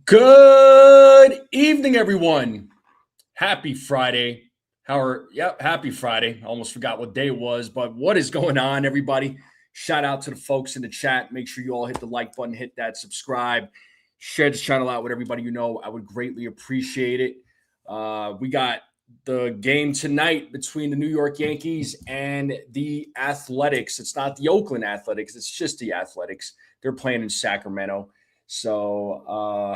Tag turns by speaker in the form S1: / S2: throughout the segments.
S1: Good evening, everyone. Happy Friday. Happy Friday. I almost forgot what day it was, but what is going on, everybody? Shout out to the folks in the chat. Make sure you all hit the like button, hit that subscribe, share this channel out with everybody you know. I would greatly appreciate it. We got the game tonight between the New York Yankees and the Athletics. It's not the Oakland Athletics. It's just the Athletics. They're playing in Sacramento. So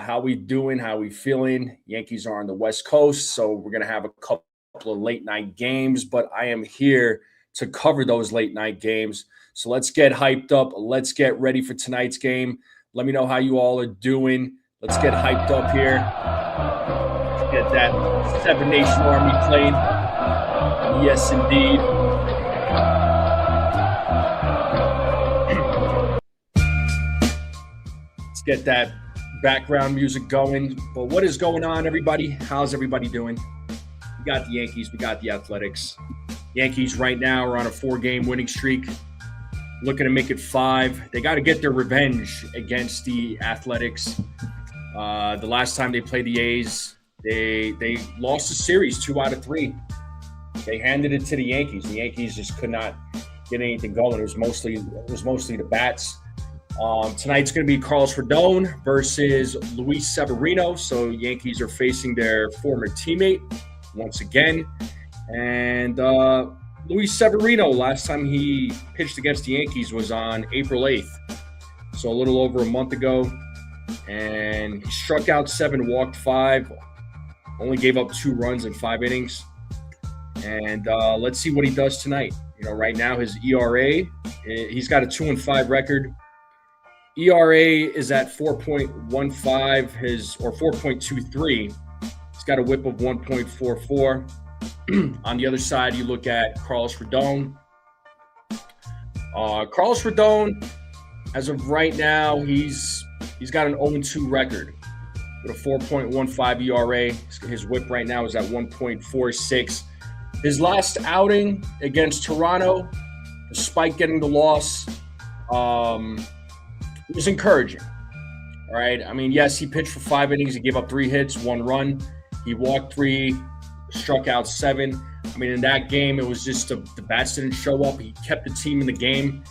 S1: how we doing? How we feeling? Yankees are on the West Coast, so we're going to have a couple of late-night games, but I am here to cover those late-night games. So let's get hyped up. Let's get ready for tonight's game. Let me know how you all are doing. Let's get hyped up here. Let's get that Seven Nation Army playing. Yes, indeed. Get that background music going. But what is going on, everybody? How's everybody doing? We got the Yankees. We got the Athletics. Yankees right now are on a 4-game winning streak, looking to make it 5. They got to get their revenge against the Athletics. The last time they played the A's, they lost the series 2 out of 3. They handed it to the Yankees. The Yankees just could not get anything going. It was mostly the bats. Tonight's going to be Carlos Rodon versus Luis Severino. So Yankees are facing their former teammate once again. And Luis Severino, last time he pitched against the Yankees was on April 8th. So a little over a month ago. And he struck out 7, walked 5, only gave up 2 runs in 5 innings. And let's see what he does tonight. You know, right now his ERA, he's got a 2-5 record. ERA is at 4.15 or 4.23. He's got a whip of 1.44. On the other side, you look at Carlos Rodon. Carlos Rodon, as of right now, he's got an 0-2 record with a 4.15 ERA. His whip right now is at 1.46. His last outing against Toronto, despite getting the loss, it was encouraging. All right. I mean, yes, he pitched for 5 innings. He gave up 3 hits, 1 run. He walked 3, struck out 7. I mean, in that game, it was just the bats didn't show up. He kept the team in the game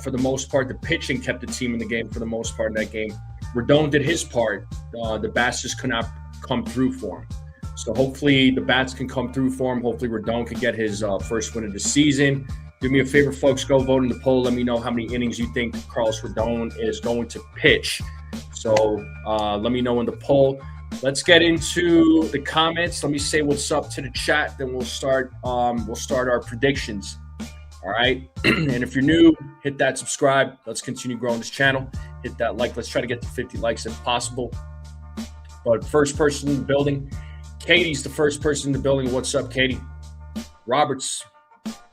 S1: for the most part. The pitching kept the team in the game for the most part in that game. Rodon did his part. The bats just could not come through for him. So hopefully the bats can come through for him. Hopefully Rodon can get his first win of the season. Do me a favor, folks. Go vote in the poll. Let me know how many innings you think Carlos Rodon is going to pitch. So let me know in the poll. Let's get into the comments. Let me say what's up to the chat. Then we'll start our predictions. All right. And if you're new, hit that subscribe. Let's continue growing this channel. Hit that like. Let's try to get to 50 likes if possible. But first person in the building, Katie's the first person in the building. What's up, Katie? Robert's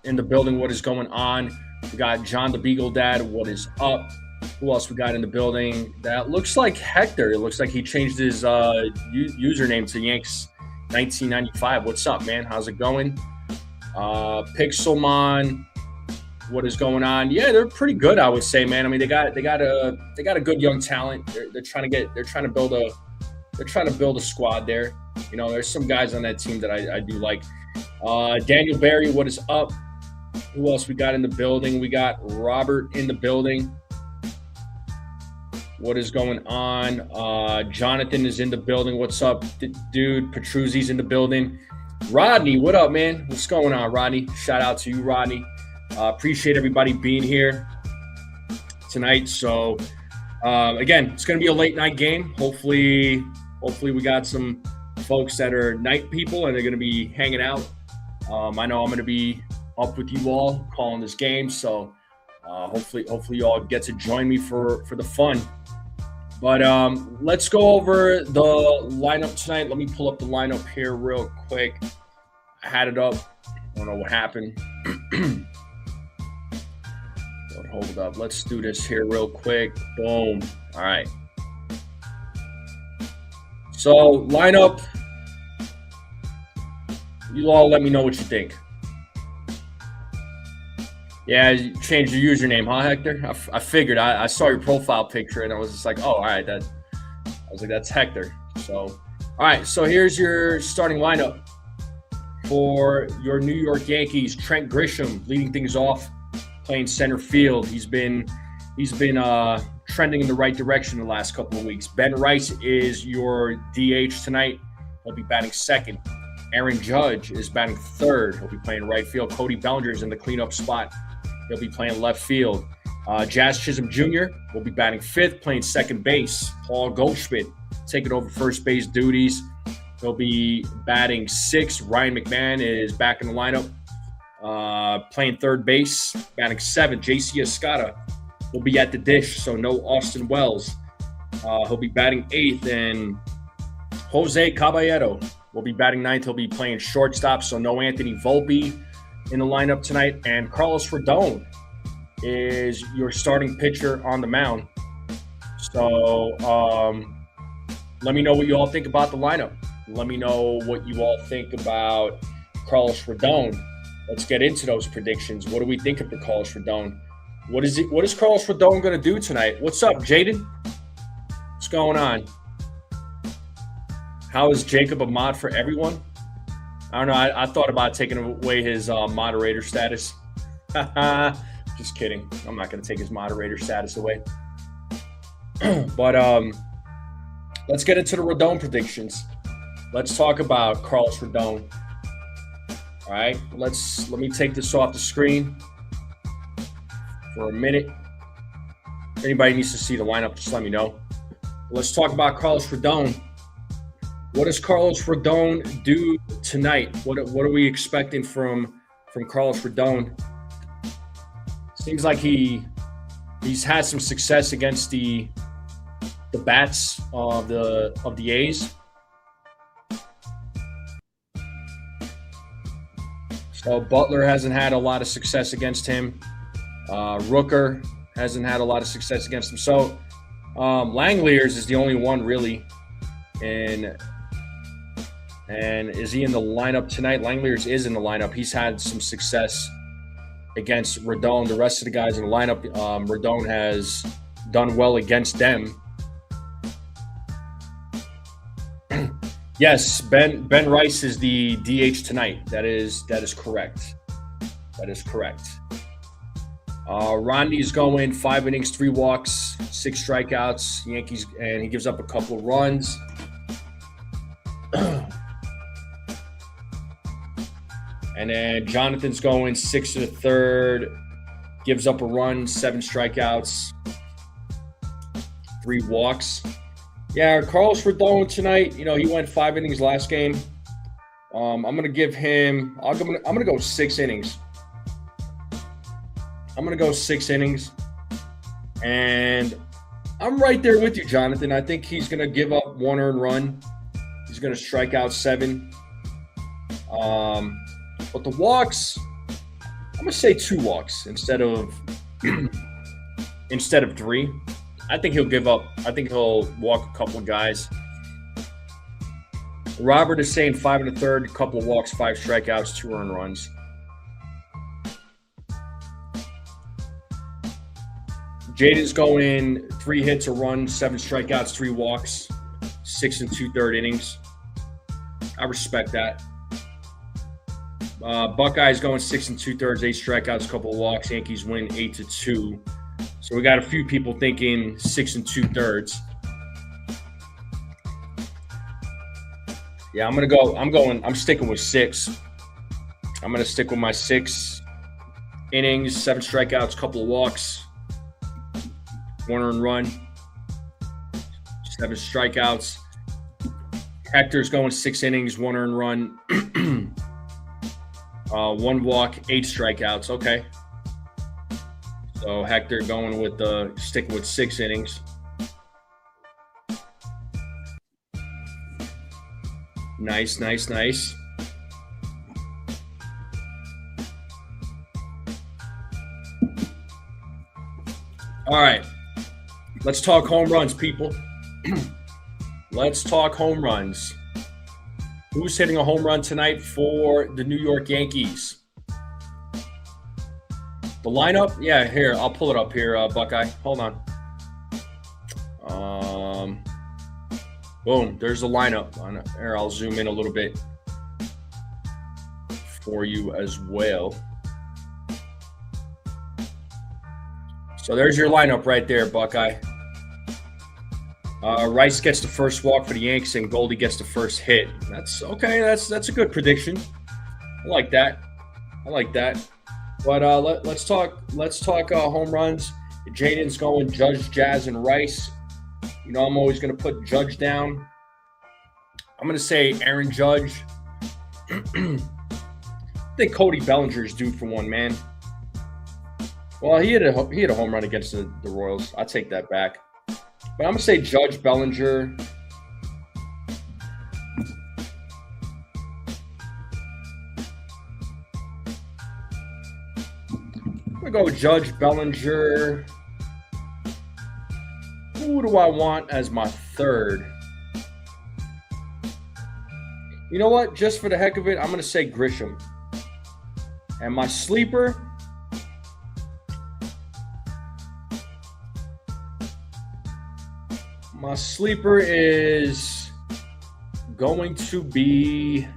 S1: in the building. What is going on? We got John the Beagle Dad. What is up? Who else we got in the building? That looks like Hector. It looks like he changed his username to Yanks 1995. What's up, man? How's it going? Pixelmon. What is going on? Yeah, they're pretty good, I would say, man. I mean, they got a good young talent. They're trying to build a squad there. You know, there's some guys on that team that I do like. Daniel Barry, what is up? Who else we got in the building? We got Robert in the building. What is going on? Jonathan is in the building. What's up, dude? Petruzzi's in the building. Rodney, what up, man? What's going on, Rodney? Shout out to you, Rodney. Appreciate everybody being here tonight. So, again, it's going to be a late night game. Hopefully we got some folks that are night people and they're going to be hanging out. I know I'm going to be up with you all calling this game. So, hopefully you all get to join me for the fun. But let's go over the lineup tonight. Let me pull up the lineup here real quick. I had it up. I don't know what happened. Hold up. Let's do this here real quick. Boom. All right. So lineup. You all let me know what you think. Yeah, you changed your username, huh, Hector? I figured. I saw your profile picture and I was just like, oh, all right. That's Hector. So, all right. So here's your starting lineup for your New York Yankees. Trent Grisham leading things off, playing center field. He's been trending in the right direction the last couple of weeks. Ben Rice is your DH tonight. He'll be batting second. Aaron Judge is batting third. He'll be playing right field. Cody Bellinger is in the cleanup spot. He'll be playing left field. Jazz Chisholm Jr. will be batting fifth, playing second base. Paul Goldschmidt taking over first base duties. He'll be batting sixth. Ryan McMahon is back in the lineup, playing third base, batting seventh. JC Escada will be at the dish, so no Austin Wells. He'll be batting eighth, and Jose Caballero will be batting ninth. He'll be playing shortstop, so no Anthony Volpe in the lineup tonight. And Carlos Rodon is your starting pitcher on the mound. So let me know what you all think about the lineup. Let me know what you all think about Carlos Rodon. Let's get into those predictions. What do we think of Carlos Rodon? What is Carlos Rodon going to do tonight? What's up, Jaden? What's going on? How is Jacob a mod for everyone? I don't know. I thought about taking away his moderator status. Just kidding. I'm not going to take his moderator status away. But let's get into the Rodon predictions. Let's talk about Carlos Rodon. All right. Let me take this off the screen for a minute. If anybody needs to see the lineup, just let me know. Let's talk about Carlos Rodon. What does Carlos Rodon do tonight? What are we expecting from Carlos Rodon? Seems like he's had some success against the bats of the A's. So Butler hasn't had a lot of success against him. Rooker hasn't had a lot of success against him. So Langeliers is the only one really. And is he in the lineup tonight? Langeliers is in the lineup. He's had some success against Rodon. The rest of the guys in the lineup, Rodon has done well against them. Yes, Ben Rice is the DH tonight. That is correct. That is correct. Rondi's going 5 innings, 3 walks, 6 strikeouts. Yankees, and he gives up a couple of runs. And then Jonathan's going 6 to the third, gives up a run, 7 strikeouts, 3 walks. Yeah, Carlos Rodon tonight, he went 5 innings last game. I'm going to give him – I'm going to go 6 innings. I'm going to go 6 innings. And I'm right there with you, Jonathan. I think he's going to give up 1 earned run. He's going to strike out 7. But the walks, I'm going to say 2 walks instead of 3. I think he'll walk a couple of guys. Robert is saying 5 1/3, a couple of walks, 5 strikeouts, 2 earned runs. Jaden's going 3 hits, a run, 7 strikeouts, 3 walks, 6 2/3 innings. I respect that. Buckeyes going 6 2/3, 8 strikeouts, a couple of walks. Yankees win 8-2. So we got a few people thinking 6 2/3. Yeah, I'm sticking with 6. I'm gonna stick with my 6 innings, 7 strikeouts, couple of walks, 1 earned run, 7 strikeouts. Hector's going 6 innings, 1 earned run, 1 walk, 8 strikeouts. Okay. So Hector going with sticking with 6 innings. Nice. All right. Let's talk home runs, people. Let's talk home runs. Who's hitting a home run tonight for the New York Yankees? The lineup? Yeah, here. I'll pull it up here, Buckeye. Hold on. Boom. There's the lineup. Here, I'll zoom in a little bit for you as well. So there's your lineup right there, Buckeye. Rice gets the first walk for the Yankees, and Goldie gets the first hit. That's okay. That's a good prediction. I like that. But let's talk home runs. Jaden's going Judge, Jazz, and Rice. You know, I'm always going to put Judge down. I'm going to say Aaron Judge. I think Cody Bellinger's due for one, man. Well, he had a home run against the Royals. I'll take that back. But I'm going to say Judge, Bellinger. I'm going to go with Judge, Bellinger. Who do I want as my third? You know what? Just for the heck of it, I'm going to say Grisham. And my sleeper... My sleeper is going to be,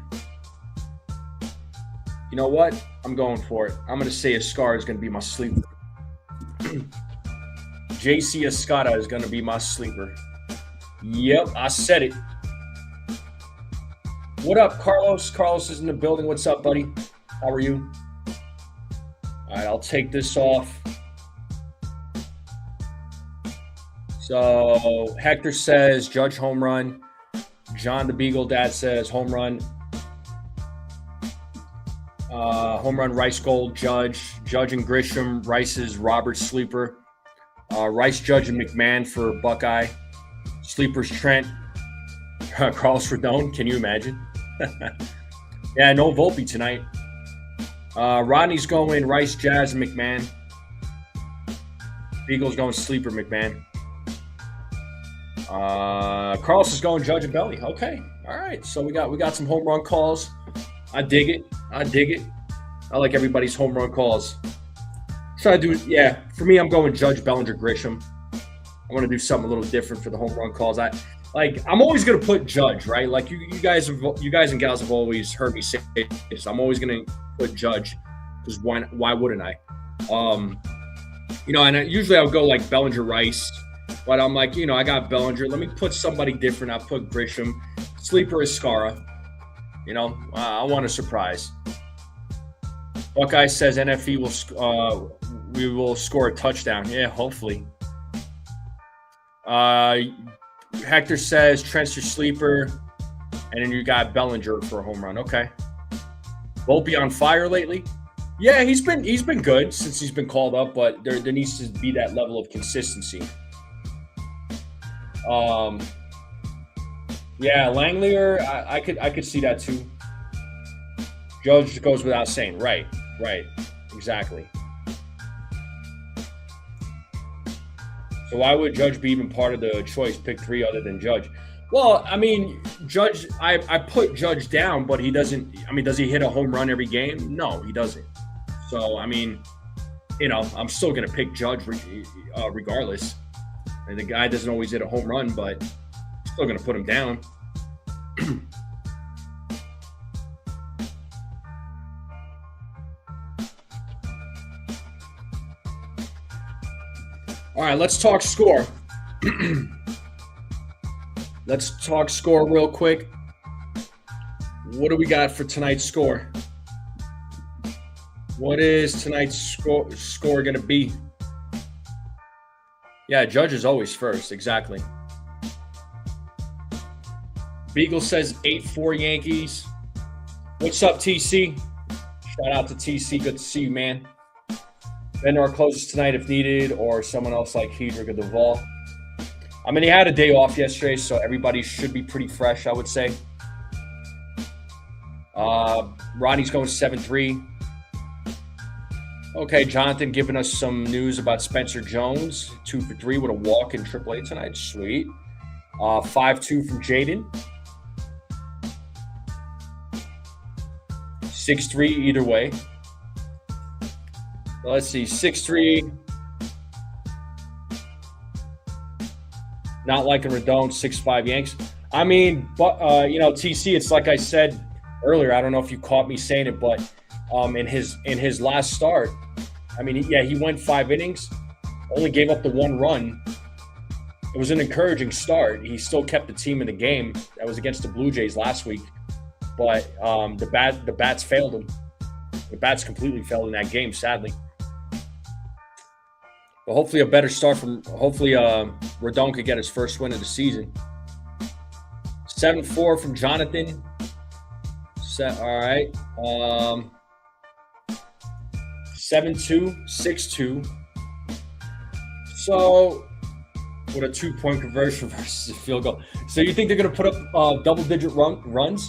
S1: you know what? I'm going for it. I'm going to say Escar is going to be my sleeper. JC Escada is going to be my sleeper. Yep, I said it. What up, Carlos? Carlos is in the building. What's up, buddy? How are you? All right, I'll take this off. So Hector says Judge home run. John the Beagle Dad says home run. Home run Rice Gold, Judge and Grisham. Rice is Robert's sleeper. Rice, Judge, and McMahon for Buckeye. Sleepers Trent. Carlos Rodon. Can you imagine? Yeah, no Volpe tonight. Rodney's going Rice, Jazz, and McMahon. Beagle's going sleeper McMahon. Carlos is going Judge and Belly. Okay. All right. So we got some home run calls. I dig it. I like everybody's home run calls. Try to do it. Yeah. For me, I'm going Judge, Bellinger, Grisham. I want to do something a little different for the home run calls. I'm always gonna put Judge, right? Like you guys and gals have always heard me say this. I'm always gonna put Judge because why wouldn't I? And usually I'll go like Bellinger, Rice. But I'm like, I got Bellinger. Let me put somebody different. I'll put Grisham. Sleeper is Scara. I want a surprise. Buckeye says NFE we will score a touchdown. Yeah, hopefully. Hector says Trent's your sleeper. And then you got Bellinger for a home run. Okay. Volpe on fire lately? Yeah, he's been good since he's been called up, but there needs to be that level of consistency. Yeah, Langlier, I could see that too. Judge goes without saying. Right, exactly. So why would Judge be even part of the choice? Pick 3 other than Judge. Well, I mean, Judge, I put Judge down, but he doesn't. I mean, does he hit a home run every game? No, he doesn't. So I mean, I'm still gonna pick Judge regardless. And the guy doesn't always hit a home run, but still going to put him down. All right, let's talk score. Let's talk score real quick. What do we got for tonight's score? What is tonight's score going to be? Yeah, Judge is always first. Exactly. Beagle says 8-4 Yankees. What's up, TC? Shout out to TC. Good to see you, man. Vendor closes tonight if needed, or someone else like Hedrick or Duvall. I mean, he had a day off yesterday, so everybody should be pretty fresh, I would say. Ronnie's going 7-3. Okay, Jonathan giving us some news about Spencer Jones. 2 for 3 with a walk in AAA tonight. Sweet. 5-2 from Jaden. 6-3 either way. Let's see. 6-3. Not liking Rodon. 6-5 Yanks. I mean, but TC, it's like I said earlier. I don't know if you caught me saying it, but in his last start, I mean, he went 5 innings, only gave up the 1 run. It was an encouraging start. He still kept the team in the game. That was against the Blue Jays last week, but the bats failed him. The bats completely failed in that game, sadly. But hopefully a better start hopefully Rodon could get his first win of the season. 7-4 from Jonathan. All right. 7-2, 6-2. So, with a 2-point conversion versus a field goal. So you think they're going to put up double-digit runs?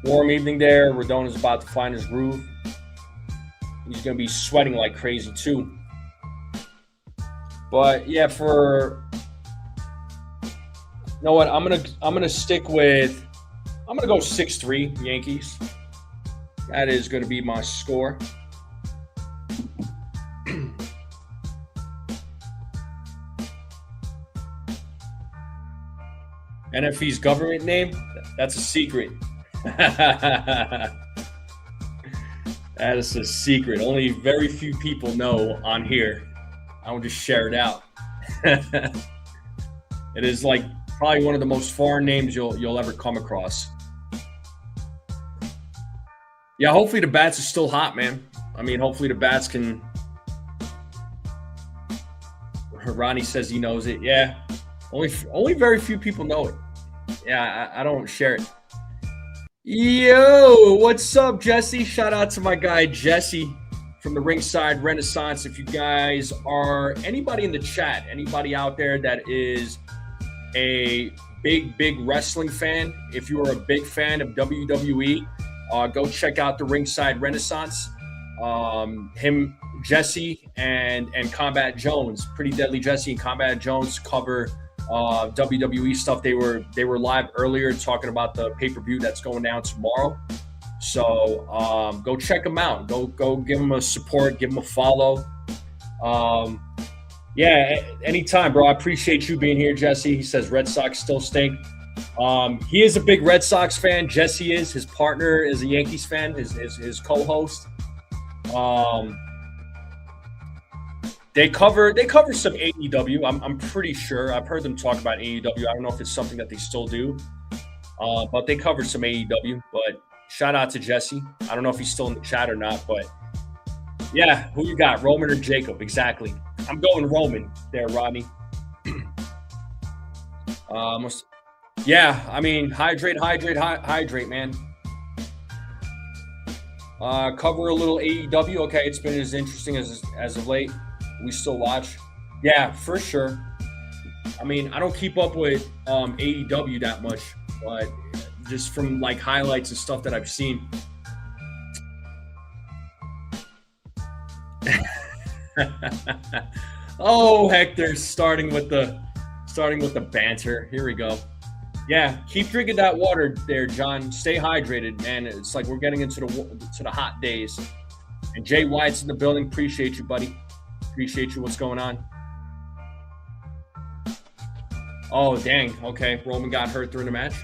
S1: Warm evening there. Rodon is about to find his groove. He's going to be sweating like crazy too. But yeah, you know what? I'm gonna stick with. I'm gonna go 6-3 Yankees. That is going to be my score. NFE's government name? That's a secret. That is a secret. Only very few people know on here. I will just share it out. It is like probably one of the most foreign names you'll ever come across. Yeah, hopefully the bats are still hot, man. I mean, hopefully the bats can. Ronnie says he knows it. Yeah, only very few people know it. Yeah, I don't share it. Yo, what's up, Jesse? Shout out to my guy Jesse from the Ringside Renaissance. If you guys are anybody in the chat, anybody out there that is a big wrestling fan, if you are a big fan of WWE, go check out the Ringside Renaissance. Him, Jesse, and Combat Jones, Pretty Deadly Jesse and Combat Jones cover WWE stuff. They were live earlier talking about the pay-per-view that's going down tomorrow. So go check them out. Go give them a support, give them a follow. Yeah, anytime, bro. I appreciate you being here, Jesse. He says Red Sox still stink. He is a big Red Sox fan. Jesse is. His partner is a Yankees fan. His co-host. They cover some AEW. I'm pretty sure. I've heard them talk about AEW. I don't know if it's something that they still do, but they cover some AEW. But shout out to Jesse. I don't know if he's still in the chat or not, but yeah, who you got, Roman or Jacob? Exactly. I'm going Roman there, Rodney. Yeah, I mean, hydrate, man. Cover a little AEW. Okay, it's been as interesting as of late. We still watch. Yeah, for sure. I mean, I don't keep up with AEW that much, but just from like highlights and stuff that I've seen. Oh, Hector, starting with the banter. Here we go. Yeah, keep drinking that water there, John. Stay hydrated, man. It's like we're getting into the hot days. And Jay White's in the building. Appreciate you, buddy. Appreciate you. What's going on? Oh, dang. Okay, Roman got hurt during the match.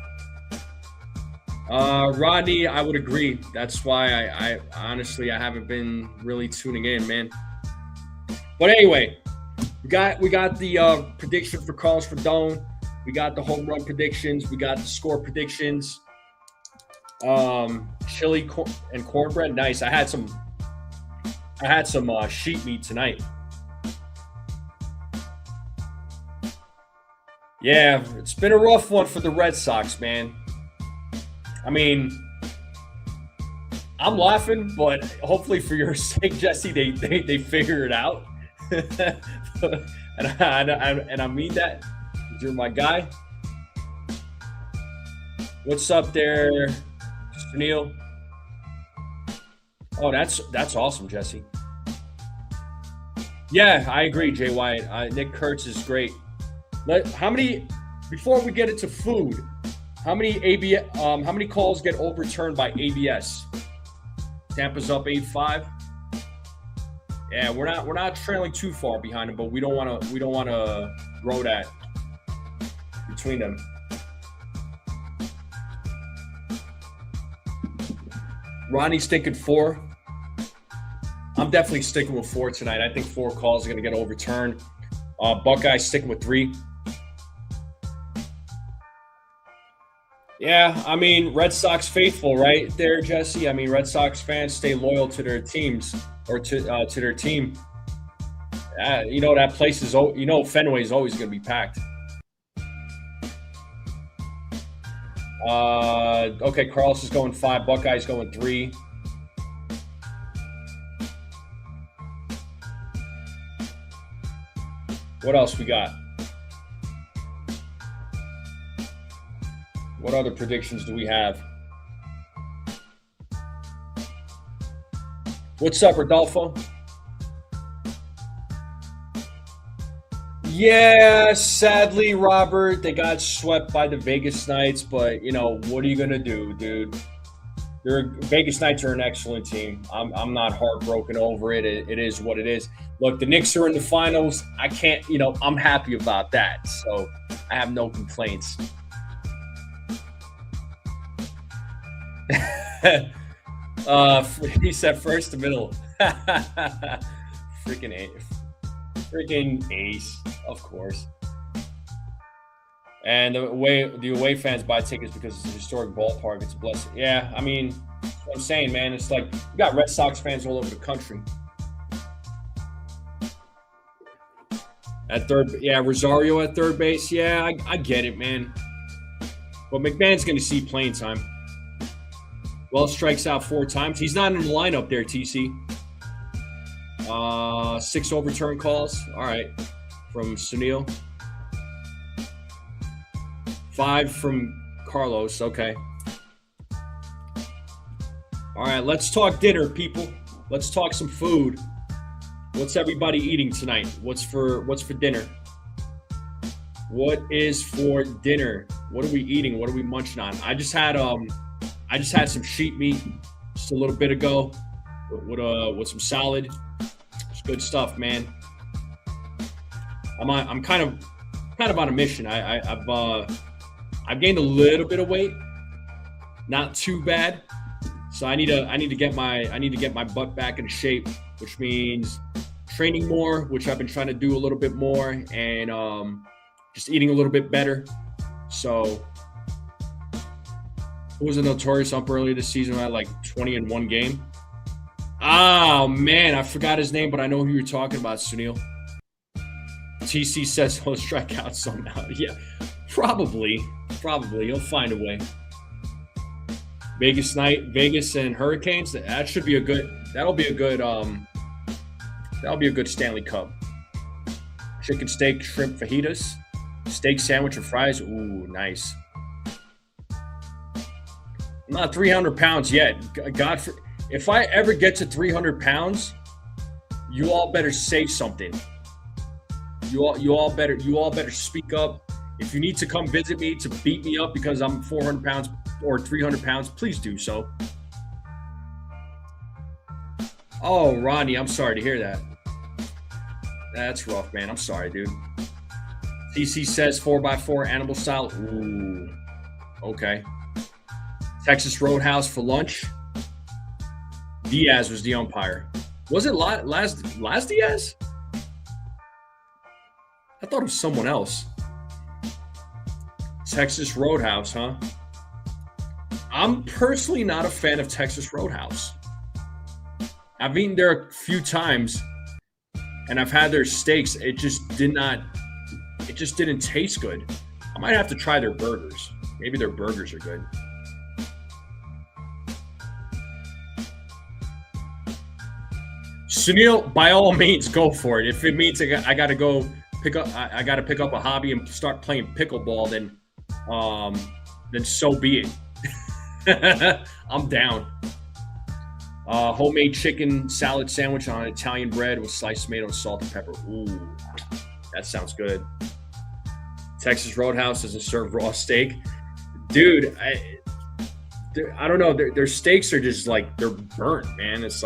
S1: Rodney, I would agree. That's why I honestly I haven't been really tuning in, man. But anyway, we got the prediction for Carlos Rodon. We got the home run predictions. We got the score predictions. Chili and cornbread, nice. I had some sheep meat tonight. Yeah, it's been a rough one for the Red Sox, man. I mean, I'm laughing, but hopefully for your sake, Jesse, they figure it out. and I mean that. You're my guy. What's up there, Snell? Oh, that's awesome, Jesse. Yeah, I agree, Jay Wyatt. Nick Kurtz is great. How many? Before we get into food, how many calls get overturned by ABS? Tampa's up 8-5. Yeah, we're not trailing too far behind them, but we don't want to grow that between them. Ronnie's thinking 4. I'm definitely sticking with 4 tonight. I think 4 calls are going to get overturned. Buckeyes sticking with 3. Yeah, I mean, Red Sox faithful, right there, Jesse. I mean, Red Sox fans stay loyal to their teams or to their team. That place is, Fenway is always going to be packed. Okay, Carlos is going 5. Buckeyes going 3. What else we got? What other predictions do we have? What's up, Rodolfo? Yeah, sadly, Robert, they got swept by the Vegas Knights, but, what are you going to do, dude? Vegas Knights are an excellent team. I'm not heartbroken over it. It is what it is. Look, the Knicks are in the finals. I can't, I'm happy about that. So I have no complaints. He said first to middle. Freaking ace, of course. And the away fans buy tickets because it's a historic ballpark. It's a blessing. Yeah, I mean, that's what I'm saying, man. It's like you got Red Sox fans all over the country. At third, yeah, Rosario at third base. Yeah, I get it, man. But McMahon's going to see playing time. Wells strikes out 4 times. He's not in the lineup there, TC. 6 overturn calls. All right. From Sunil. 5 from Carlos. Okay. All right. Let's talk dinner, people. Let's talk some food. What's everybody eating tonight? What's for dinner? What is for dinner? What are we eating? What are we munching on? I just had some sheep meat just a little bit ago with some salad. It's good stuff, man. I'm kind of on a mission. I've gained a little bit of weight, not too bad. So I need to get my butt back into shape, which means training more, which I've been trying to do a little bit more, and just eating a little bit better. So who was a notorious ump earlier this season who had like 20 in one game? Oh, man, I forgot his name, but I know who you're talking about, Sunil. TC says he'll strike out somehow. Yeah, probably. He'll find a way. Vegas and Hurricanes. That'll be a good Stanley Cup. Chicken steak, shrimp fajitas, steak sandwich and fries. Ooh, nice. I'm not 300 pounds yet. If I ever get to 300 pounds, you all better say something. You all better speak up. If you need to come visit me to beat me up because I'm 400 pounds or 300 pounds, please do so. Oh, Ronnie, I'm sorry to hear that. That's rough, man. I'm sorry, dude. TC says 4x4 animal style. Ooh, okay. Texas Roadhouse for lunch. Diaz was the umpire. Was it last Diaz? I thought it was someone else. Texas Roadhouse, huh? I'm personally not a fan of Texas Roadhouse. I've eaten there a few times, and I've had their steaks. It just didn't taste good. I might have to try their burgers. Maybe their burgers are good. Sunil, by all means, go for it. If it means I got to go pick up a hobby and start playing pickleball, then so be it. I'm down. Homemade chicken salad sandwich on Italian bread with sliced tomato, salt, and pepper. Ooh, that sounds good. Texas Roadhouse doesn't serve raw steak. Dude, I don't know. Their steaks are just like, they're burnt, man. It's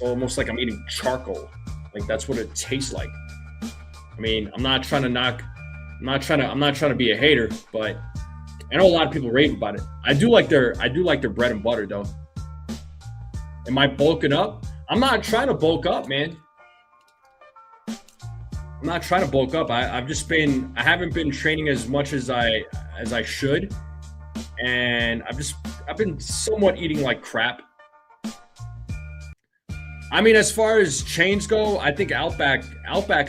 S1: almost like I'm eating charcoal. Like, that's what it tastes like. I mean, I'm not trying to be a hater, but I know a lot of people rave about it. I do like their bread and butter though. Am I bulking up? I'm not trying to bulk up, man. I'm not trying to bulk up. I haven't been training as much as I should. And I've been somewhat eating like crap. I mean, as far as chains go, I think Outback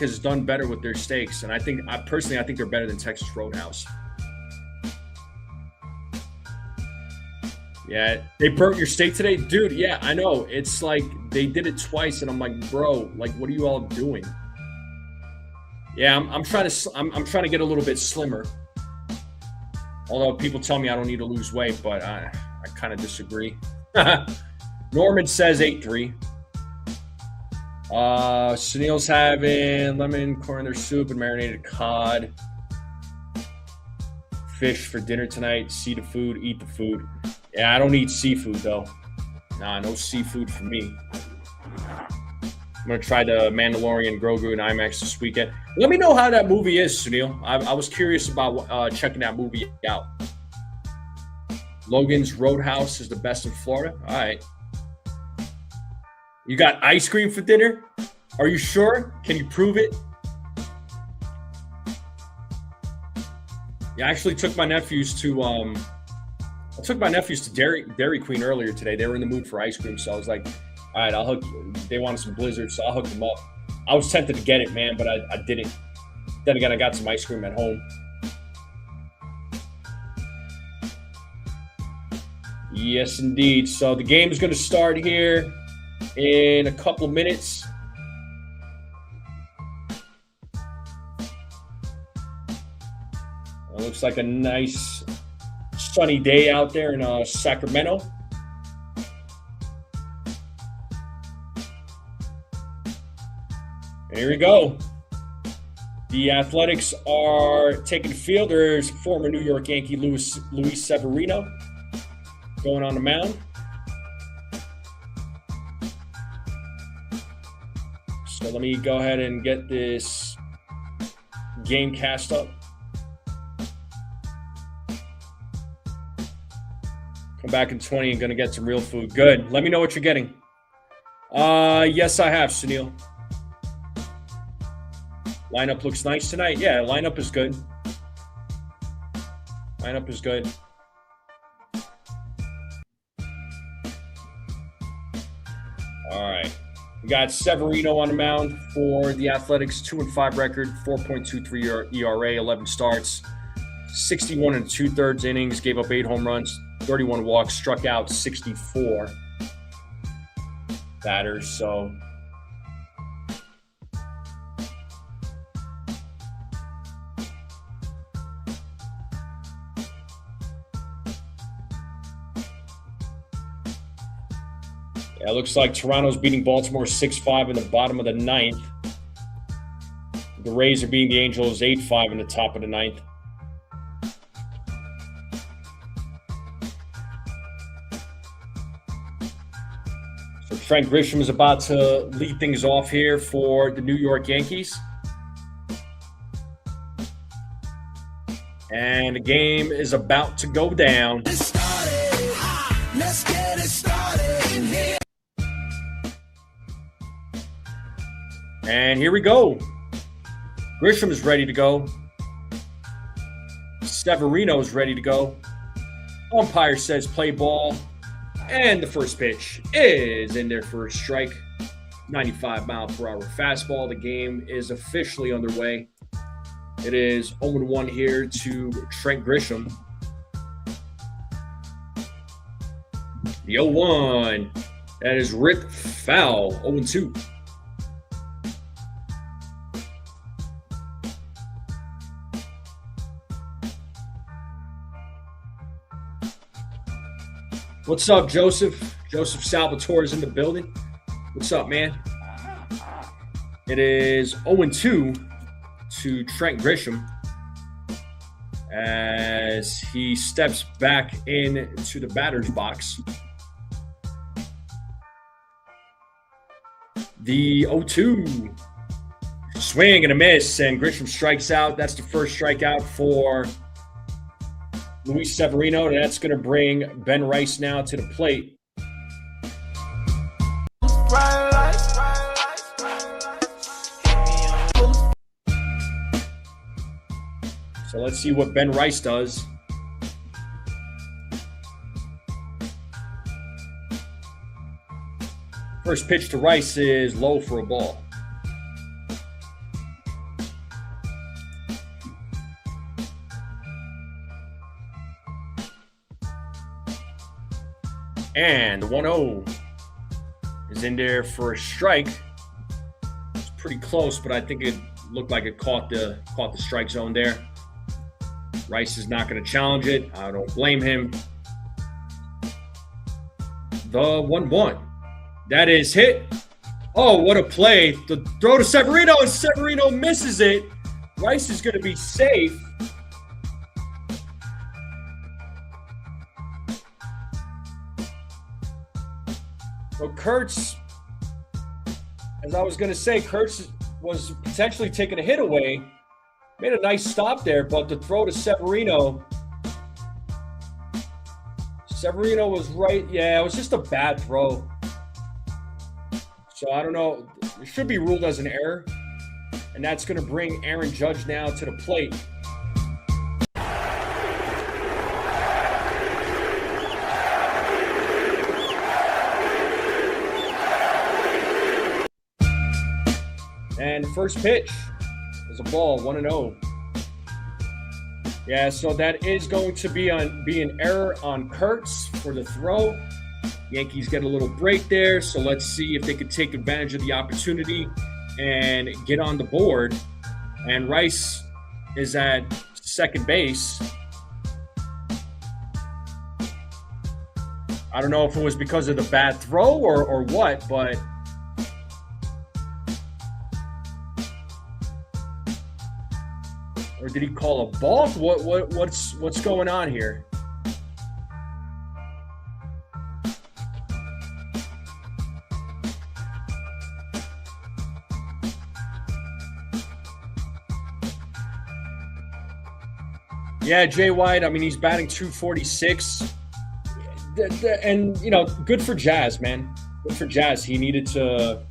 S1: has done better with their steaks. And I think they're better than Texas Roadhouse. Yeah, they burnt your steak today? Dude, yeah, I know. It's like they did it twice, and I'm like, bro, like, what are you all doing? Yeah, I'm trying to get a little bit slimmer. Although people tell me I don't need to lose weight, but I kind of disagree. Norman says 8-3. Sunil's having lemon coriander soup and marinated cod. Fish for dinner tonight. See the food, eat the food. Yeah, I don't eat seafood, though. Nah, no seafood for me. I'm going to try the Mandalorian Grogu and IMAX this weekend. Let me know how that movie is, Sunil. I was curious about checking that movie out. Logan's Roadhouse is the best in Florida. All right. You got ice cream for dinner? Are you sure? Can you prove it? Yeah, I actually took my nephews to Dairy Queen earlier today. They were in the mood for ice cream, so I was like, all right, I'll hook you. They wanted some Blizzards, so I'll hook them up. I was tempted to get it, man, but I didn't. Then again, I got some ice cream at home. Yes, indeed. So the game is going to start here in a couple of minutes. It looks like a nice sunny day out there in Sacramento. Here we go. The Athletics are taking the field. There's former New York Yankee Luis Severino going on the mound. So let me go ahead and get this game cast up. Come back in 20 and going to get some real food. Good. Let me know what you're getting. Yes, I have, Sunil. Lineup looks nice tonight. Yeah, lineup is good. Lineup is good. All right. We got Severino on the mound for the Athletics. 2-5 record, 4.23 ERA, 11 starts, 61 2/3 innings, gave up 8 home runs, 31 walks, struck out 64 batters. So yeah, it looks like Toronto's beating Baltimore 6-5 in the bottom of the ninth. The Rays are beating the Angels 8-5 in the top of the ninth. So Trent Grisham is about to lead things off here for the New York Yankees. And the game is about to go down.
S2: Let's get it started in here.
S1: And here we go. Grisham is ready to go. Severino is ready to go. Umpire says play ball. And the first pitch is in there for a strike. 95-mile-per-hour fastball. The game is officially underway. It is 0-1 here to Trent Grisham. The 0-1. That is Rick Fowl. 0-2. What's up, Joseph? Joseph Salvatore is in the building. What's up, man? It is 0-2 to Trent Grisham as he steps back into the batter's box. The 0-2. Swing and a miss, and Grisham strikes out. That's the first strikeout for Luis Severino. That's going to bring Ben Rice now to the plate. So let's see what Ben Rice does. First pitch to Rice is low for a ball. And the 1-0 is in there for a strike. It's pretty close, but I think it looked like it caught the strike zone there. Rice is not going to challenge it. I don't blame him. The 1-1. That is hit. Oh, what a play. The throw to Severino, and Severino misses it. Rice is going to be safe. So Kurtz, as I was going to say, Kurtz was potentially taking a hit away. Made a nice stop there, but the throw to Severino was right. Yeah, it was just a bad throw. So I don't know. It should be ruled as an error. And that's going to bring Aaron Judge now to the plate. And first pitch is a ball, 1-0. Yeah, so that is going to be an error on Kurtz for the throw. Yankees get a little break there, so let's see if they could take advantage of the opportunity and get on the board. And Rice is at second base. I don't know if it was because of the bad throw or what, but or did he call a balk? What's going on here? Yeah, Jay White, I mean, he's batting .246. And, you know, good for Jazz, man. Good for Jazz. He needed to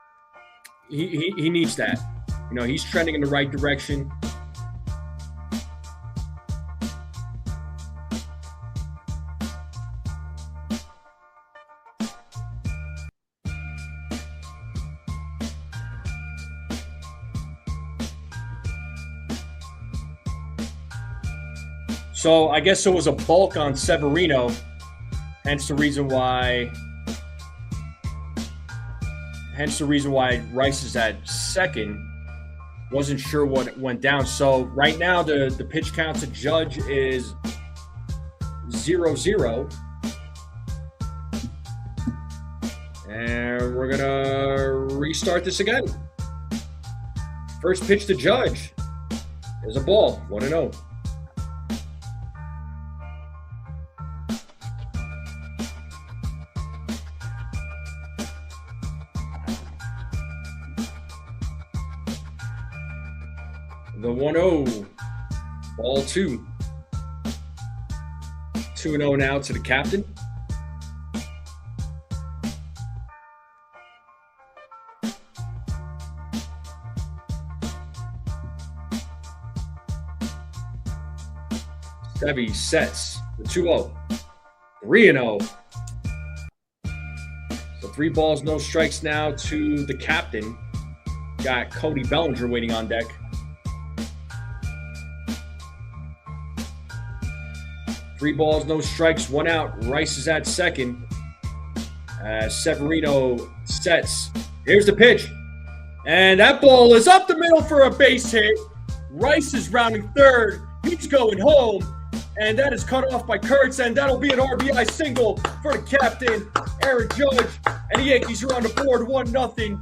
S1: – he needs that. You know, he's trending in the right direction. So I guess it was a bulk on Severino, hence the reason why Rice is at second. Wasn't sure what went down. So right now the pitch count to Judge is 0-0. And we're gonna restart this again. First pitch to Judge is a ball, 1-0. The 1-0, ball 2. 2-0 now to the captain. Sevy sets the 2-0. 3-0. So 3 balls, no strikes now to the captain. Got Cody Bellinger waiting on deck. Three balls, no strikes, 1 out. Rice is at second. Severino sets. Here's the pitch. And that ball is up the middle for a base hit. Rice is rounding third. He's going home. And that is cut off by Kurtz. And that'll be an RBI single for the captain, Aaron Judge. And the Yankees are on the board 1-0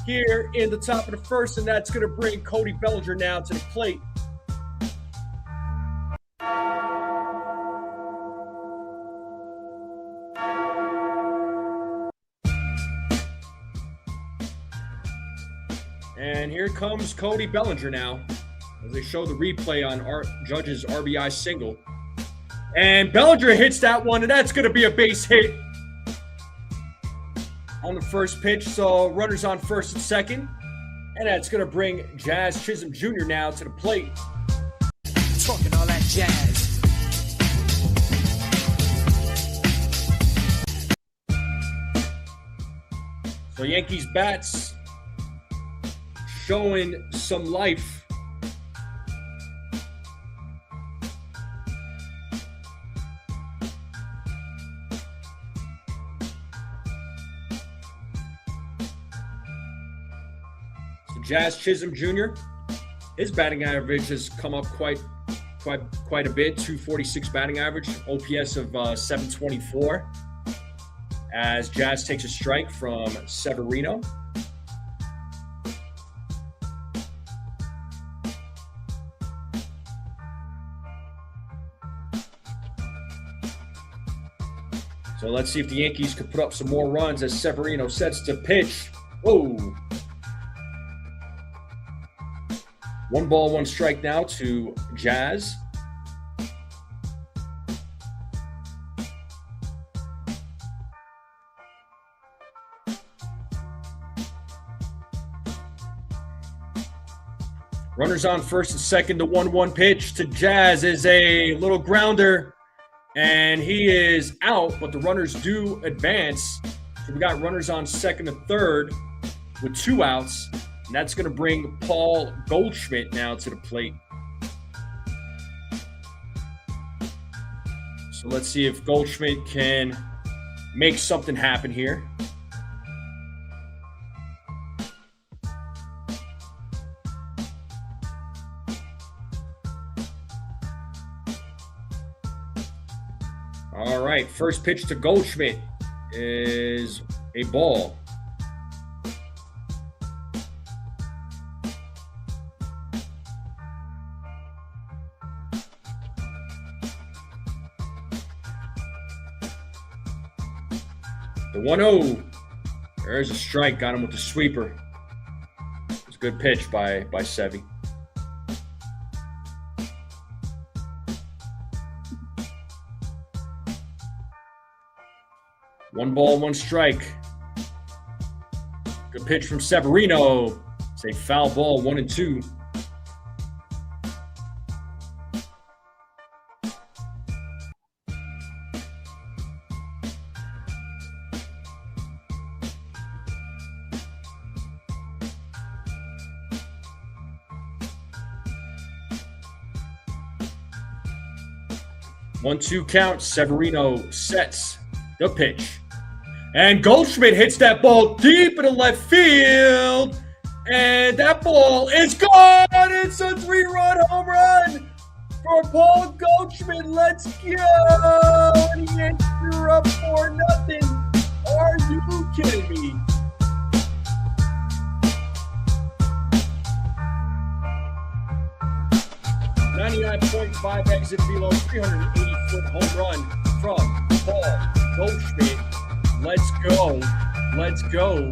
S1: here in the top of the first. And that's going to bring Cody Bellinger now to the plate. And here comes Cody Bellinger now as they show the replay on Judge's RBI single. And Bellinger hits that one, and that's going to be a base hit on the first pitch. So runners on first and second. And that's going to bring Jazz Chisholm Jr. now to the plate.
S2: Talking all that jazz.
S1: So Yankees bats showing some life. So Jazz Chisholm Jr., his batting average has come up quite a bit. 246 batting average, OPS of 724. As Jazz takes a strike from Severino. So let's see if the Yankees could put up some more runs as Severino sets to pitch. Whoa. 1 ball, 1 strike now to Jazz. Runners on first and second. The 1-1 pitch to Jazz is a little grounder. And he is out, but the runners do advance. So we got runners on second and third with 2 outs. And that's going to bring Paul Goldschmidt now to the plate. So let's see if Goldschmidt can make something happen here. All right, first pitch to Goldschmidt is a ball. The 1-0. There's a strike. Got him with the sweeper. It's a good pitch by Sevy. One ball, 1 strike. Good pitch from Severino. It's a foul ball, 1-2. One-two count. Severino sets the pitch. And Goldschmidt hits that ball deep in the left field. And that ball is gone. It's a 3-run home run for Paul Goldschmidt. Let's go. And the Yankees are up 4-0. Are you kidding me? .5 exit velo, 380-foot home run from Paul Goldschmidt. Let's go. Let's go.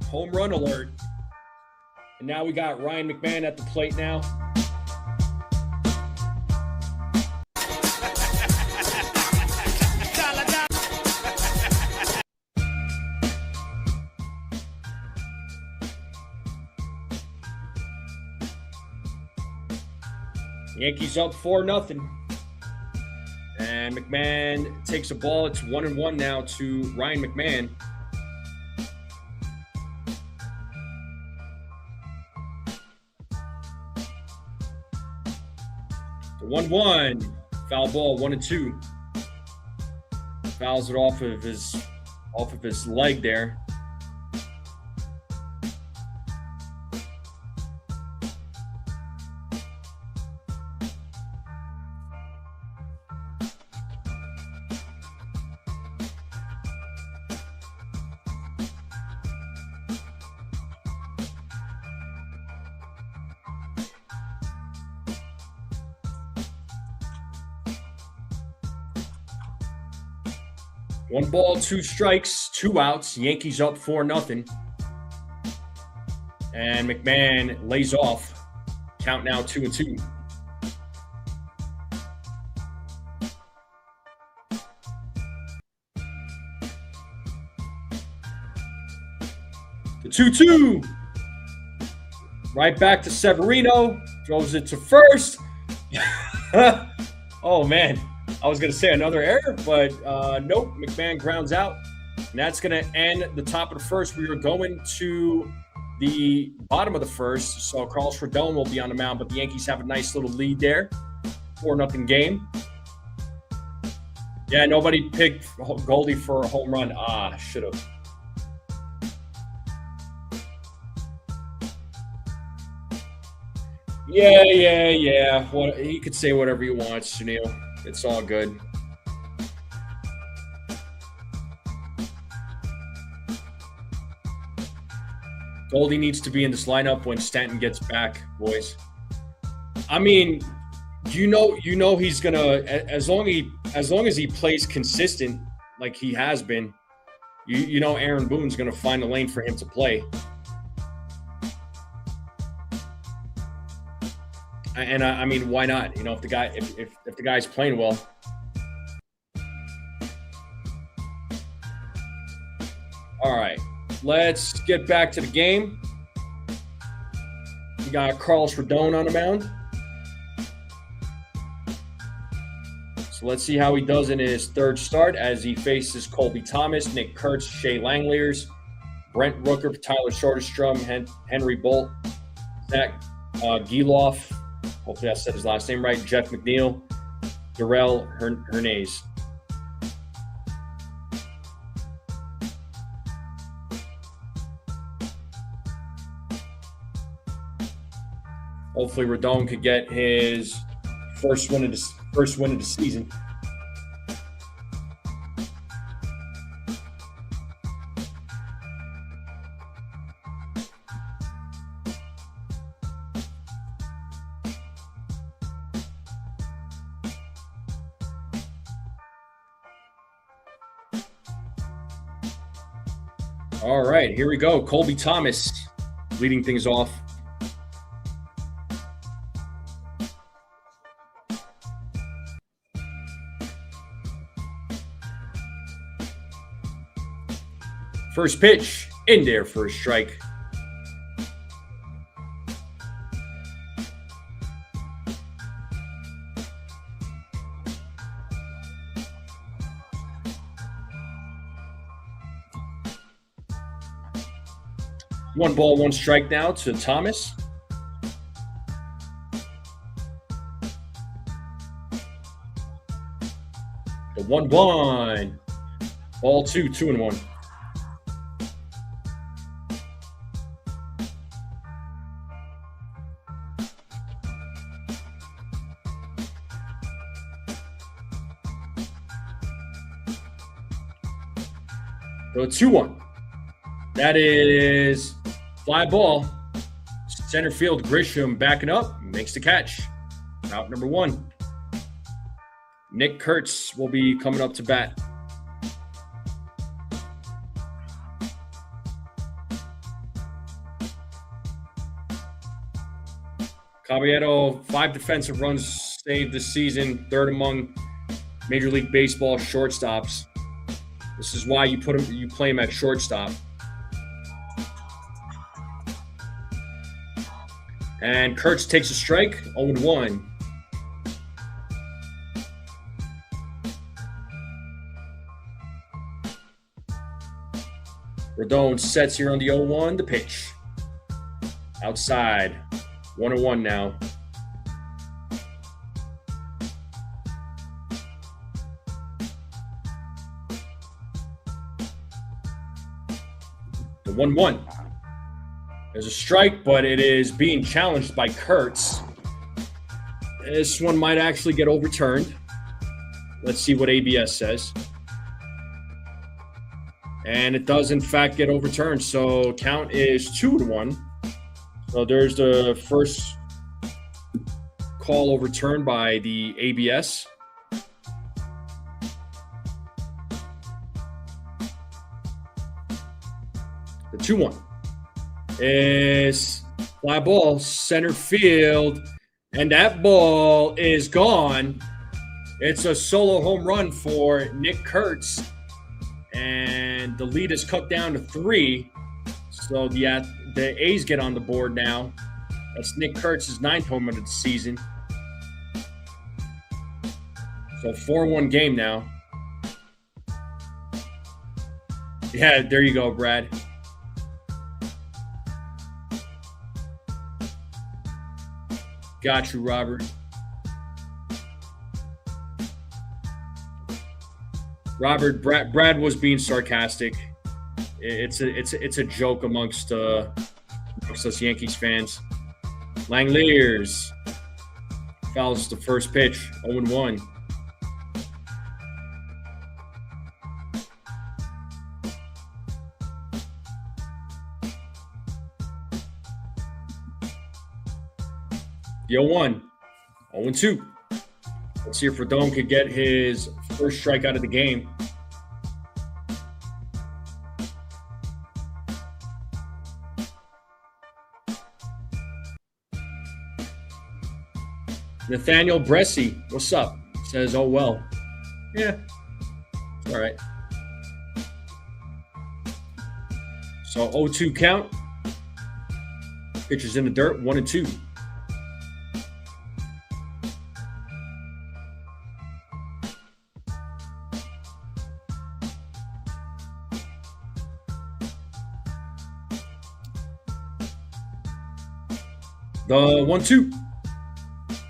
S1: Home run alert. And now we got Ryan McMahon at the plate now. Yankees up 4-0. And McMahon takes a ball. It's 1-1 now to Ryan McMahon. The 1-1. Foul ball, 1-2. Fouls it off of his leg there. One ball, 2 strikes, 2 outs. Yankees up 4-0. And McMahon lays off. Count now 2-2. The 2-2. Right back to Severino. Throws it to first. Oh, man. I was going to say another error, but nope. McMahon grounds out. And that's going to end the top of the first. We are going to the bottom of the first. So Carlos Rodon will be on the mound, but the Yankees have a nice little lead there. 4-0 game. Yeah, nobody picked Goldie for a home run. Should have. Yeah. He could say whatever he wants, Sunil. It's all good. Goldie needs to be in this lineup when Stanton gets back, boys. I mean, you know he's gonna, as long as he plays consistent like he has been, you know Aaron Boone's gonna find a lane for him to play. And I mean, why not? You know, if the guy's playing well. All right, let's get back to the game. We got Carlos Rodon on the mound. So let's see how he does in his third start as he faces Colby Thomas, Nick Kurtz, Shea Langeliers, Brent Rooker, Tyler Soderstrom, Henry Bolt, Zach Geloff. Hopefully I said his last name right. Jeff McNeil, Darrell Hernandez. Hopefully Rodon could get his first win of the season. All right, here we go. Colby Thomas leading things off. First pitch in there for a strike. One ball, 1 strike now to Thomas. The 1-1. Ball 2, 2-1. So 2-1. That is fly ball. Center field, Grisham backing up, makes the catch. Out number 1. Nick Kurtz will be coming up to bat. Caballero, 5 defensive runs saved this season, 3rd among Major League Baseball shortstops. This is why you play him at shortstop. And Kurtz takes a strike, 0-1. Rodon sets here on the 0-1. The pitch. Outside. 1-1 now. The 1-1. There's a strike, but it is being challenged by Kurtz. This one might actually get overturned. Let's see what ABS says. And it does, in fact, get overturned. So count is 2-1. So there's the first call overturned by the ABS. The 2-1 is fly ball, center field, and that ball is gone. It's a solo home run for Nick Kurtz, and the lead is cut down to 3. So the A's get on the board now. That's Nick Kurtz's 9th home run of the season. So 4-1 game now. Yeah, there you go, Brad. Got you, Robert. Brad was being sarcastic. It's a joke amongst us Yankees fans. Langeliers fouls the first pitch, 0-1. The 0-1, 0-2. Let's see if Rodon could get his first strikeout of the game. Nathaniel Bresci, what's up? Says, oh, well. Yeah, all right. So 0-2 count. Pitcher's in the dirt, 1-2. The 1-2.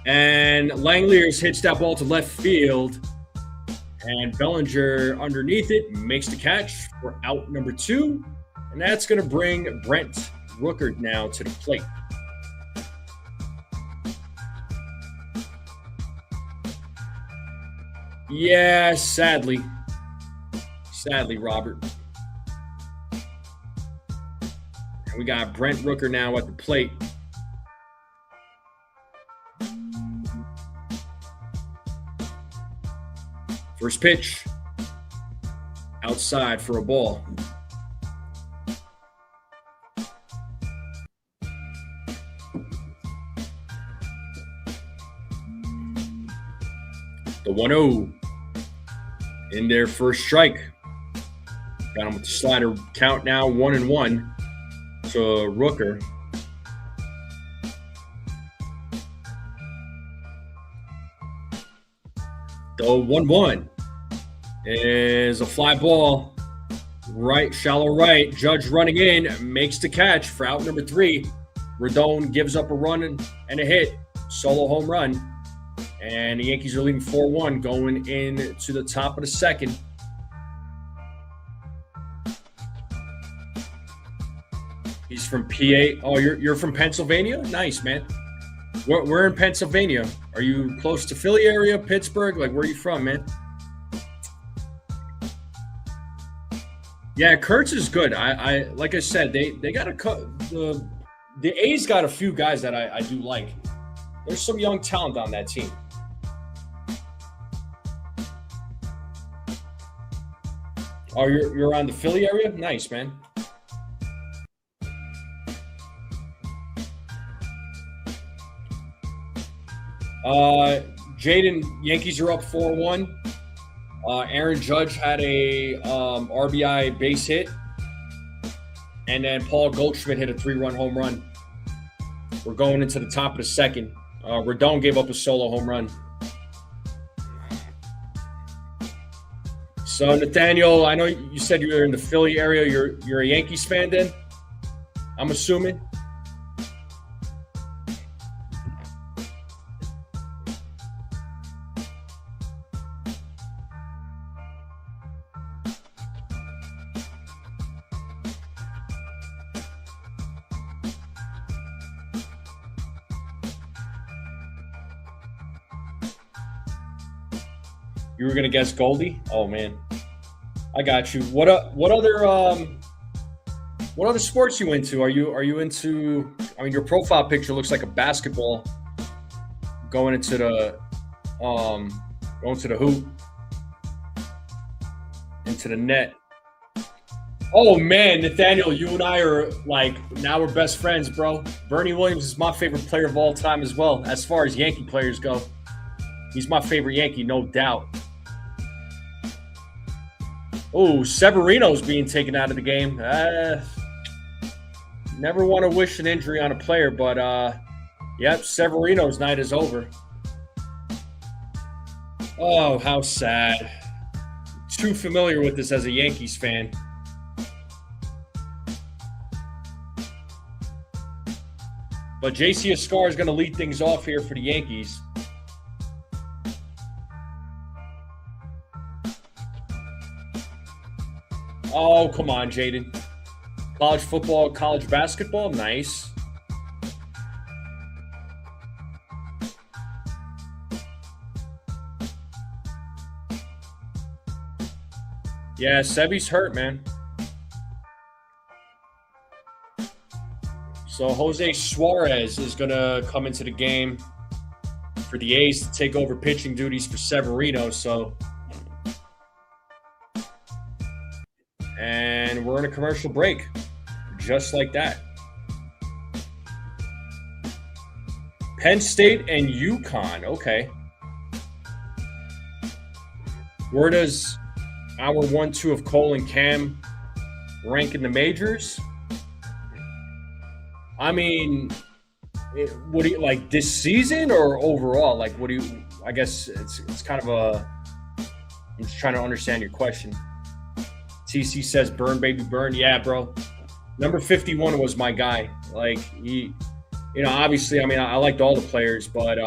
S1: And Langeliers hits that ball to left field. And Bellinger underneath it makes the catch for out number 2. And that's going to bring Brent Rooker now to the plate. Yeah, sadly. Sadly, Robert. And we got Brent Rooker now at the plate. First pitch, outside for a ball. The 1-0 in their first strike. Got him with the slider. Count now 1-1 to Rooker. The 1-1 is a fly ball. Right, shallow right. Judge running in, makes the catch for out number 3. Rodon gives up a run and a hit. Solo home run. And the Yankees are leading 4-1 going into the top of the second. He's from PA. Oh, you're from Pennsylvania? Nice, man. We're in Pennsylvania. Are you close to Philly area, Pittsburgh? Like, where are you from, man? Yeah, Kurtz is good. I like I said, they got the A's got a few guys that I do like. There's some young talent on that team. Oh, you're on the Philly area? Nice, man. Jaden, Yankees are up 4-1. Aaron Judge had a RBI base hit. And then Paul Goldschmidt hit a 3-run home run. We're going into the top of the second. Rodon gave up a solo home run. So Nathaniel, I know you said you were in the Philly area. You're a Yankees fan then? I'm assuming. You were gonna guess Goldie? Oh man, I got you. What other sports you into? Are you into? I mean, your profile picture looks like a basketball going into the hoop, into the net. Oh man, Nathaniel, you and I are like now we're best friends, bro. Bernie Williams is my favorite player of all time as well, as far as Yankee players go. He's my favorite Yankee, no doubt. Oh, Severino's being taken out of the game. Never want to wish an injury on a player, but yep, Severino's night is over. Oh, how sad. Too familiar with this as a Yankees fan. But JC Escar is going to lead things off here for the Yankees. Oh, come on, Jaden. College football, college basketball, nice. Yeah, Sevy's hurt, man. So Jose Suarez is going to come into the game for the A's to take over pitching duties for Severino. So, and we're in a commercial break, just like that. Penn State and UConn. Okay. Where does our 1-2 of Cole and Cam rank in the majors? I mean, what do you like this season or overall? Like, what do you? I guess it's kind of a. I'm just trying to understand your question. TC says, "Burn, baby, burn." Yeah, bro. Number 51 was my guy. Like he, you know, obviously, I mean, I liked all the players, but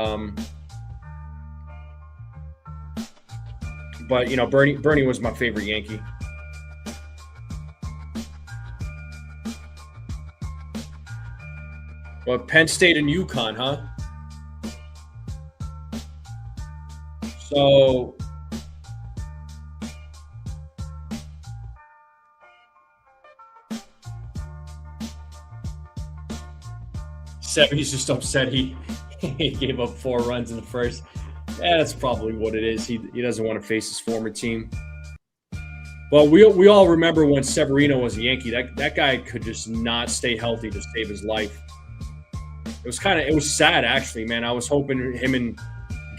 S1: you know, Bernie was my favorite Yankee. But Penn State and UConn, huh? So Sevy's just upset he gave up 4 runs in the first. Yeah, that's probably what it is. He doesn't want to face his former team. But we all remember when Severino was a Yankee. That guy could just not stay healthy to save his life. It was sad actually, man. I was hoping him and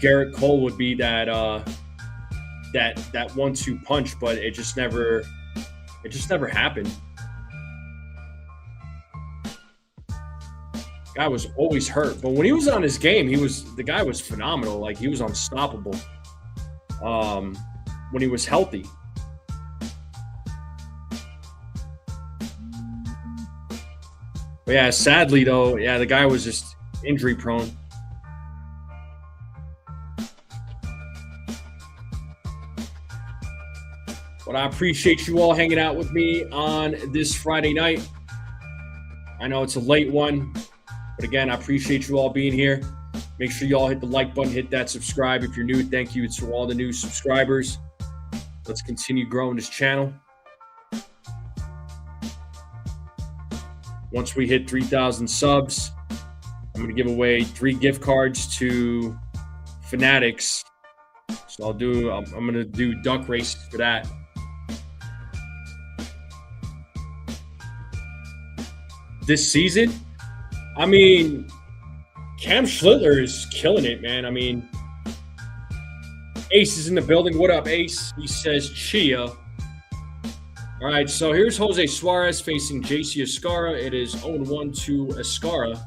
S1: Garrett Cole would be that 1-2 punch, but it just never happened. Guy was always hurt, but when he was on his game, the guy was phenomenal. Like he was unstoppable. When he was healthy. But yeah, sadly though, yeah, the guy was just injury prone. But I appreciate you all hanging out with me on this Friday night. I know it's a late one, but again, I appreciate you all being here. Make sure you all hit the like button, hit that subscribe. If you're new, thank you to all the new subscribers. Let's continue growing this channel. Once we hit 3,000 subs, I'm going to give away 3 gift cards to Fanatics. So I'm going to do duck races for that. This season, I mean, Cam Schlittler is killing it, man. I mean, Ace is in the building. What up, Ace? He says, Chia. All right, so here's Jose Suarez facing JC Escara. It is 0-1 to Escara.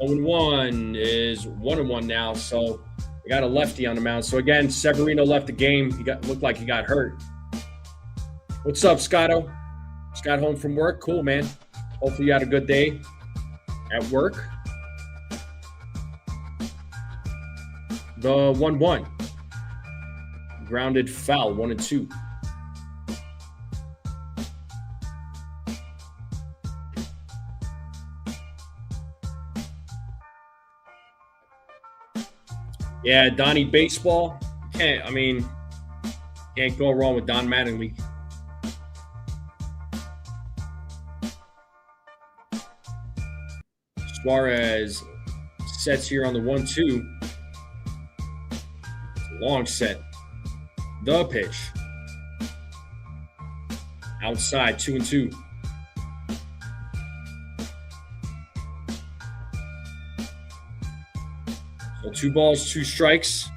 S1: 0-1 is 1-1 now, so we got a lefty on the mound. So again, Severino left the game. Looked like he got hurt. What's up, Scotto? Just got home from work. Cool, man. Hopefully you had a good day at work. The 1-1. Grounded foul, 1-2. Yeah, Donnie Baseball. Can't go wrong with Don Mattingly. Suarez sets here on the 1-2. Long set. The pitch. Outside, 2-2. So 2 balls, 2 strikes.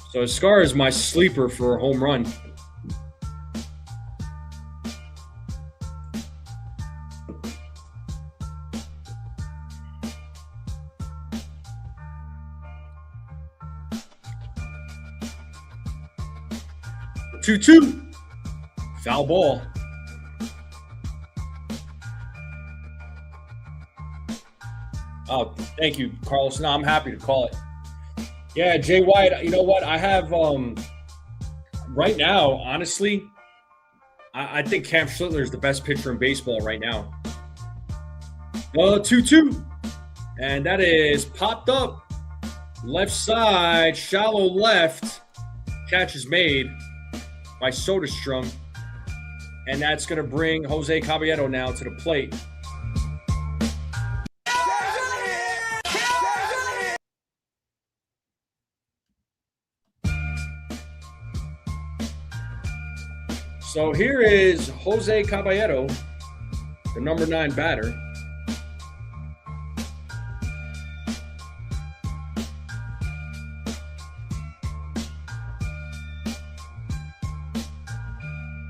S1: So Scar is my sleeper for a home run. Two. Foul ball. Oh, thank you, Carlos. No, I'm happy to call it. Yeah, Jay White, you know what? I have right now, honestly, I think Cam Schlittler is the best pitcher in baseball right now. 2-2. And that is popped up. Left side, shallow left. Catch is made by Soderstrom. And that's going to bring Jose Caballero now to the plate. So here is Jose Caballero, the number 9 batter.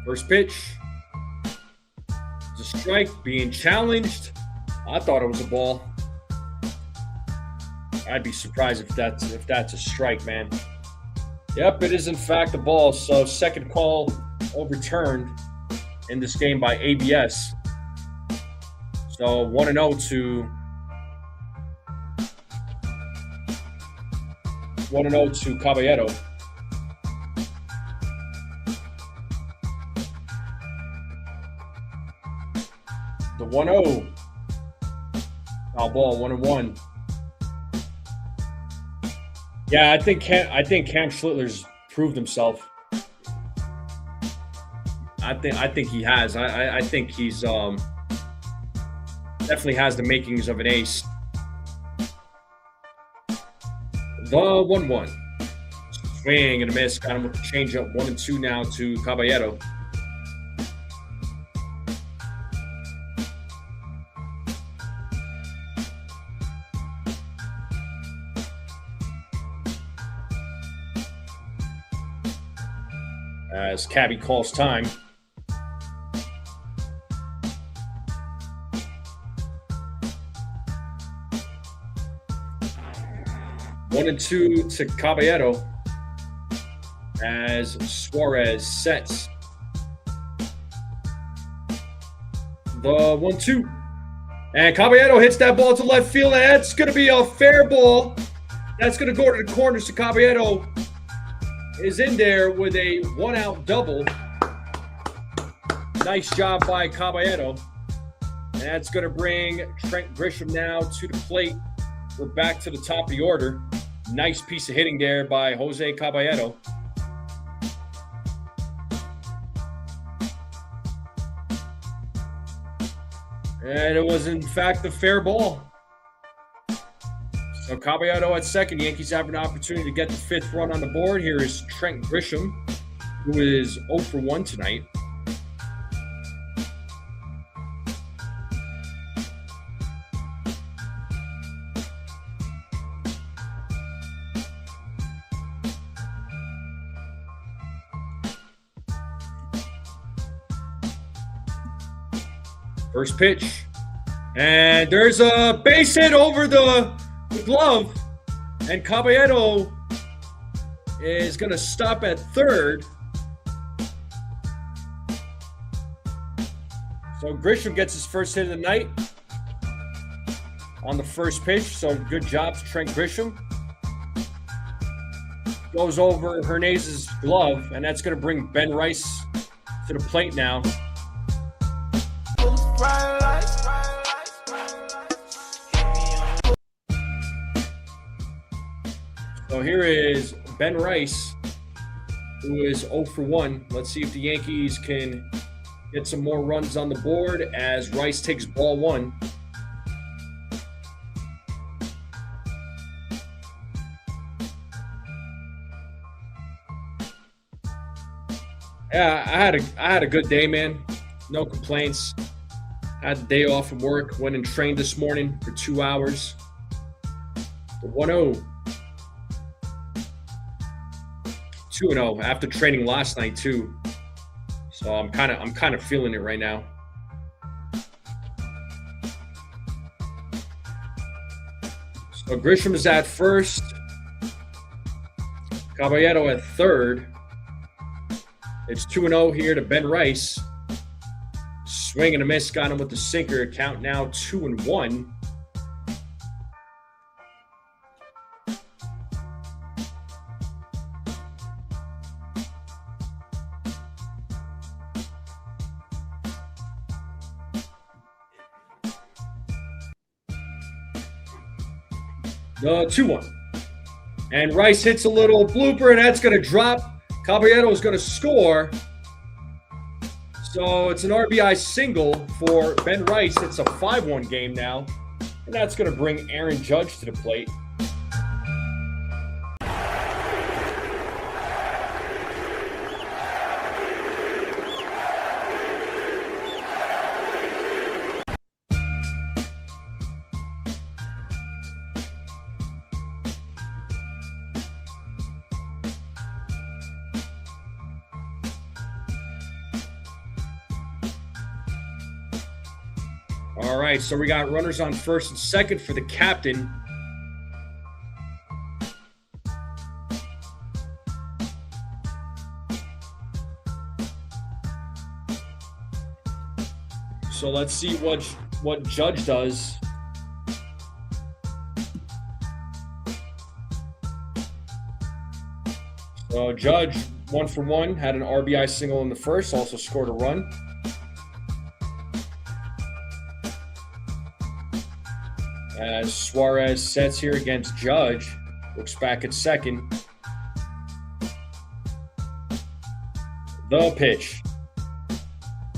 S1: First pitch. It's a strike, being challenged. I thought it was a ball. I'd be surprised if that's a strike, man. Yep, it is in fact a ball. So second call overturned in this game by ABS. So 1-0 to Caballero. The 1-0. Foul ball, 1-1. Yeah, I think Cam Schlittler's proved himself. I think he has. I think he's definitely has the makings of an ace. The 1-1. Swing and a miss. Got him with the changeup. 1-2 now to Caballero. As Cabby calls time. One and 2 to Caballero as Suarez sets. The 1-2. And Caballero hits that ball to left field, and that's going to be a fair ball. That's going to go to the corner, so Caballero is in there with a 1-out double. Nice job by Caballero. And that's going to bring Trent Grisham now to the plate. We're back to the top of the order. Nice piece of hitting there by Jose Caballero. And it was, in fact, a fair ball. So Caballero at second. Yankees have an opportunity to get the 5th run on the board. Here is Trent Grisham, who is 0 for 1 tonight. First pitch. And there's a base hit over the glove. And Caballero is going to stop at third. So Grisham gets his first hit of the night on the first pitch. So good job to Trent Grisham. Goes over Hernandez's glove, and that's going to bring Ben Rice to the plate now. So here is Ben Rice, who is 0 for 1. Let's see if the Yankees can get some more runs on the board as Rice takes ball 1. Yeah, I had a good day, man. No complaints. Had the day off from work. Went and trained this morning for 2 hours. The 1-0. 2-0 after training last night too. So I'm kind of feeling it right now. So Grisham is at first. Caballero at third. It's 2-0 here to Ben Rice. Swing and a miss, got him with the sinker. Count now 2-1. The 2-1. And Rice hits a little blooper, and that's going to drop. Caballero is going to score. So it's an RBI single for Ben Rice. It's a 5-1 game now. And that's going to bring Aaron Judge to the plate. All right, so we got runners on first and second for the captain. So let's see what Judge does. So Judge, 1 for 1, had an RBI single in the first, also scored a run. As Suarez sets here against Judge, looks back at second. The pitch.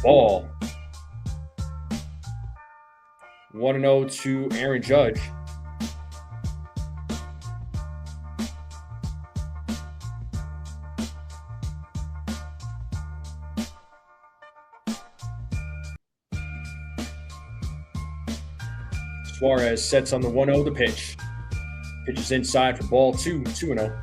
S1: Ball. 1-0 to Aaron Judge. Suarez sets on the 1-0 the pitch. Pitches inside for ball 2, 2-0.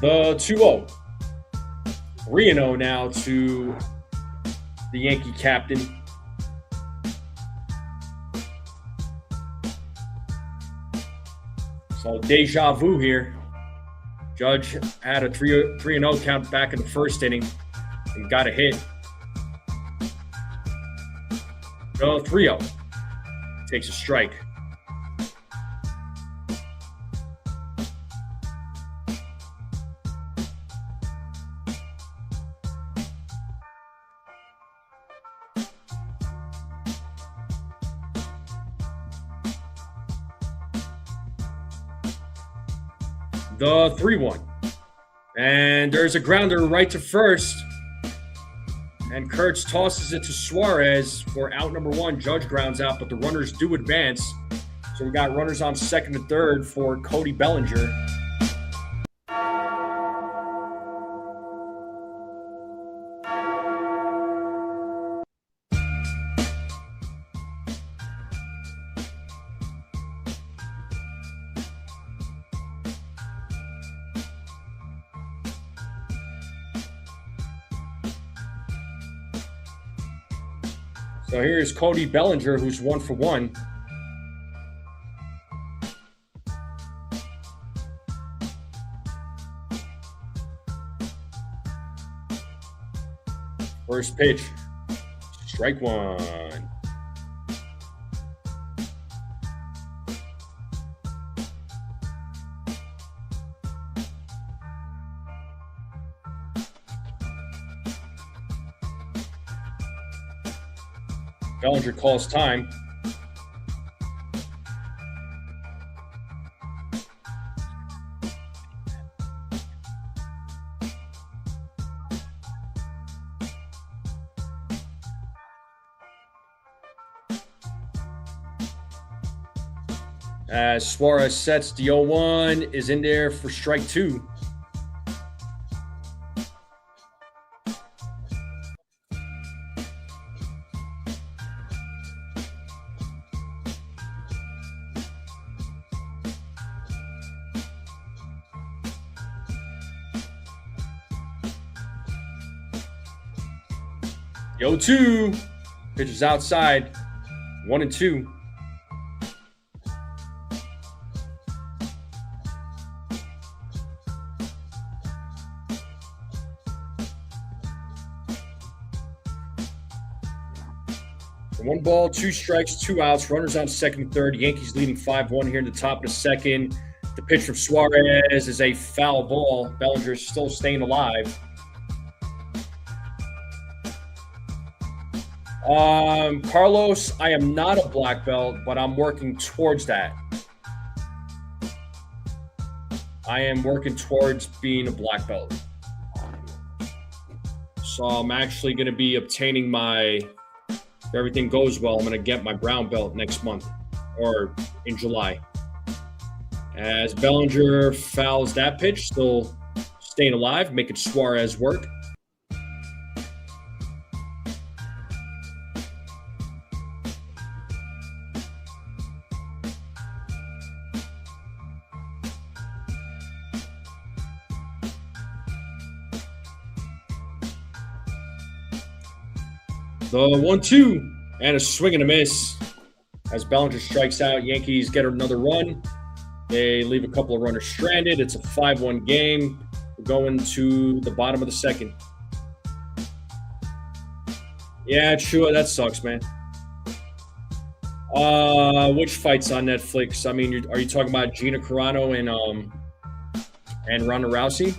S1: The 2-0. 3-0 now to the Yankee captain. So deja vu here. Judge had a 3-0 count back in the first inning and got a hit. The 3-0. Takes a strike. The 3-1. And there's a grounder right to first. And Kurtz tosses it to Suarez for out number 1. Judge grounds out, but the runners do advance. So we got runners on second and third for Cody Bellinger. So here's Cody Bellinger, who's 1 for 1. First pitch, strike one. Bellinger calls time. As Suarez sets the 0-1, is in there for strike 2. The 0-2, pitches outside, 1-2. One ball, 2 strikes, 2 outs. Runners on second and third. Yankees leading 5-1 here in the top of the second. The pitch from Suarez is a foul ball. Bellinger is still staying alive. Carlos, I am not a black belt, but I'm working towards that. I am working towards being a black belt. So I'm actually going to be obtaining my... If everything goes well, I'm going to get my brown belt next month or in July. As Bellinger fouls that pitch, still staying alive, making Suarez work. The 1-2 and a swing and a miss. As Bellinger strikes out, Yankees get another run. They leave a couple of runners stranded. It's a 5-1 game. We're going to the bottom of the second. Yeah, sure, that sucks, man. Which fight's on Netflix? I mean, are you talking about Gina Carano and Ronda Rousey?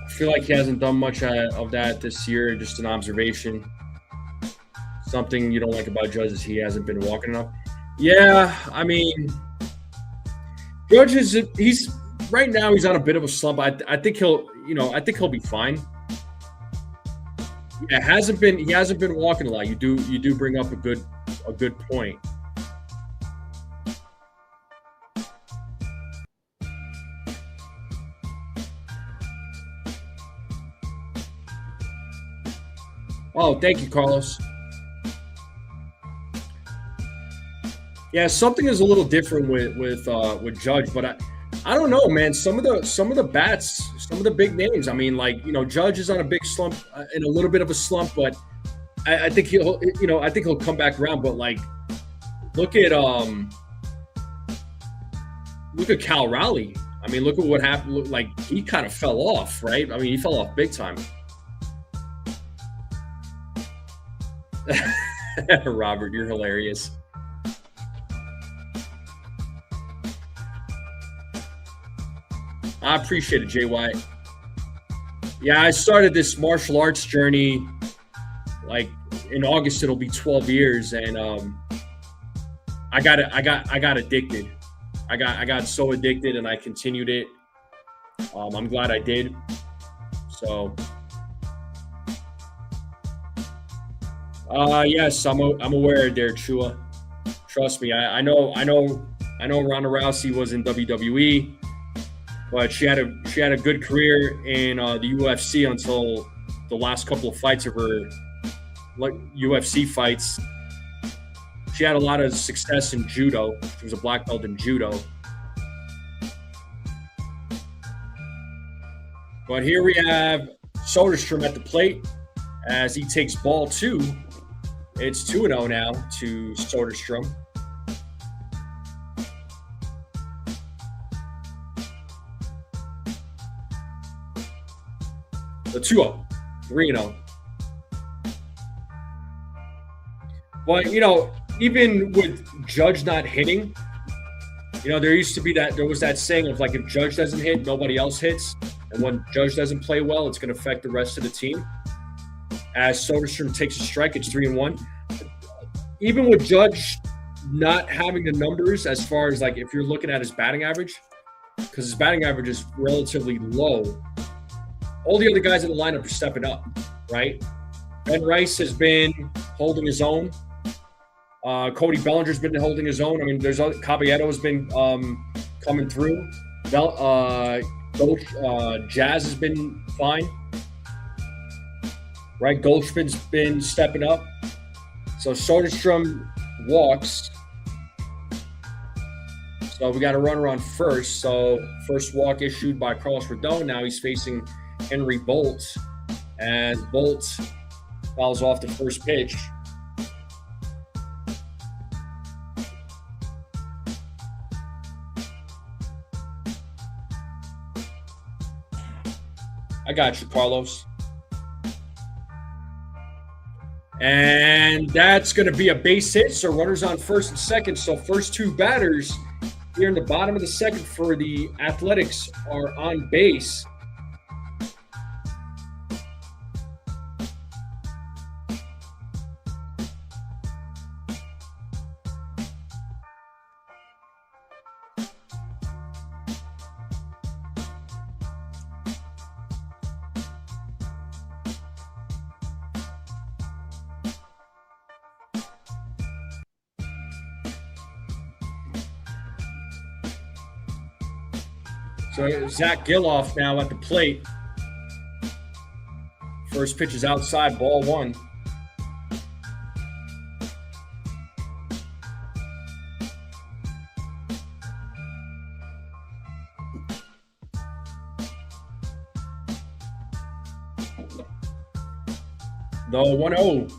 S1: I feel like he hasn't done much of that this year. Just an observation. Something you don't like about Judge is he hasn't been walking enough. Yeah, I mean, Judge he's right now he's on a bit of a slump. I think he'll be fine. Yeah, he hasn't been walking a lot. You do bring up a good point. Oh, thank you, Carlos. Yeah, something is a little different with Judge, but I don't know, man. Some of the bats, some of the big names. I mean, like, Judge is on a big slump, in a little bit of a slump, but I think he'll come back around. But like, look at Cal Raleigh. I mean, look at what happened. Like, he kind of fell off, right? I mean, he fell off big time. Robert, you're hilarious. I appreciate it, Jay White. Yeah, I started this martial arts journey like in August. It'll be 12 years, and I got addicted. I got so addicted, and I continued it. I'm glad I did. So. Yes, I'm aware there, Chua. Trust me, I know Ronda Rousey was in WWE, but she had a good career in the UFC until the last couple of fights of her UFC fights. She had a lot of success in judo. She was a black belt in judo. But here we have Soderstrom at the plate as he takes ball 2. It's 2-0 now to Soderstrom. The 2-0, 3-0. But, you know, even with Judge not hitting, you know, there was that saying of like, if Judge doesn't hit, nobody else hits. And when Judge doesn't play well, it's going to affect the rest of the team. As Soderstrom takes a strike, it's 3-1. Even with Judge not having the numbers as far as like if you're looking at his batting average, because his batting average is relatively low, all the other guys in the lineup are stepping up, right? Ben Rice has been holding his own. Cody Bellinger's been holding his own. I mean, there's other, Caballero has been coming through. Jazz has been fine, right? Goldschmidt's been stepping up. So Soderstrom walks. So we got a runner on first. So first walk issued by Carlos Rodon. Now he's facing Henry Bolt, as Bolt fouls off the first pitch. I got you, Carlos. And that's going to be a base hit. So runners on first and second. So first 2 batters here in the bottom of the second for the Athletics are on base. So Zach Giloff now at the plate. First pitch is outside, ball 1. The 1-0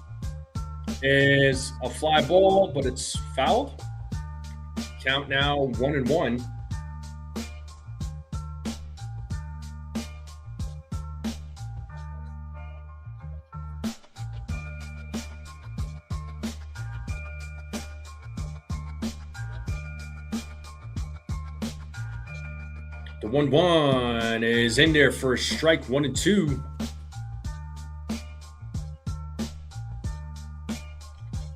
S1: is a fly ball, but it's fouled. Count now 1-1. The 1-1 is in there for a strike, 1-2.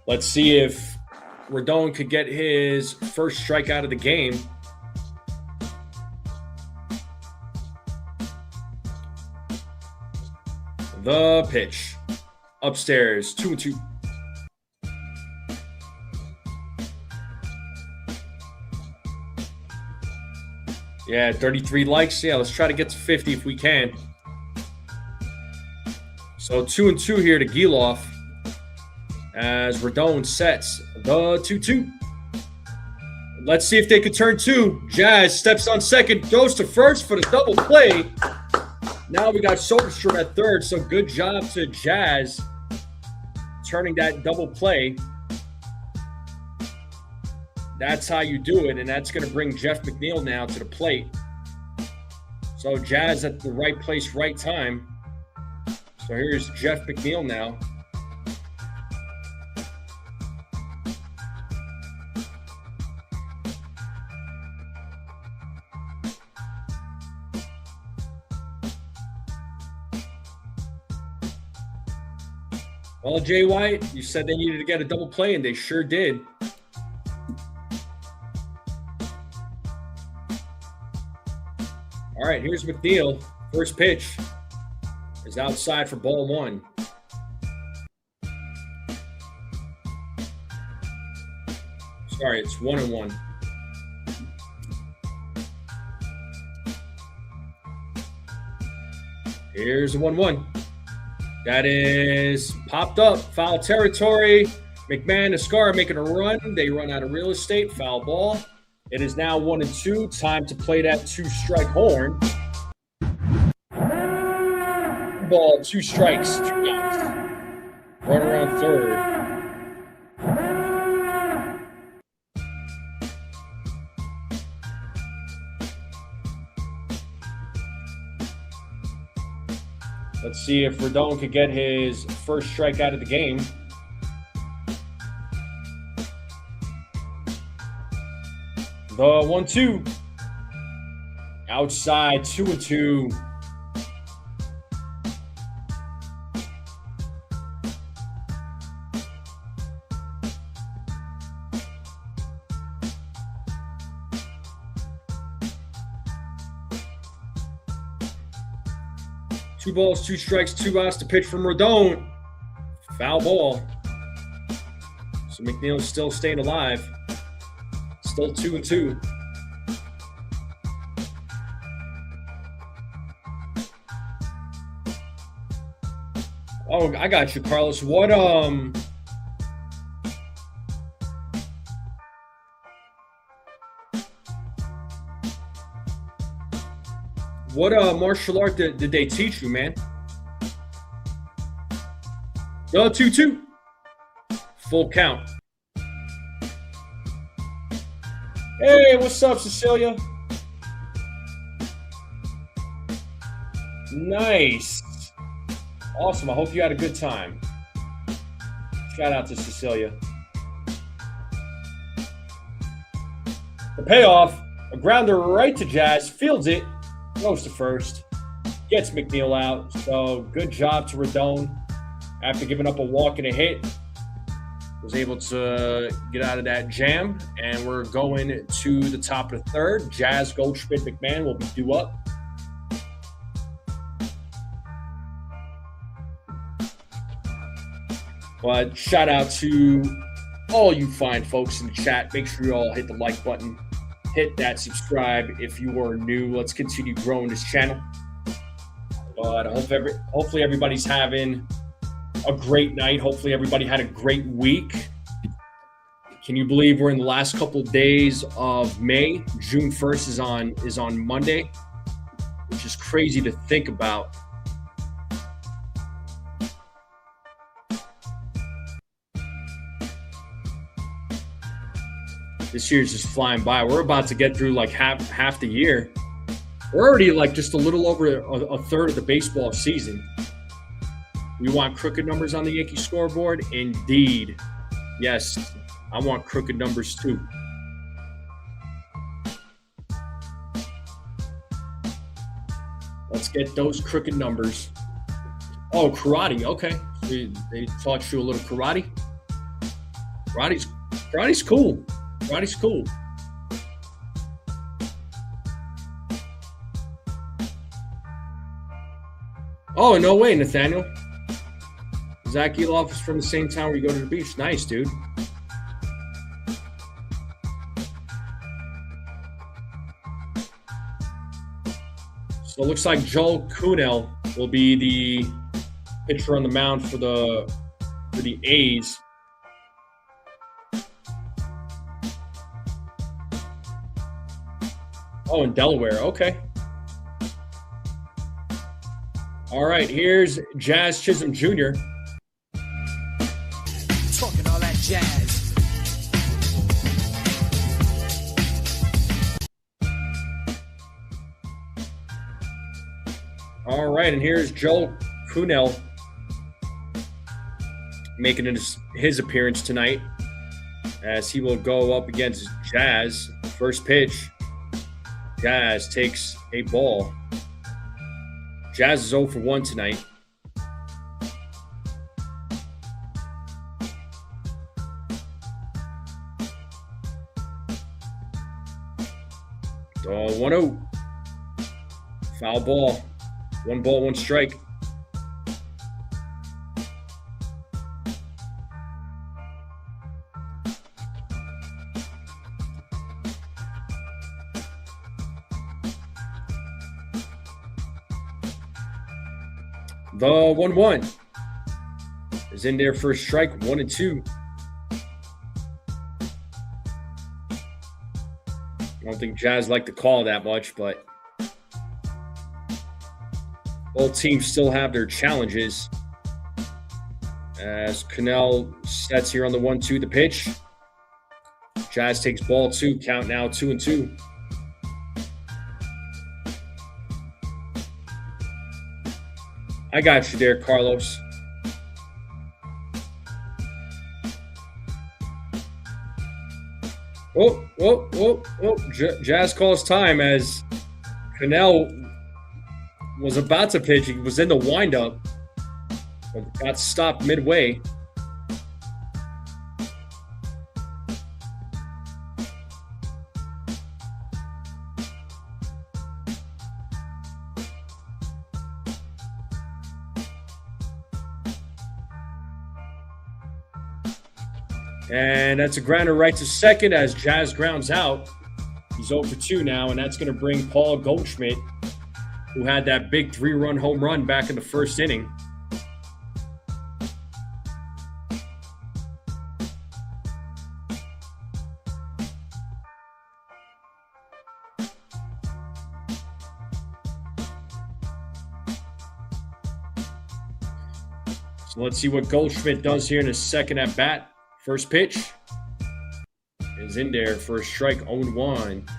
S1: Let's see if Rodon could get his first strike out of the game. The pitch. Upstairs, 2-2. Yeah, 33 likes. Yeah, let's try to get to 50 if we can. So 2-2 here to Giloff as Rodon sets the 2-2. Let's see if they could turn 2. Jazz steps on second, goes to first for the double play. Now we got Soderstrom at third, so good job to Jazz turning that double play. That's how you do it, and that's going to bring Jeff McNeil now to the plate. So Jazz at the right place, right time. So here's Jeff McNeil now. Well, Jay White, you said they needed to get a double play, and they sure did. All right, here's McNeil. First pitch is outside for ball 1. Sorry, it's 1-1. Here's the 1-1. That is popped up. Foul territory. McMahon and Escara making a run. They run out of real estate. Foul ball. It is now 1-2. Time to play that 2-strike horn. Ball, 2 strikes, 2 outs. Runner on third. Let's see if Rodon could get his first strikeout of the game. The 1-2. Outside, 2-2. Two balls, 2 strikes, 2 outs to pitch from Rodon. Foul ball. So McNeil's still staying alive. Still 2-2. Oh, I got you, Carlos. What martial art did they teach you, man? The 2-2. Full count. Hey, what's up, Cecilia? Nice. Awesome. I hope you had a good time. Shout out to Cecilia. The payoff, a grounder right to Jazz, fields it, goes to first, gets McNeil out. So good job to Rodon. After giving up a walk and a hit, was able to get out of that jam. And we're going to the top of the third. Jazz, Goldschmidt, McMahon will be due up. But shout out to all you fine folks in the chat. Make sure you all hit the like button. Hit that subscribe if you are new. Let's continue growing this channel. But hopefully everybody's having a great night. Hopefully everybody had a great week. Can you believe we're in the last couple of days of May? June 1st is on Monday, which is crazy to think about. This year's just flying by. We're about to get through like half the year. We're already like just a little over a third of the baseball season. We want crooked numbers on the Yankee scoreboard? Indeed. Yes, I want crooked numbers too. Let's get those crooked numbers. Oh, karate. Okay. They taught you a little karate. Karate's cool. Karate's cool. Oh, no way, Nathaniel. Zach Eloff is from the same town where you go to the beach. Nice, dude. So it looks like Joel Kunel will be the pitcher on the mound for the A's. Oh, in Delaware. Okay. All right, here's Jazz Chisholm Jr.
S2: Talking all that jazz.
S1: All right, and here's Joel Kunel making his appearance tonight as he will go up against Jazz. First pitch. Jazz takes a ball. Jazz is 0 for 1 tonight. Oh, 1-0. Foul ball. 1 ball, 1 strike. The 1-1 is in there for a strike. 1-2. I don't think Jazz like to call that much, but Both teams still have their challenges. As Cannell sets here on the 1-2, the pitch. Jazz takes ball 2, count now 2-2. I got you there, Carlos. Jazz calls time as Cannell was about to pitch. He was in the windup, but got stopped midway. And that's a grounder right to second as Jazz grounds out. He's 0 for 2 now, and that's going to bring Paul Goldschmidt, who had that big 3-run home run back in the first inning. So let's see what Goldschmidt does here in his second at bat. First pitch is in there for a strike, 0-1.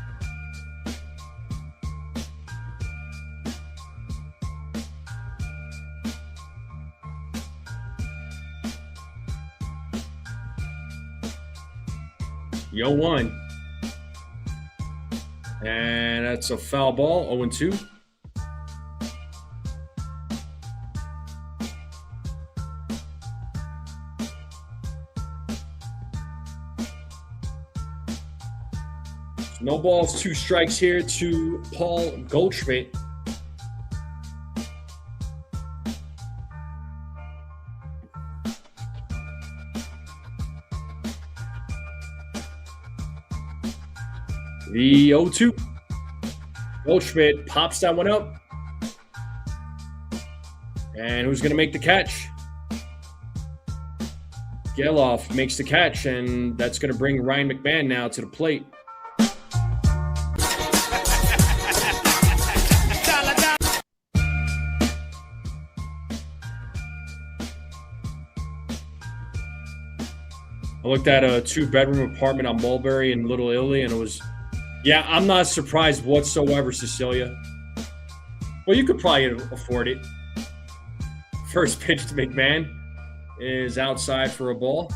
S1: Yo 1. And that's a foul ball, 0-2. No balls, 2 strikes here to Paul Goldschmidt. The 0-2. Goldschmidt pops that one up. And who's going to make the catch? Geloff makes the catch, and that's going to bring Ryan McMahon now to the plate. I looked at a 2-bedroom apartment on Mulberry in Little Italy, and it was, yeah, I'm not surprised whatsoever, Cecilia. Well, you could probably afford it. First pitch to McMahon is outside for a ball.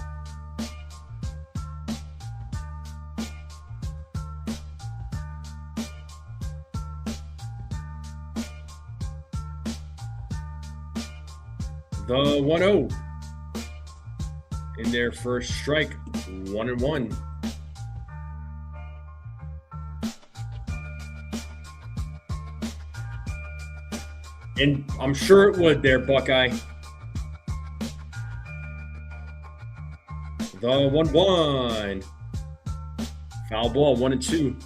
S1: The 1-0. In their first strike, 1-1. And I'm sure it would there, Buckeye. The 1-1. Foul ball, 1-2.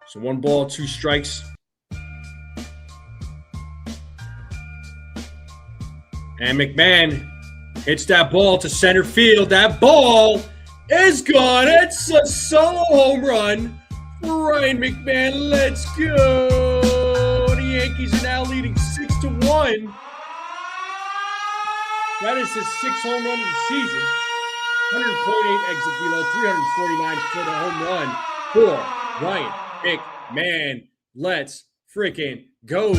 S1: So 1 ball, 2 strikes. And McMahon hits that ball to center field. That ball is gone. It's a solo home run for Ryan McMahon. Let's go. The Yankees are now leading 6-1. That is his 6th home run of the season. 100.8 exit velo, 349 foot home run for Ryan McMahon. Let's freaking go.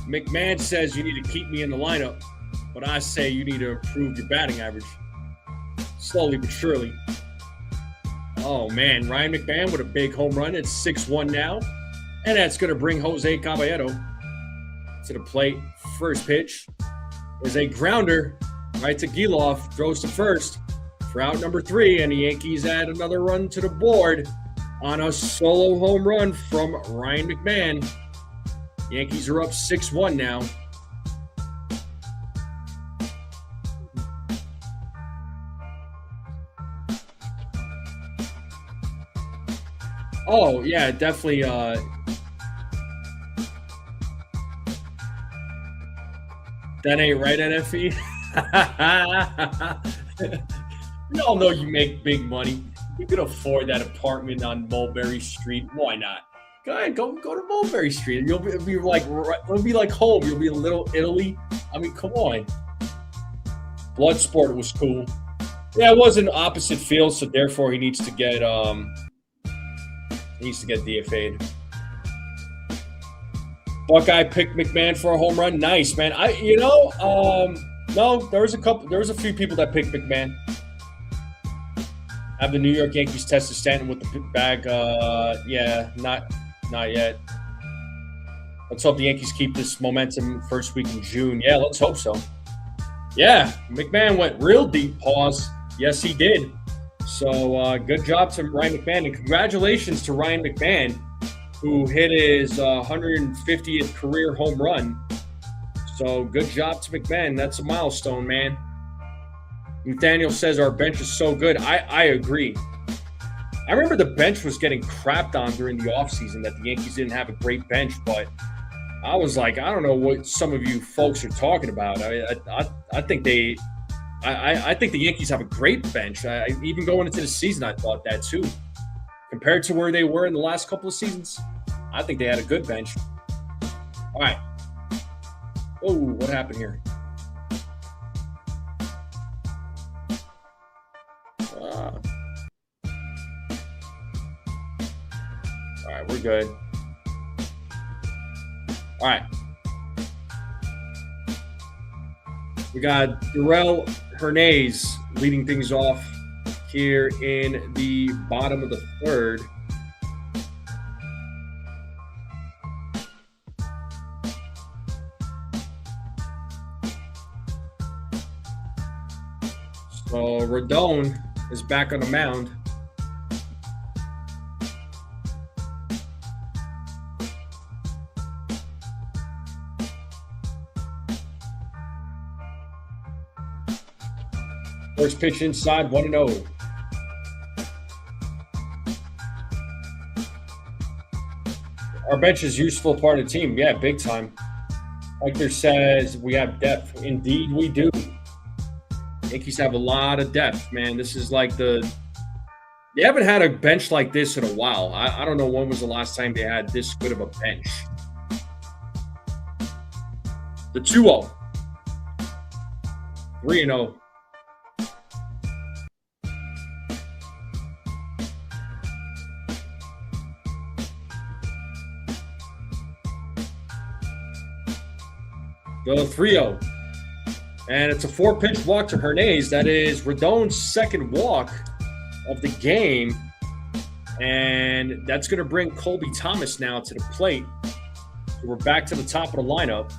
S1: McMahon says you need to keep me in the lineup, but I say you need to improve your batting average. Slowly but surely. Oh, man. Ryan McMahon with a big home run. It's 6-1 now. And that's going to bring Jose Caballero to the plate. First pitch is a grounder right to Geloff. Throws to first for out number 3. And the Yankees add another run to the board on a solo home run from Ryan McMahon. Yankees are up 6-1 now. Oh, yeah, definitely That ain't right, NFE. We all know you make big money. You can afford that apartment on Mulberry Street. Why not? Go ahead, go to Mulberry Street, and it'll be like home. You'll be a little Italy. I mean, come on. Bloodsport was cool. Yeah, it was an opposite field, so therefore he needs to get DFA'd. Buckeye picked McMahon for a home run. Nice, man. No, there was a few people that picked McMahon. Have the New York Yankees tested Stanton with the bag? Yeah, not yet. Let's hope the Yankees keep this momentum first week in June. Yeah, let's hope so. Yeah, McMahon went real deep. Pause. Yes, he did. So good job to Ryan McMahon, and congratulations to Ryan McMahon, who hit his 150th career home run. So good job to McMahon. That's a milestone, man. Nathaniel says our bench is so good. I agree. I remember the bench was getting crapped on during the offseason, that the Yankees didn't have a great bench, but I was like, I don't know what some of you folks are talking about. I think the Yankees have a great bench. Even going into the season, I thought that too. Compared to where they were in the last couple of seasons, I think they had a good bench. All right. Oh, what happened here? All right, we're good. All right. We got Darrell Hernandez leading things off here in the bottom of the third. So Rodon is back on the mound. First pitch inside, 1-0. Our bench is a useful part of the team. Yeah, big time. Hector says we have depth. Indeed, we do. Yankees have a lot of depth, man. This is like they haven't had a bench like this in a while. I don't know when was the last time they had this good of a bench. The 2-0. 3-0. The 3-0. And it's a 4-pitch walk to Hernandez. That is Rodon's second walk of the game. And that's going to bring Colby Thomas now to the plate. So we're back to the top of the lineup.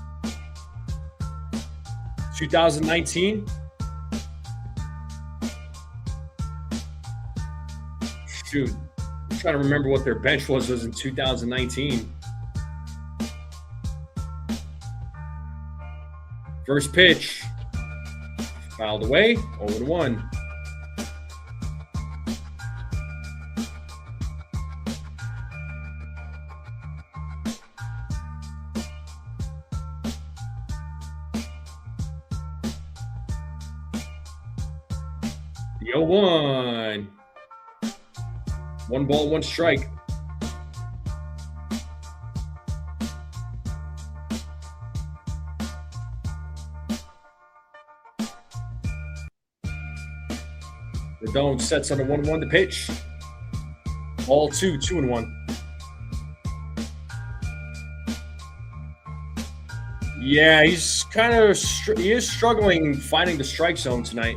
S1: 2019. Shoot. I'm trying to remember what their bench was in 2019. First pitch. Fouled away. 0-1. The 0-1. 1 ball, 1 strike. Rodon sets on a 1-1 to pitch. Ball 2, 2-1. Yeah, he's he is struggling finding the strike zone tonight.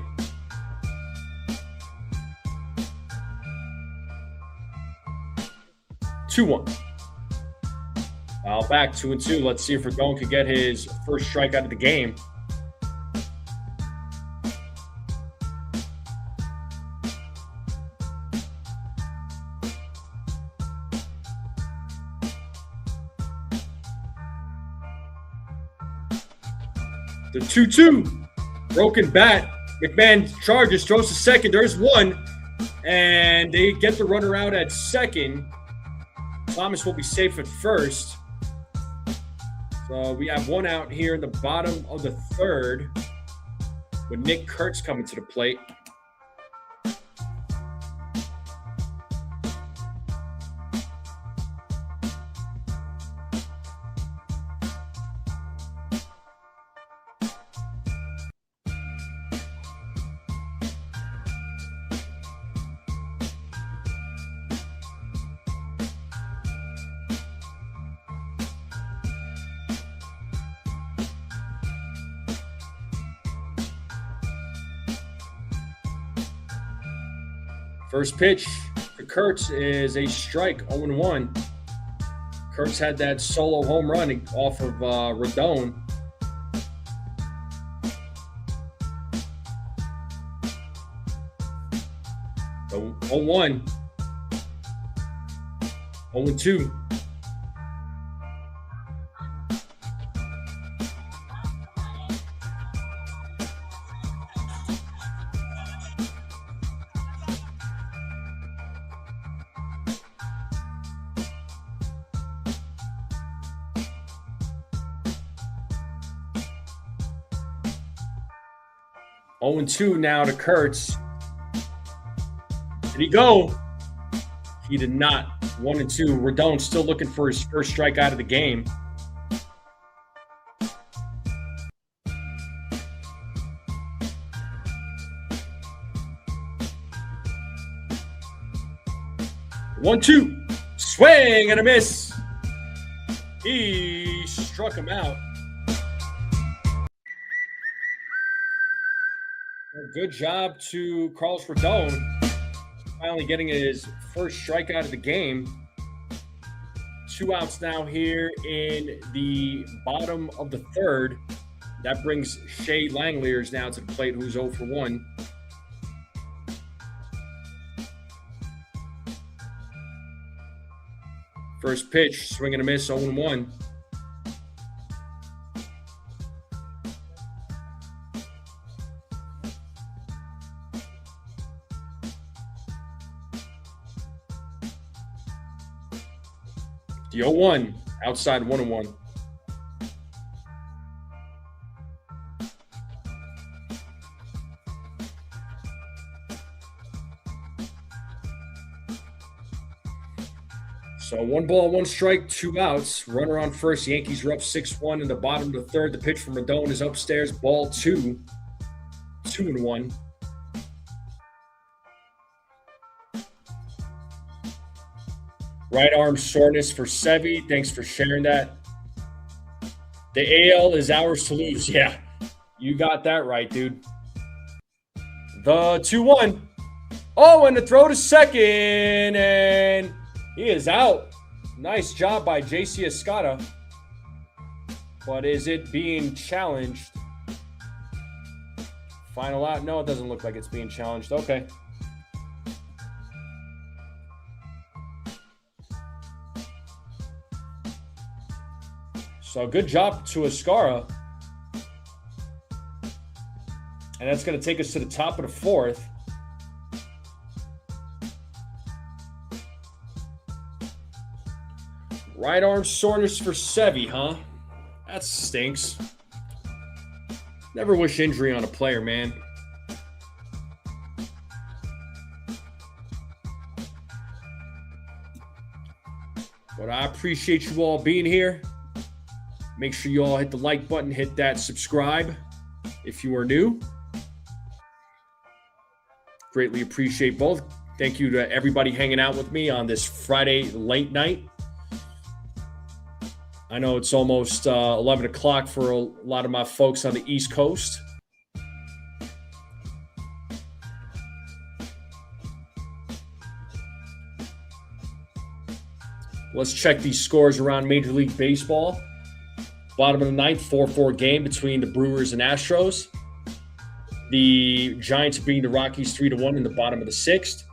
S1: Two-one. Foul back, 2-2. Let's see if Rodon could get his first strikeout of the game. The 2-2. Broken bat. McMahon charges, throws to second. There's one. And they get the runner out at second. Thomas will be safe at first. So we have one out here in the bottom of the third with Nick Kurtz coming to the plate. First pitch to Kurtz is a strike, 0-1. Kurtz had that solo home run off of Rodon. So 0-1. 0-2. Oh, 2 now to Kurtz. Did he go? He did not. 1-2. Rodon still looking for his first strikeout of the game. One, two. Swing and a miss. He struck him out. Good job to Carlos Rodon, finally getting his first strikeout of the game. 2 outs now here in the bottom of the third. That brings Shea Langeliers now to the plate, who's 0 for 1. First pitch, swing and a miss, 0-1. The 0-1, outside 1-1. So 1 ball, 1 strike, 2 outs. Runner on first. Yankees are up 6-1 in the bottom of the third. The pitch from Rodon is upstairs. Ball 2. 2-1. Right arm soreness for Sevy. Thanks for sharing that. The AL is ours to lose. Yeah, you got that right, dude. The 2-1. Oh, and the throw to second, and he is out. Nice job by JC Escada. But is it being challenged? Final out? No, it doesn't look like it's being challenged. Okay. So good job to Escara. And that's going to take us to the top of the fourth. Right arm soreness for Sevy, huh? That stinks. Never wish injury on a player, man. But I appreciate you all being here. Make sure you all hit the like button, hit that subscribe if you are new. Greatly appreciate both. Thank you to everybody hanging out with me on this Friday late night. I know it's almost 11 o'clock for a lot of my folks on the East Coast. Let's check these scores around Major League Baseball. Bottom of the ninth, 4-4 game between the Brewers and Astros. The Giants are beating the Rockies 3-1 in the bottom of the sixth.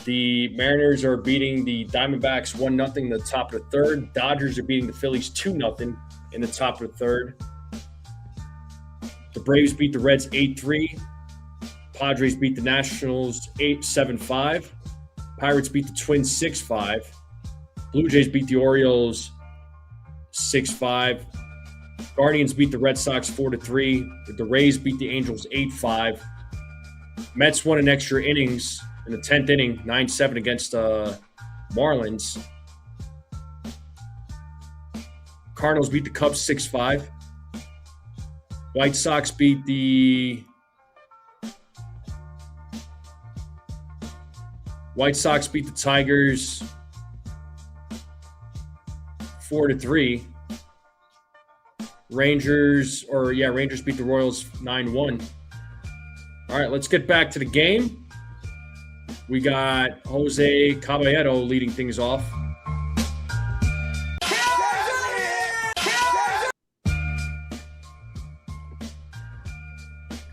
S1: The Mariners are beating the Diamondbacks 1-0 in the top of the third. Dodgers are beating the Phillies 2-0 in the top of the third. The Braves beat the Reds 8-3. Padres beat the Nationals 7-5. Pirates beat the Twins 6-5. Blue Jays beat the Orioles 6-5. Guardians beat the Red Sox 4-3. The Rays beat the Angels 8-5. Mets won in extra innings in the 10th inning, 9-7 against Marlins. Cardinals beat the Cubs 6-5. White Sox beat the Tigers 4-3. Rangers beat the Royals 9-1. All right, let's get back to the game. We got Jose Caballero leading things off.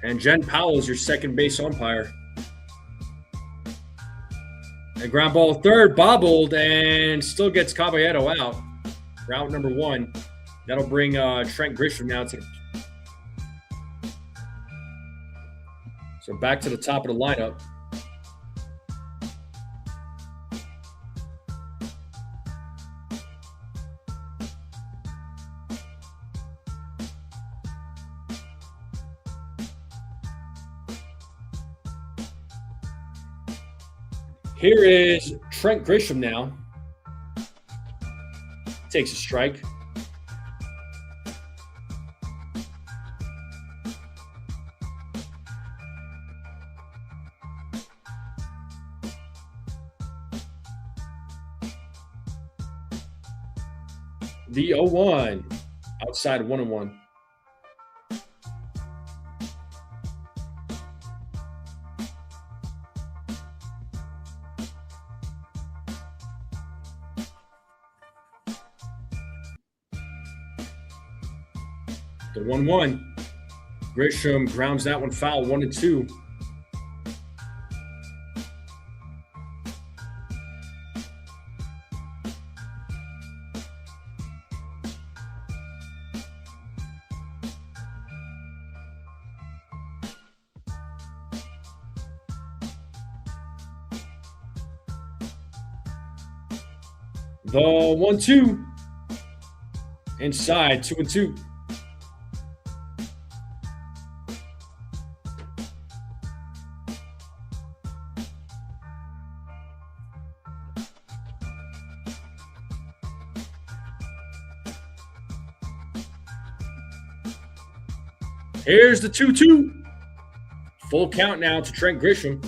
S1: And Jen Powell is your second base umpire. And ground ball third, bobbled, and still gets Caballero out. Route number 1. That'll bring Trent Grisham now to. So back to the top of the lineup. Here is Trent Grisham now. Takes a strike. The 0-1, outside 1-1. The 1-1. Grisham grounds that one foul, 1-2. The 1-2. Inside, 2-2. Here's the 2-2. Full count now to Trent Grisham.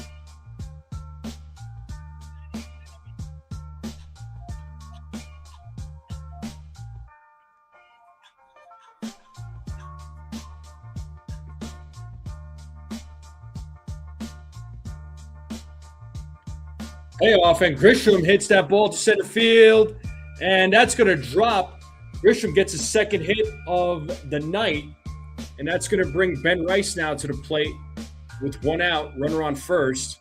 S1: Payoff, and Grisham hits that ball to center field, and that's going to drop. Grisham gets his second hit of the night, and that's going to bring Ben Rice now to the plate with one out, runner on first.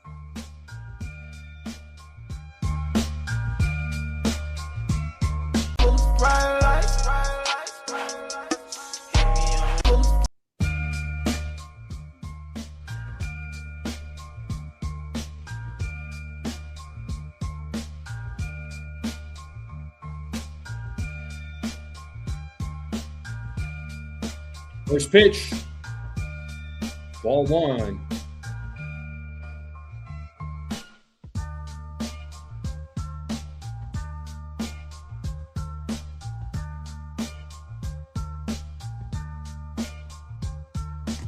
S1: First pitch, ball 1.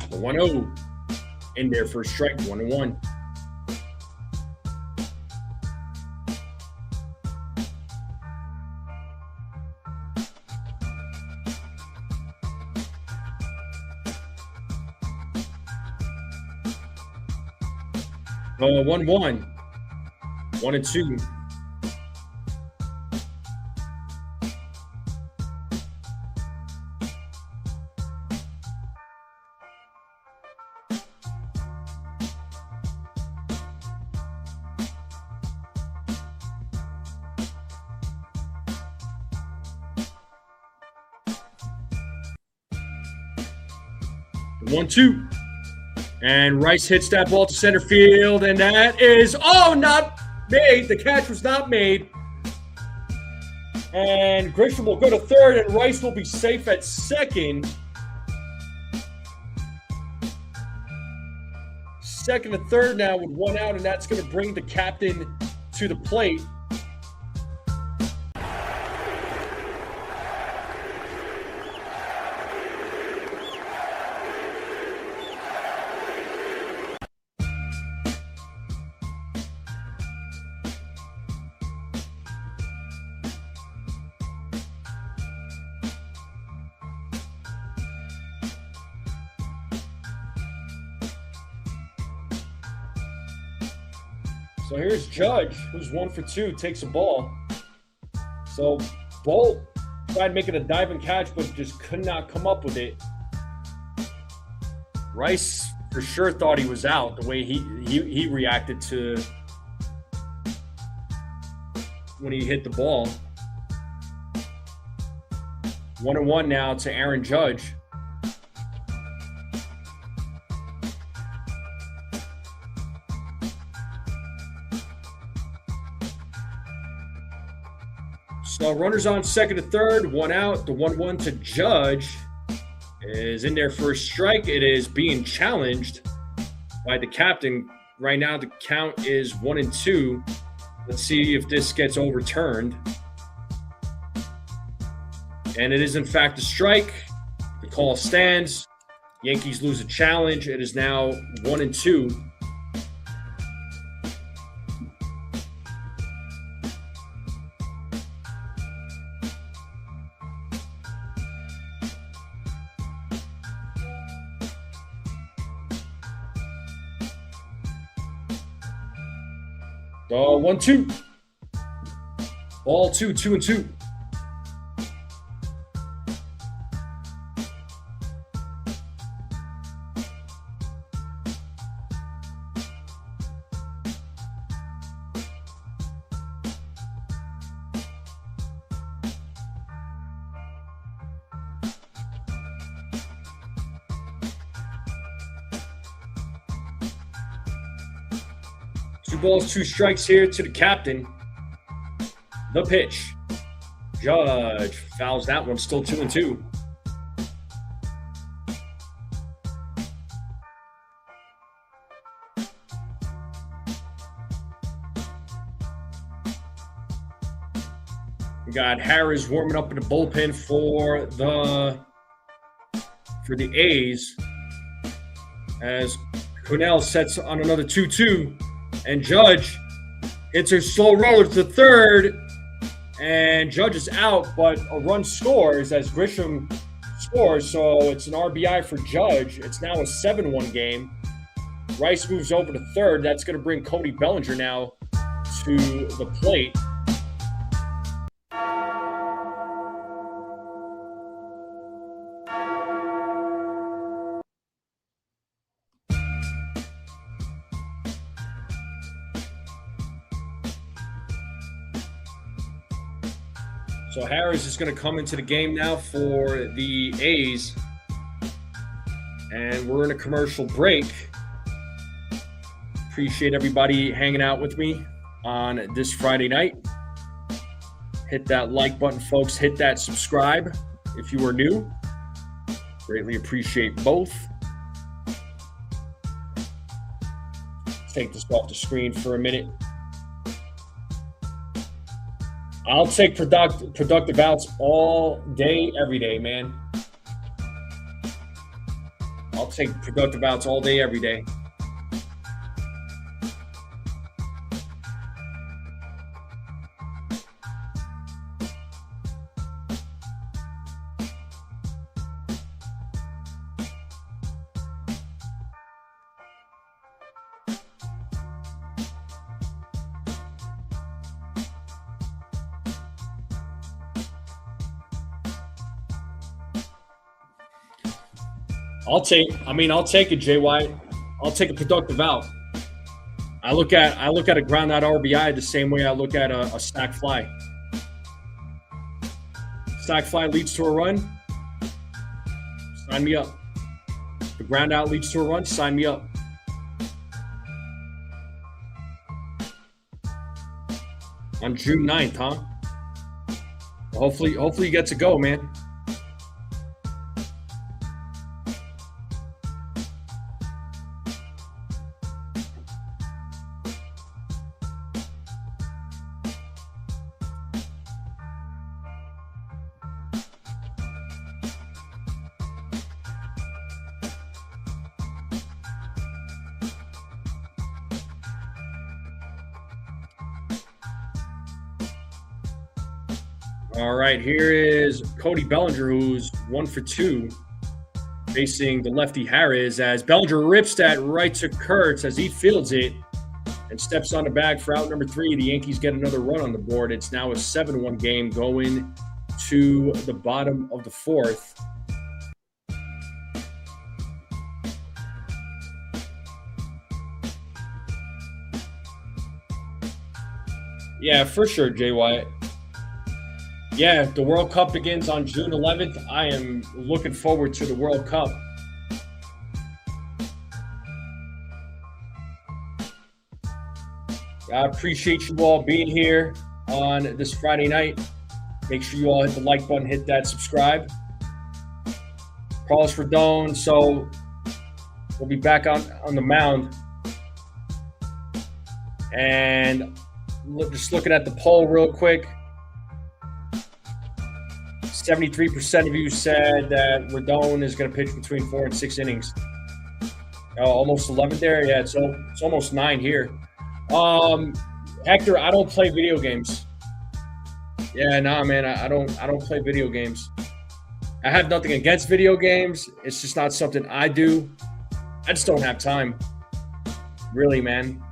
S1: The 1-0 in there for a strike, 1-1. The 1-1, 1-2. The 1-2. And Rice hits that ball to center field, and that is, not made. The catch was not made. And Grisham will go to third, and Rice will be safe at second. Second and third now with one out, and that's going to bring the captain to the plate. So here's Judge, who's 1 for 2, takes a ball. So Bolt tried making a diving catch, but just could not come up with it. Rice for sure thought he was out the way he reacted to when he hit the ball. 1-1 now to Aaron Judge. So runners on second and third, one out. The 1-1 to Judge is in there for a strike. It is being challenged by the captain. Right now, the count is 1-2. Let's see if this gets overturned. And it is, in fact, a strike. The call stands. Yankees lose a challenge. It is now 1-2. So 1-2. Ball 2, 2-2. Two balls, two strikes here to the captain. The pitch. Judge fouls that one, still 2-2. We got Harris warming up in the bullpen for the A's as Cornell sets on another 2-2. And Judge hits her slow roller to third, and Judge is out, but a run scores as Grisham scores, so it's an RBI for Judge. It's now a 7-1 game. Rice moves over to third. That's going to bring Cody Bellinger now to the plate. So Harris is going to come into the game now for the A's. And we're in a commercial break. Appreciate everybody hanging out with me on this Friday night. Hit that like button, folks. Hit that subscribe if you are new. Greatly appreciate both. Take this off the screen for a minute. I'll take productive outs all day, every day, man. I'll take productive outs all day, every day. I'll take it, Jay White. I'll take a productive out. I look at a ground out RBI the same way I look at a sac fly. Sac fly leads to a run. Sign me up. The ground out leads to a run. Sign me up. On June 9th, huh? Hopefully you get to go, man. All right, here is Cody Bellinger, who's 1 for 2, facing the lefty Harris, as Bellinger rips that right to Kurtz as he fields it and steps on the bag for out number 3. The Yankees get another run on the board. It's now a 7-1 game going to the bottom of the 4th. Yeah, for sure, Jay Wyatt. Yeah, the World Cup begins on June 11th. I am looking forward to the World Cup. I appreciate you all being here on this Friday night. Make sure you all hit the like button, hit that subscribe. Carlos Rodon, so we'll be back on the mound. And just looking at the poll real quick. 73% of you said that Rodon is going to pitch between 4 and 6 innings. Almost 11 there. Yeah, it's almost 9 here. Hector, I don't play video games. Yeah, nah, man, I don't play video games. I have nothing against video games. It's just not something I do. I just don't have time. Really, man.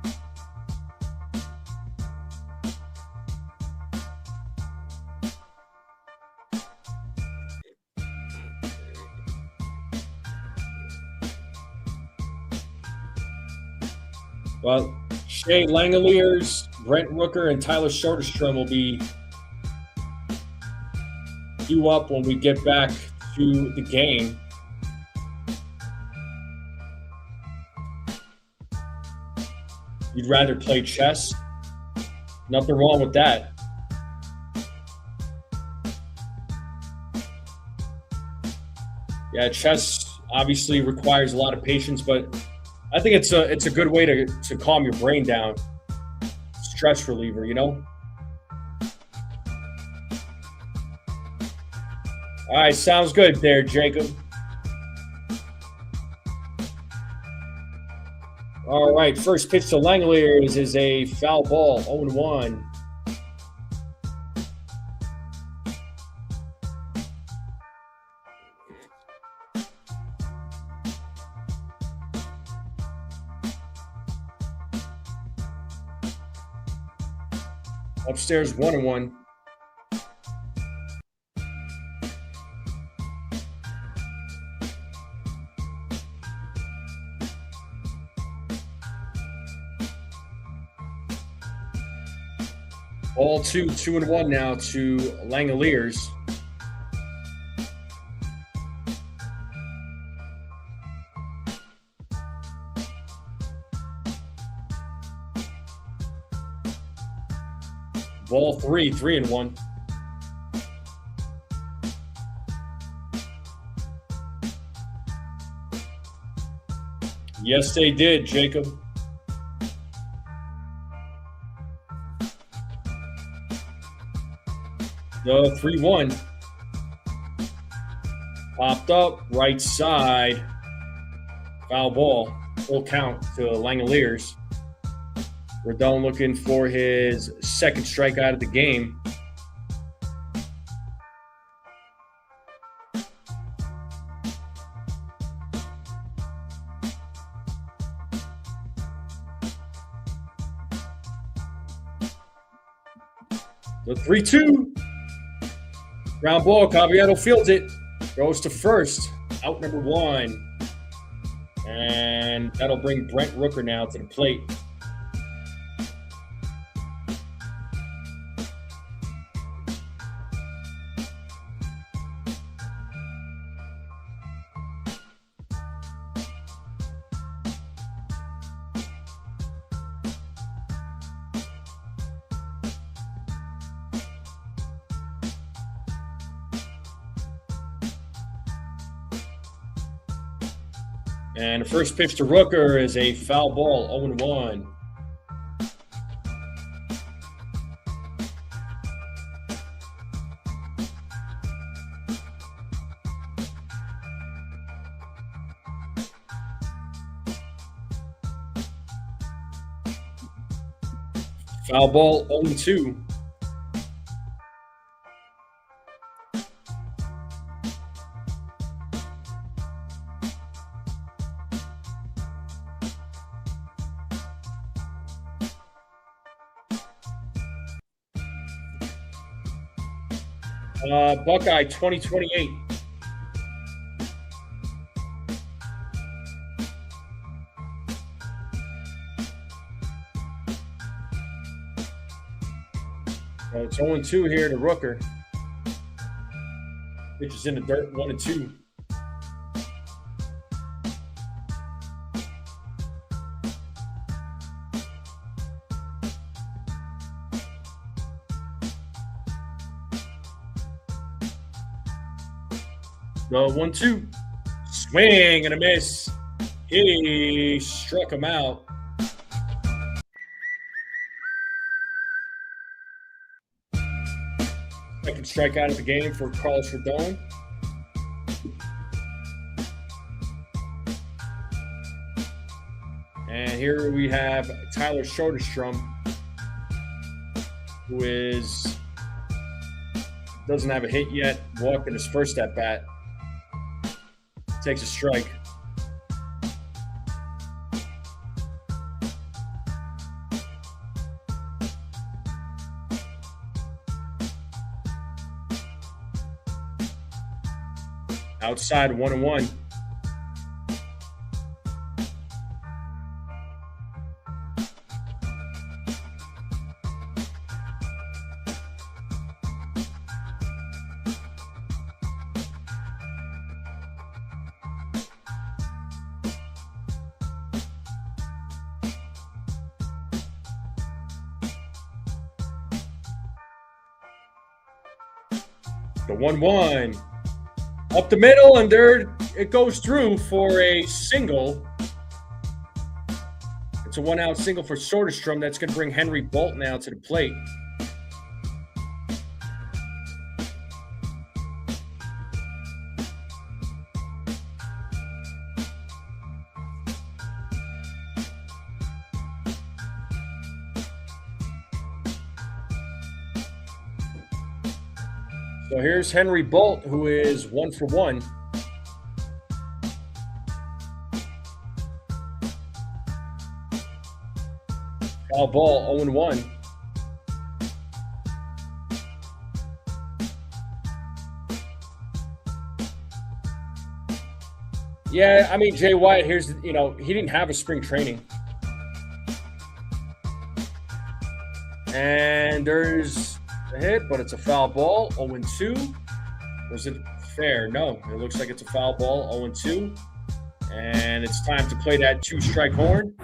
S1: Well, Shea Langeliers, Brent Rooker, and Tyler Soderstrom will be due up when we get back to the game. You'd rather play chess? Nothing wrong with that. Yeah, chess obviously requires a lot of patience, but I think it's a good way to calm your brain down. Stress reliever, you know? All right, sounds good there, Jacob. All right, first pitch to Langeliers is a foul ball, 0-1. Upstairs, 1-1. Ball 2, 2-1 now to Langeliers. Ball 3, 3-1. Yes, they did, Jacob. The 3-1. Popped up, right side. Foul ball. Full count to Langeliers. Rodon looking for his second strikeout of the game. The 3-2. Ground ball. Caballero fields it. Goes to first. Out number 1. And that'll bring Brent Rooker now to the plate. And the first pitch to Rooker is a foul ball, 0-1. Foul ball, 0-2. Buckeye 2028. So it's 0-2 here to Rooker. Pitch is in the dirt, 1-2. The 1-2. Swing and a miss. He struck him out. Second strikeout of the game for Carlos Rodon. And here we have Tyler Soderstrom, who doesn't have a hit yet. Walked in his first at bat. Takes a strike. Outside, 1-1. The 1-1. Up the middle, and there it goes through for a single. It's a one-out single for Soderstrom. That's going to bring Henry Bolt now to the plate. So here's Henry Bolt, who is 1 for 1. Foul ball, 0-1. Yeah, I mean, Jay White, he didn't have a spring training. And there's a hit, but it's a foul ball, 0-2. Was it fair? No, it looks like it's a foul ball, 0-2. And it's time to play that 2-strike horn.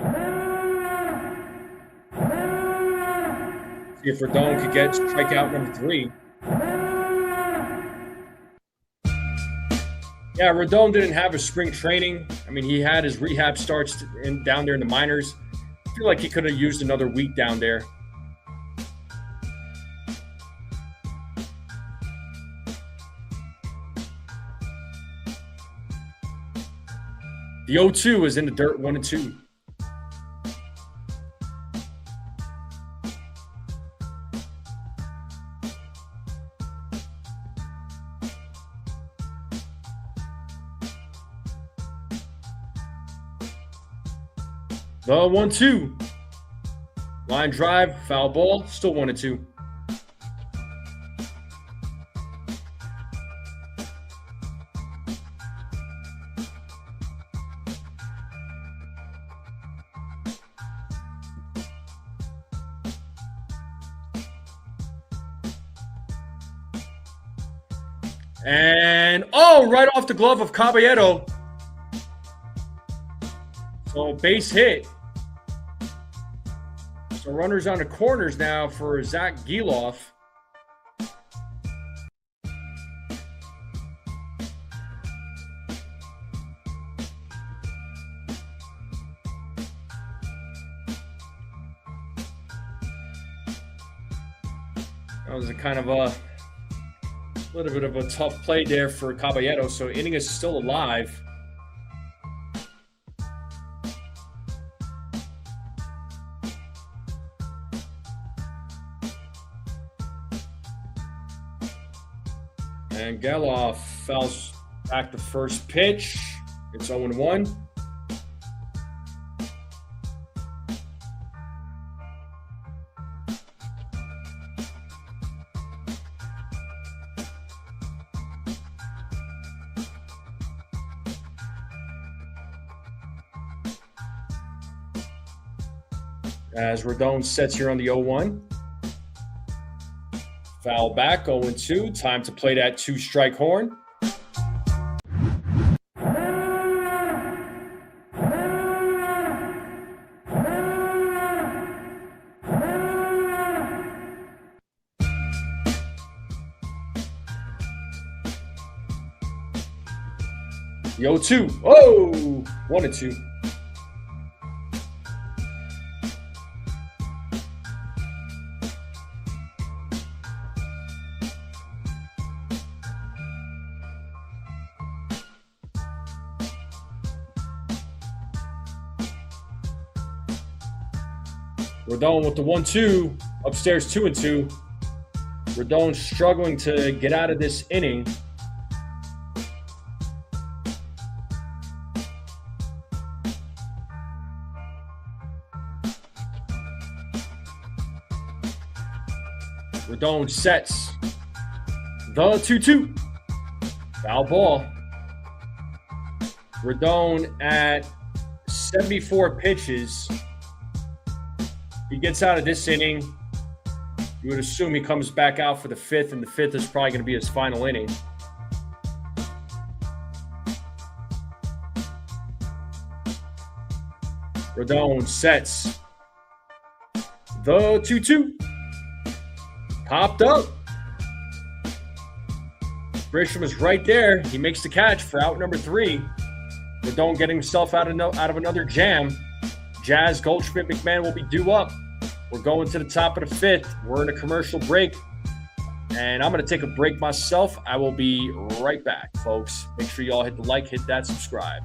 S1: See if Rodon could get strikeout number 3. Yeah, Rodon didn't have a spring training. I mean, he had his rehab starts down there in the minors. I feel like he could have used another week down there. The 0-2 is in the dirt, 1-2. The 1-2. Line drive, foul ball, still 1-2. And, right off the glove of Caballero. So, base hit. So, runners on the corners now for Zach Geloff. That was a kind of a little bit of a tough play there for Caballero. So inning is still alive. And Geloff fouls back the first pitch. It's 0-1. As Rodon sets here on the 0-1. Foul back, 0-2. Time to play that 2-strike horn. The 0-2. Oh! 1-2. Rodon with the 1-2, upstairs 2-2. Rodon struggling to get out of this inning. Rodon sets the 2-2. Foul ball. Rodon at 74 pitches. He gets out of this inning. You would assume he comes back out for the fifth, and the fifth is probably going to be his final inning. Rodon sets the 2-2. Popped up. Grisham is right there. He makes the catch for out number 3. Rodon getting himself out of another jam. Jazz, Goldschmidt, McMahon will be due up. We're going to the top of the 5th. We're in a commercial break. And I'm going to take a break myself. I will be right back, folks. Make sure you all hit the like, hit that subscribe.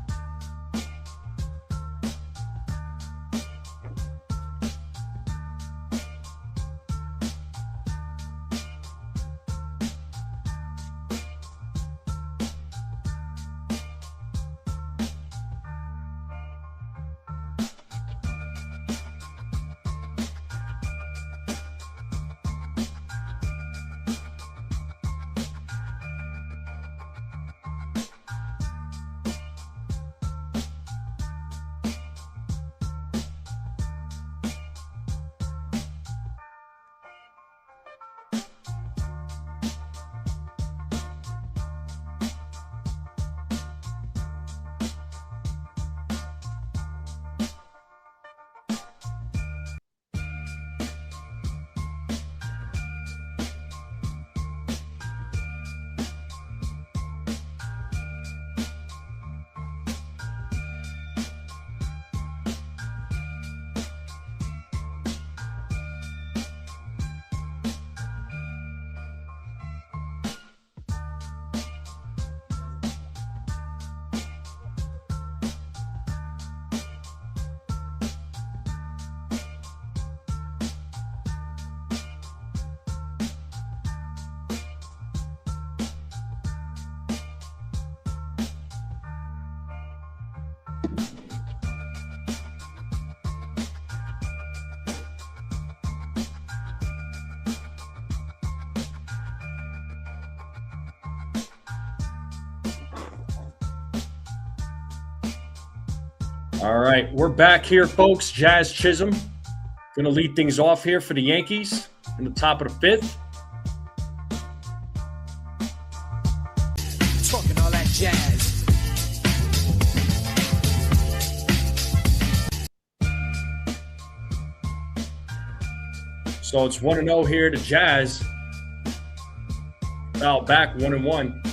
S1: All right, we're back here, folks. Jazz Chisholm going to lead things off here for the Yankees in the top of the 5th.
S2: Talking all that jazz.
S1: So it's 1-0 here to Jazz. Foul back 1-1.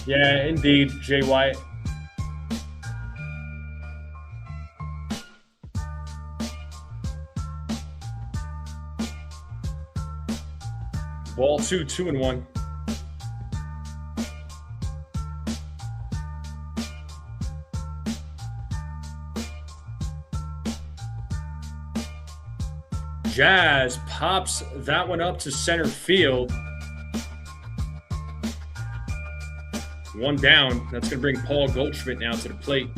S1: Yeah, indeed, Jay White. Ball 2, 2-1. Jazz pops that one up to center field. One down. That's going to bring Paul Goldschmidt now to the plate.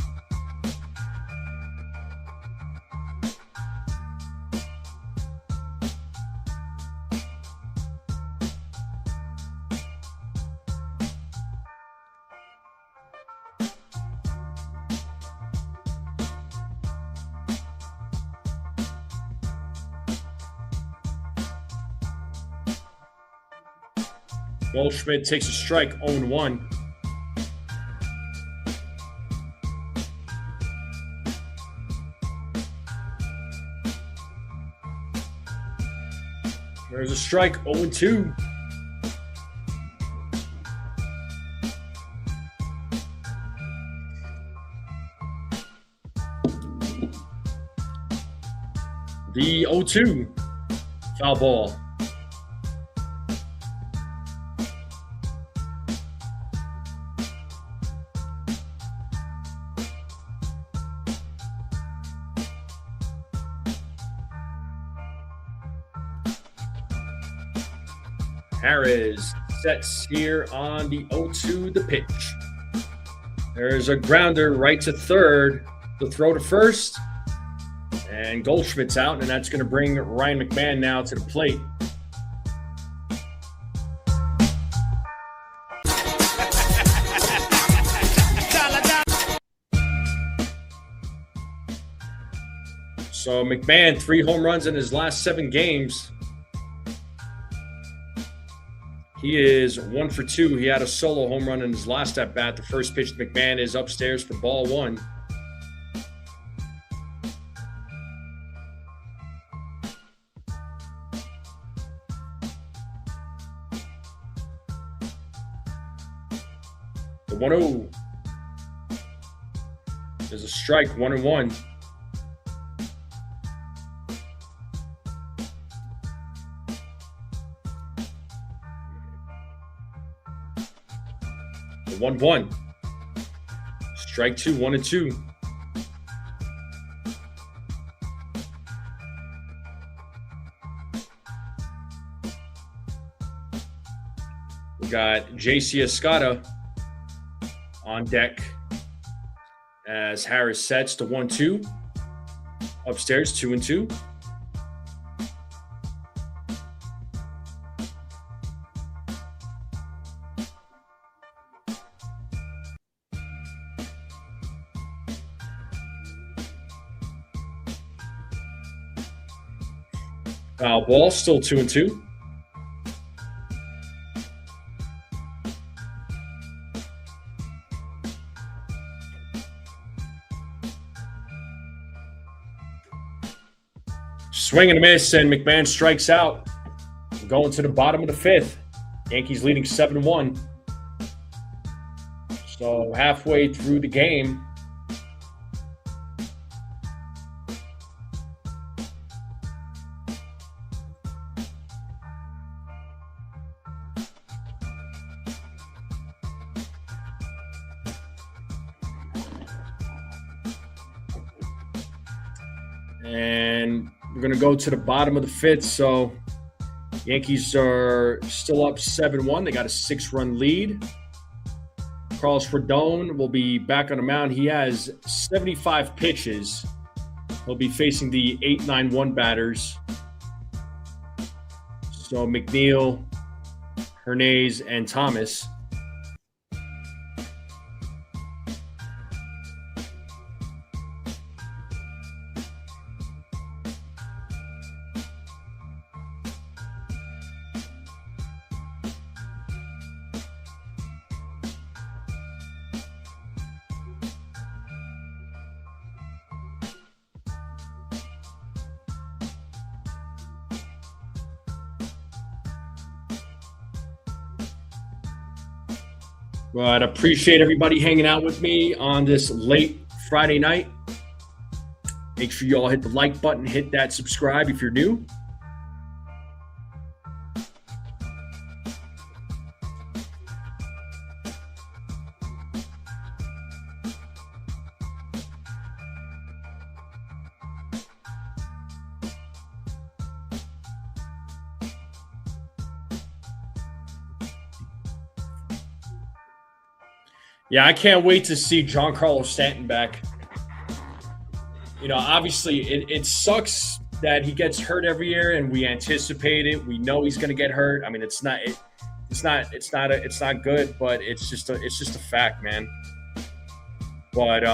S1: Goldschmidt takes a strike, 0-1. There's a strike, 0-2. The 0-2. Foul ball. Harris sets here on the 0-2, the pitch. There's a grounder right to third, the throw to first, and Goldschmidt's out, and that's going to bring Ryan McMahon now to the plate. So McMahon, 3 home runs in his last 7 games. He is 1 for 2. He had a solo home run in his last at bat. The first pitch to McMahon is upstairs for ball 1. The 1-0. There's a strike, 1-1. The 1-1. Strike 2, 1-2. We got J.C. Escada on deck as Harris sets the 1-2. Upstairs, 2-2. Foul ball, still 2-2. Swing and a miss, and McMahon strikes out. Going to the bottom of the 5th. Yankees leading 7-1. So halfway through the game. And we're going to go to the bottom of the 5th. So Yankees are still up 7-1. They got a 6-run lead. Carlos Rodon will be back on the mound. He has 75 pitches. He'll be facing the 8-9-1 batters. So McNeil, Hernandez, and Thomas. But appreciate everybody hanging out with me on this late Friday night. Make sure you all hit the like button, hit that subscribe if you're new. Yeah, I can't wait to see Giancarlo Stanton back. You know, obviously it sucks that he gets hurt every year, and we anticipate it. We know he's going to get hurt. I mean, it's not good, but it's just a fact, man. But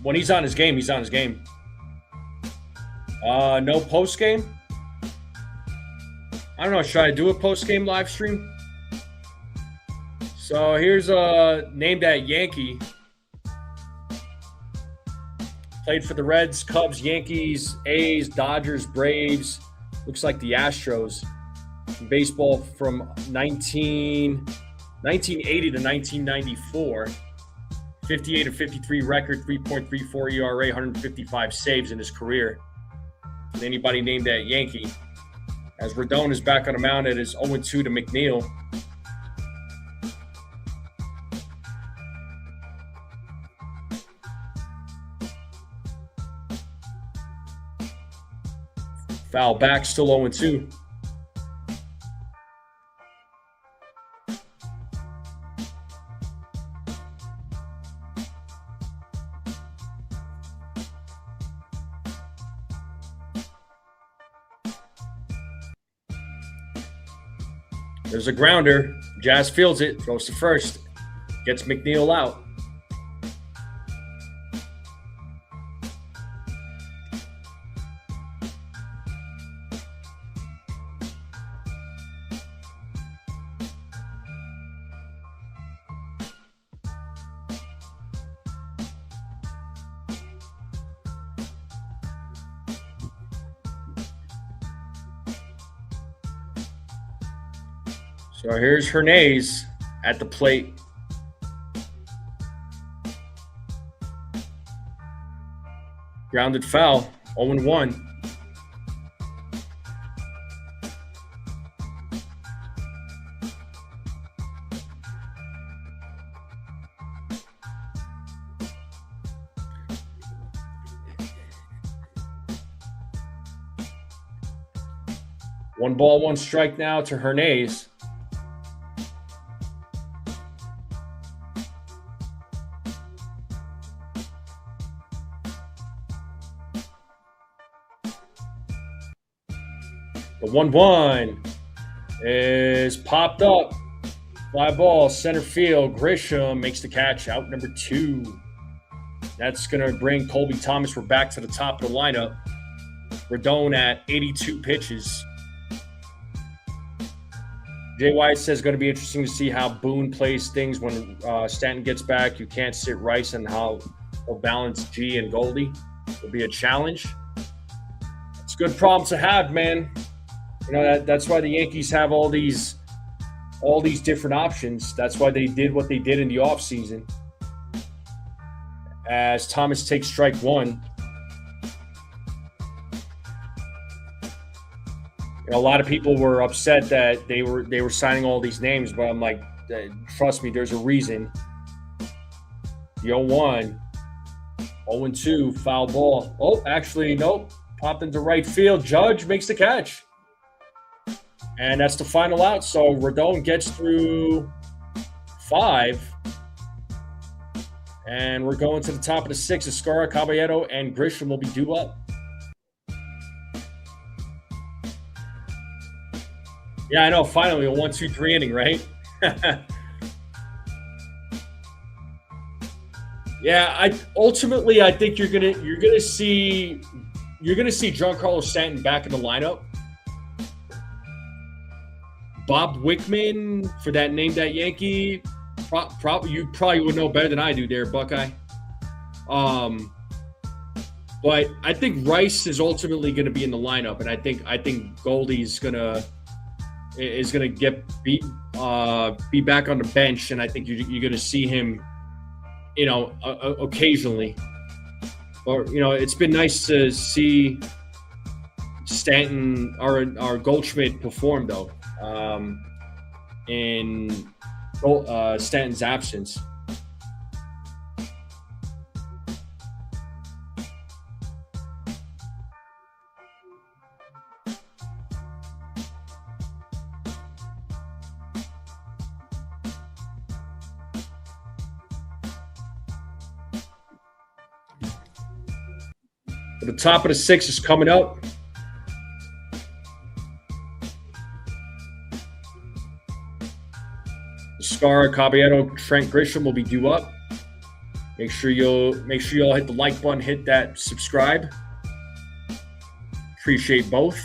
S1: when he's on his game, he's on his game. No post game. I don't know. Should I do a post game live stream? So here's named that Yankee. Played for the Reds, Cubs, Yankees, A's, Dodgers, Braves. Looks like the Astros. Baseball from 1980 to 1994. 58 and 53 record, 3.34 ERA, 155 saves in his career. Can anybody name that Yankee? As Rodon is back on the mound, it is 0-2 to McNeil. Foul back, still 0-2. There's a grounder. Jazz fields it, throws to first. Gets McNeil out. So here's Hernandez at the plate. Grounded foul, 0-1. One ball, one strike now to Hernandez. The 1-1 is popped up. Fly ball, center field. Grisham makes the catch, out number 2. That's going to bring Colby Thomas. We're back to the top of the lineup. Rodon at 82 pitches. Jay White says it's going to be interesting to see how Boone plays things when Stanton gets back. You can't sit Rice, and how he'll balance G and Goldie. It'll be a challenge. It's a good problem to have, man. You know, that's why the Yankees have all these different options. That's why they did what they did in the offseason. As Thomas takes strike 1. You know, a lot of people were upset that they were signing all these names, but I'm like, trust me, there's a reason. The 0-1, 0-2, foul ball. Oh, actually, nope. Popped into right field. Judge makes the catch. And that's the final out. So Rodon gets through 5. And we're going to the top of the 6. Escara, Caballero, and Grisham will be due up. Yeah, I know. Finally, a 1-2-3 inning, right? Yeah, I think you're gonna see Giancarlo Stanton back in the lineup. Bob Wickman for that name that Yankee. You probably would know better than I do there, Buckeye. But I think Rice is ultimately going to be in the lineup, and I think Goldie's gonna be back on the bench, and I think you're going to see him, you know, occasionally. Or, you know, it's been nice to see Stanton or Goldschmidt perform though. In Stanton's absence. the top of the 6th is coming up. Scar, Caballero, Trent Grisham will be due up. Make sure you all hit the like button, hit that subscribe. Appreciate both.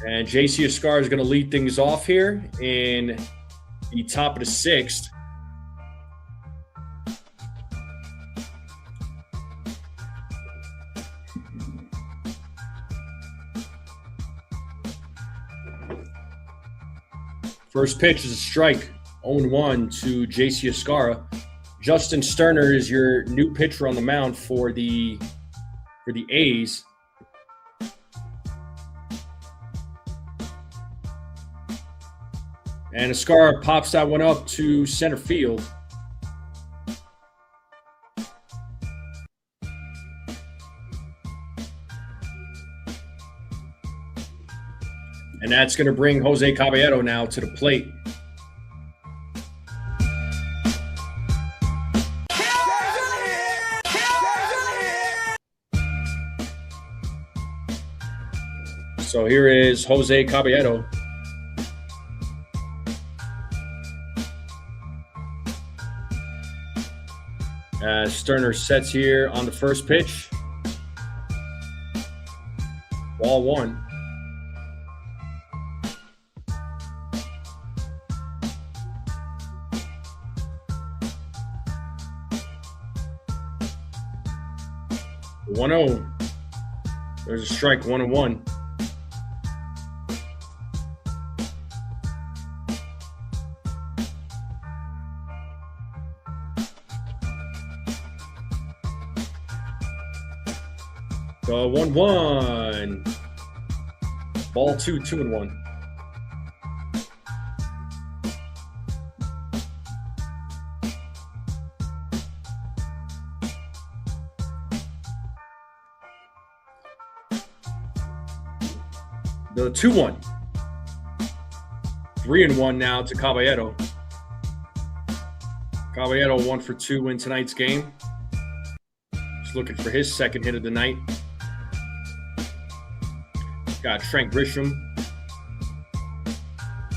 S1: And JC Escar is going to lead things off here in the top of the 6th. First pitch is a strike, 0-1 to JC Escara. Justin Sterner is your new pitcher on the mound for the A's. And Escara pops that one up to center field. And that's going to bring Jose Caballero now to the plate. So here is Jose Caballero. As Sterner sets here on the first pitch. Ball 1. The 1-0. There's a strike, 1-1. The 1-1. Ball 2, 2-1. The 2-1. 3-1 now to Caballero. Caballero 1 for 2 in tonight's game. Just looking for his second hit of the night. Got Trent Grisham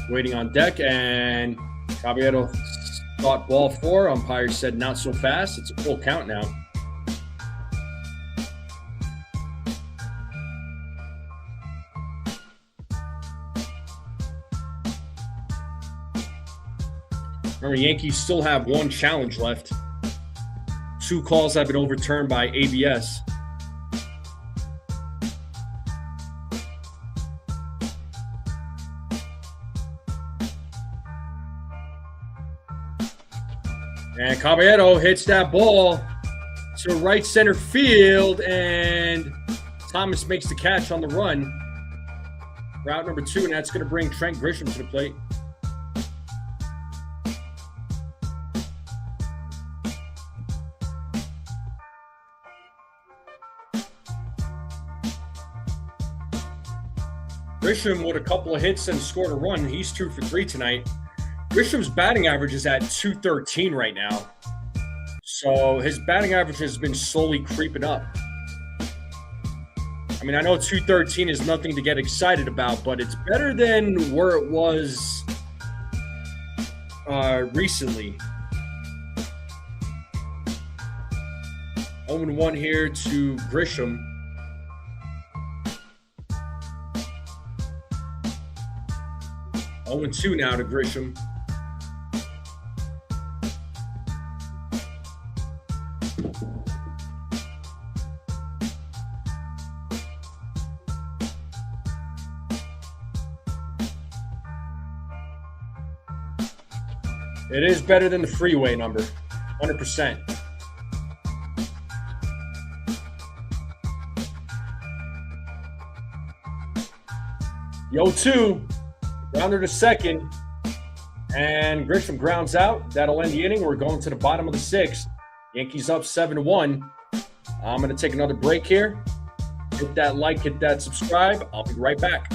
S1: waiting on deck, and Caballero thought ball 4. Umpire said not so fast. It's a full count now. Remember, Yankees still have 1 challenge left. 2 calls have been overturned by ABS. And Caballero hits that ball to right center field, and Thomas makes the catch on the run. Route number 2, and that's going to bring Trent Grisham to the plate. Grisham with a couple of hits and scored a run. He's 2 for 3 tonight. Grisham's batting average is at .213 right now. So his batting average has been slowly creeping up. I mean, I know .213 is nothing to get excited about, but it's better than where it was recently. 0-1 here to Grisham. Oh, 2 now to Grisham. It is better than the freeway number, 100%. The 0-2, grounder to second, and Grisham grounds out. That'll end the inning. We're going to the bottom of the 6th. Yankees up 7-1. I'm going to take another break here. Hit that like, hit that subscribe. I'll be right back.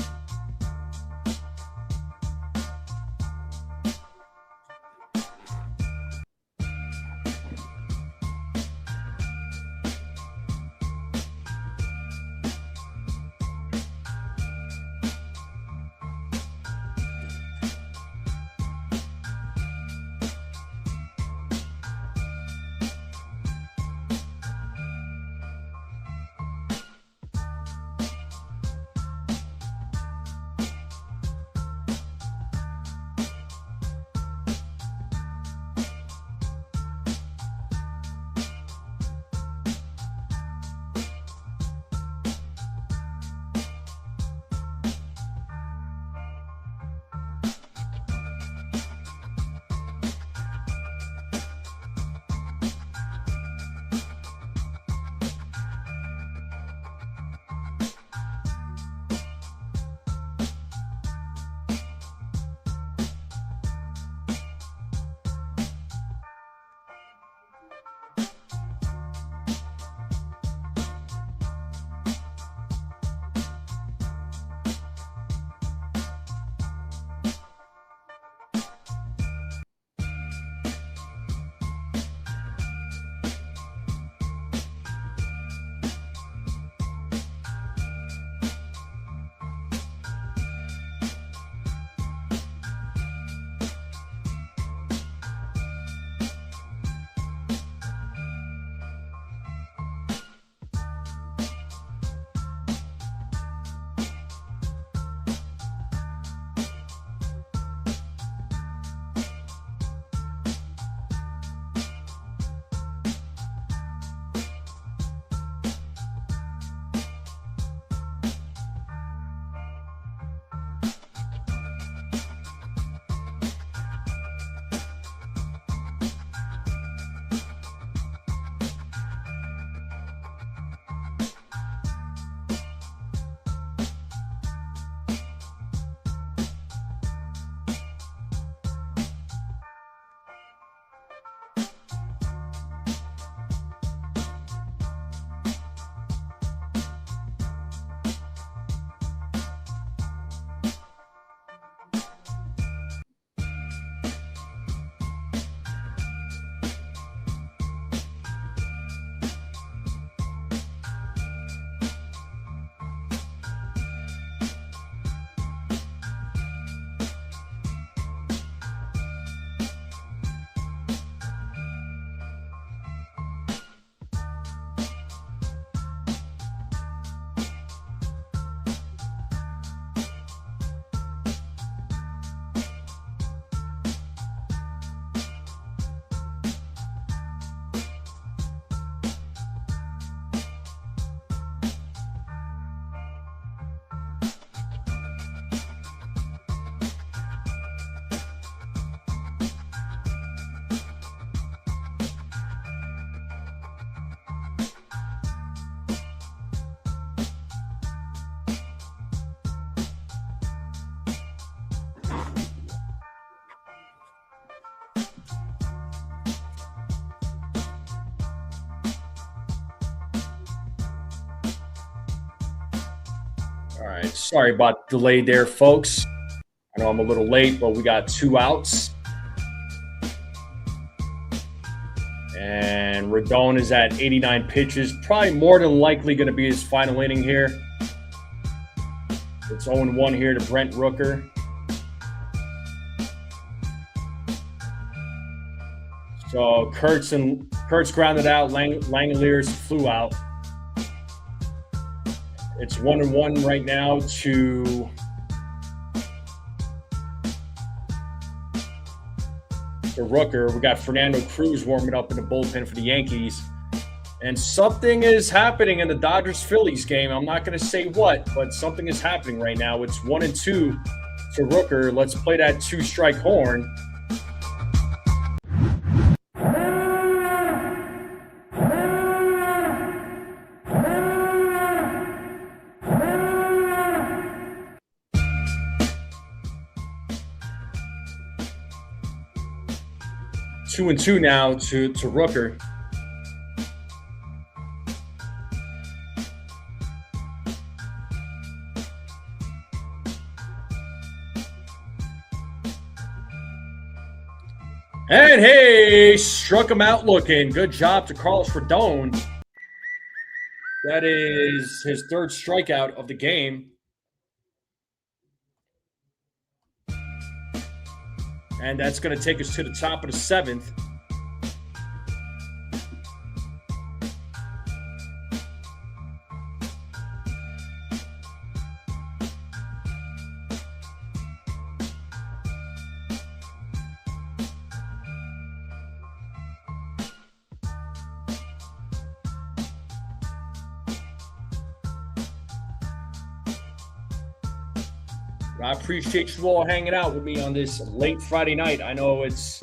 S1: All right, sorry about the delay there, folks. I know I'm a little late, but we got 2 outs. And Rodon is at 89 pitches. Probably more than likely going to be his final inning here. It's 0-1 here to Brent Rooker. So Kurtz grounded out. Langoliers flew out. It's 1-1 right now to Rooker. We got Fernando Cruz warming up in the bullpen for the Yankees. And something is happening in the Dodgers-Phillies game. I'm not going to say what, but something is happening right now. It's 1-2 to Rooker. Let's play that 2-strike horn. Two and two now to Rooker. And hey, struck him out looking. Good job to Carlos Rodon. That is his third strikeout of the game. And that's going to take us to the top of the seventh. I appreciate you all hanging out with me on this late Friday night. I know it's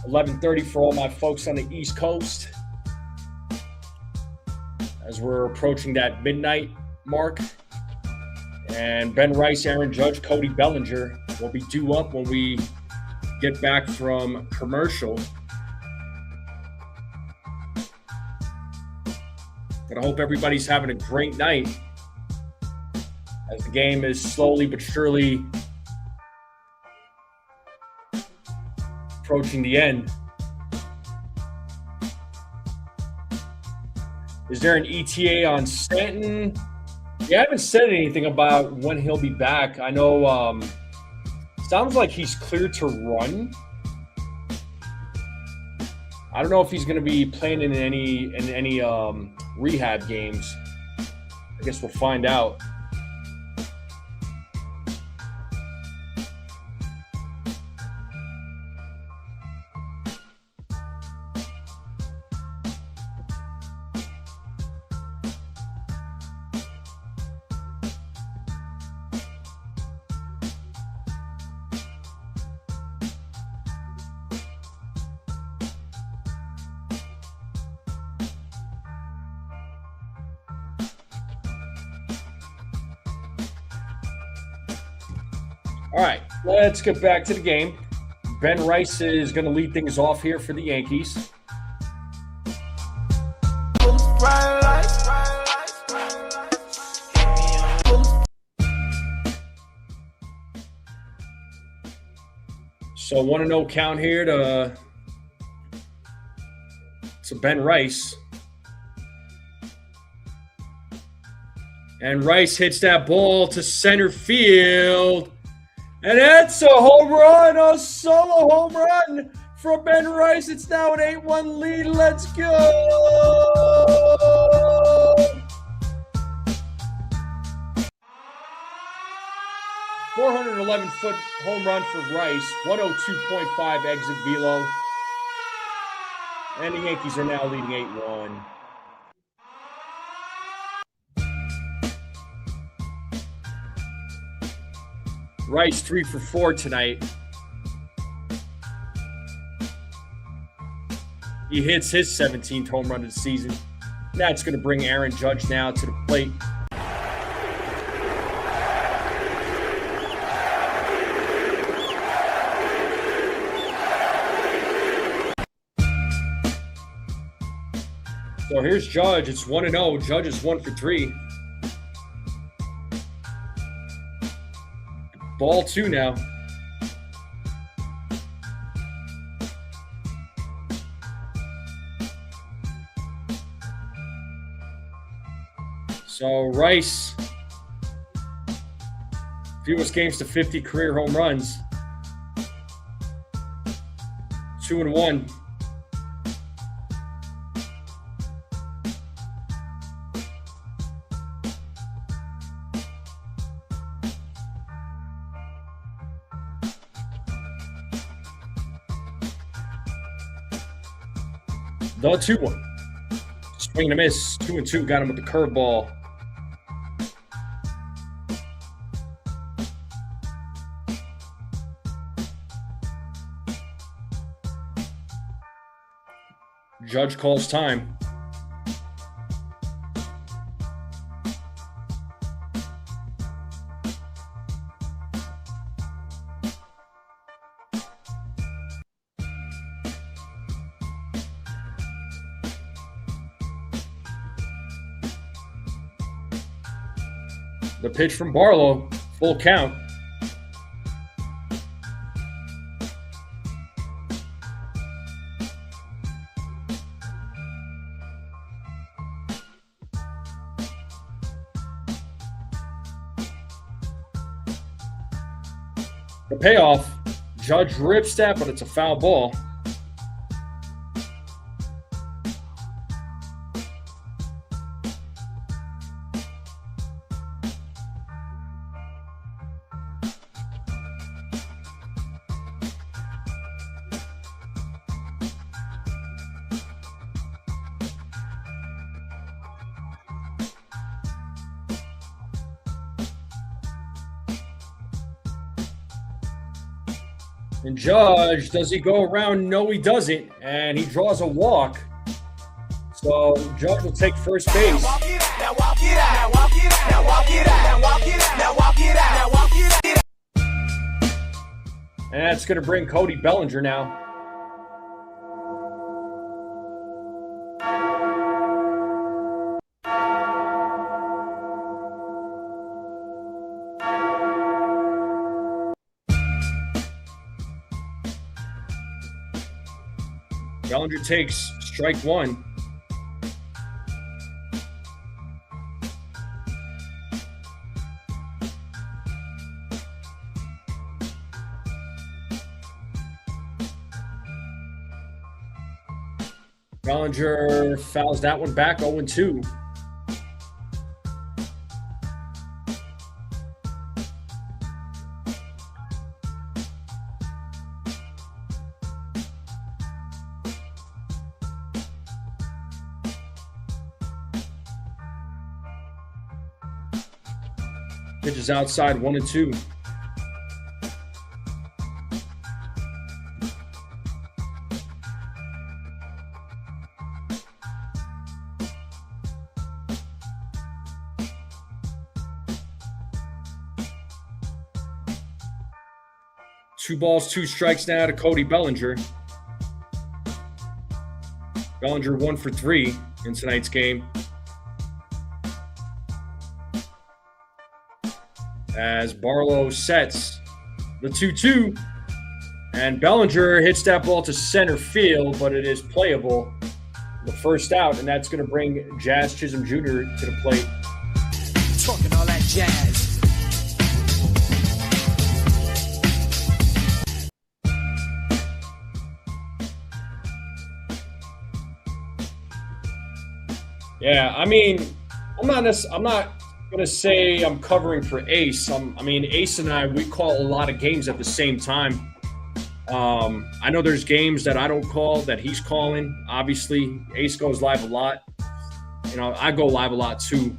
S1: 11:30 for all my folks on the East Coast as we're approaching that midnight mark. And Ben Rice, Aaron Judge, Cody Bellinger will be due up when we get back from commercial. But I hope everybody's having a great night as the game is slowly but surely approaching the end. Is there an ETA on Stanton? They haven't said anything about when he'll be back. I know sounds like he's cleared to run. I don't know if he's going to be playing in any rehab games. I guess we'll find out. All right, let's get back to the game. Ben Rice is going to lead things off here for the Yankees. So 1-0 count here to Ben Rice. And Rice hits that ball to center field. And that's a home run, a solo home run for Ben Rice. It's now an 8-1 lead. Let's go. 411-foot home run for Rice, 102.5 exit velo. And the Yankees are now leading 8-1. Rice 3 for 4 tonight. He hits his 17th home run of the season. That's going to bring Aaron Judge now to the plate. So here's Judge. It's 1-0. Judge is 1 for 3. Ball 2 now. So Rice, fewest games to 50 career home runs. 2-1. The 2-1. Swing and a miss. 2-2. Got him with the curveball. Judge calls time. The pitch from Barlow, full count. The payoff. Judge rips that, but it's a foul ball. And Judge, does he go around? No, he doesn't. And he draws a walk. So Judge will take first base. And that's going to bring Cody Bellinger now. Bellinger takes strike one. Bellinger fouls that one back, 0-2. Pitches outside, 1-2. Two balls, two strikes now to Cody Bellinger. Bellinger 1 for 3 in tonight's game. As Barlow sets the 2-2. And Bellinger hits that ball to center field, but it is playable. The first out, and that's going to bring Jazz Chisholm Jr. to the plate.
S2: Talking all that jazz.
S1: Yeah, I mean, I'm not going to say I'm covering for Ace. Ace and I, we call a lot of games at the same time. I know there's games that I don't call that he's calling. Obviously, Ace goes live a lot. I go live a lot too.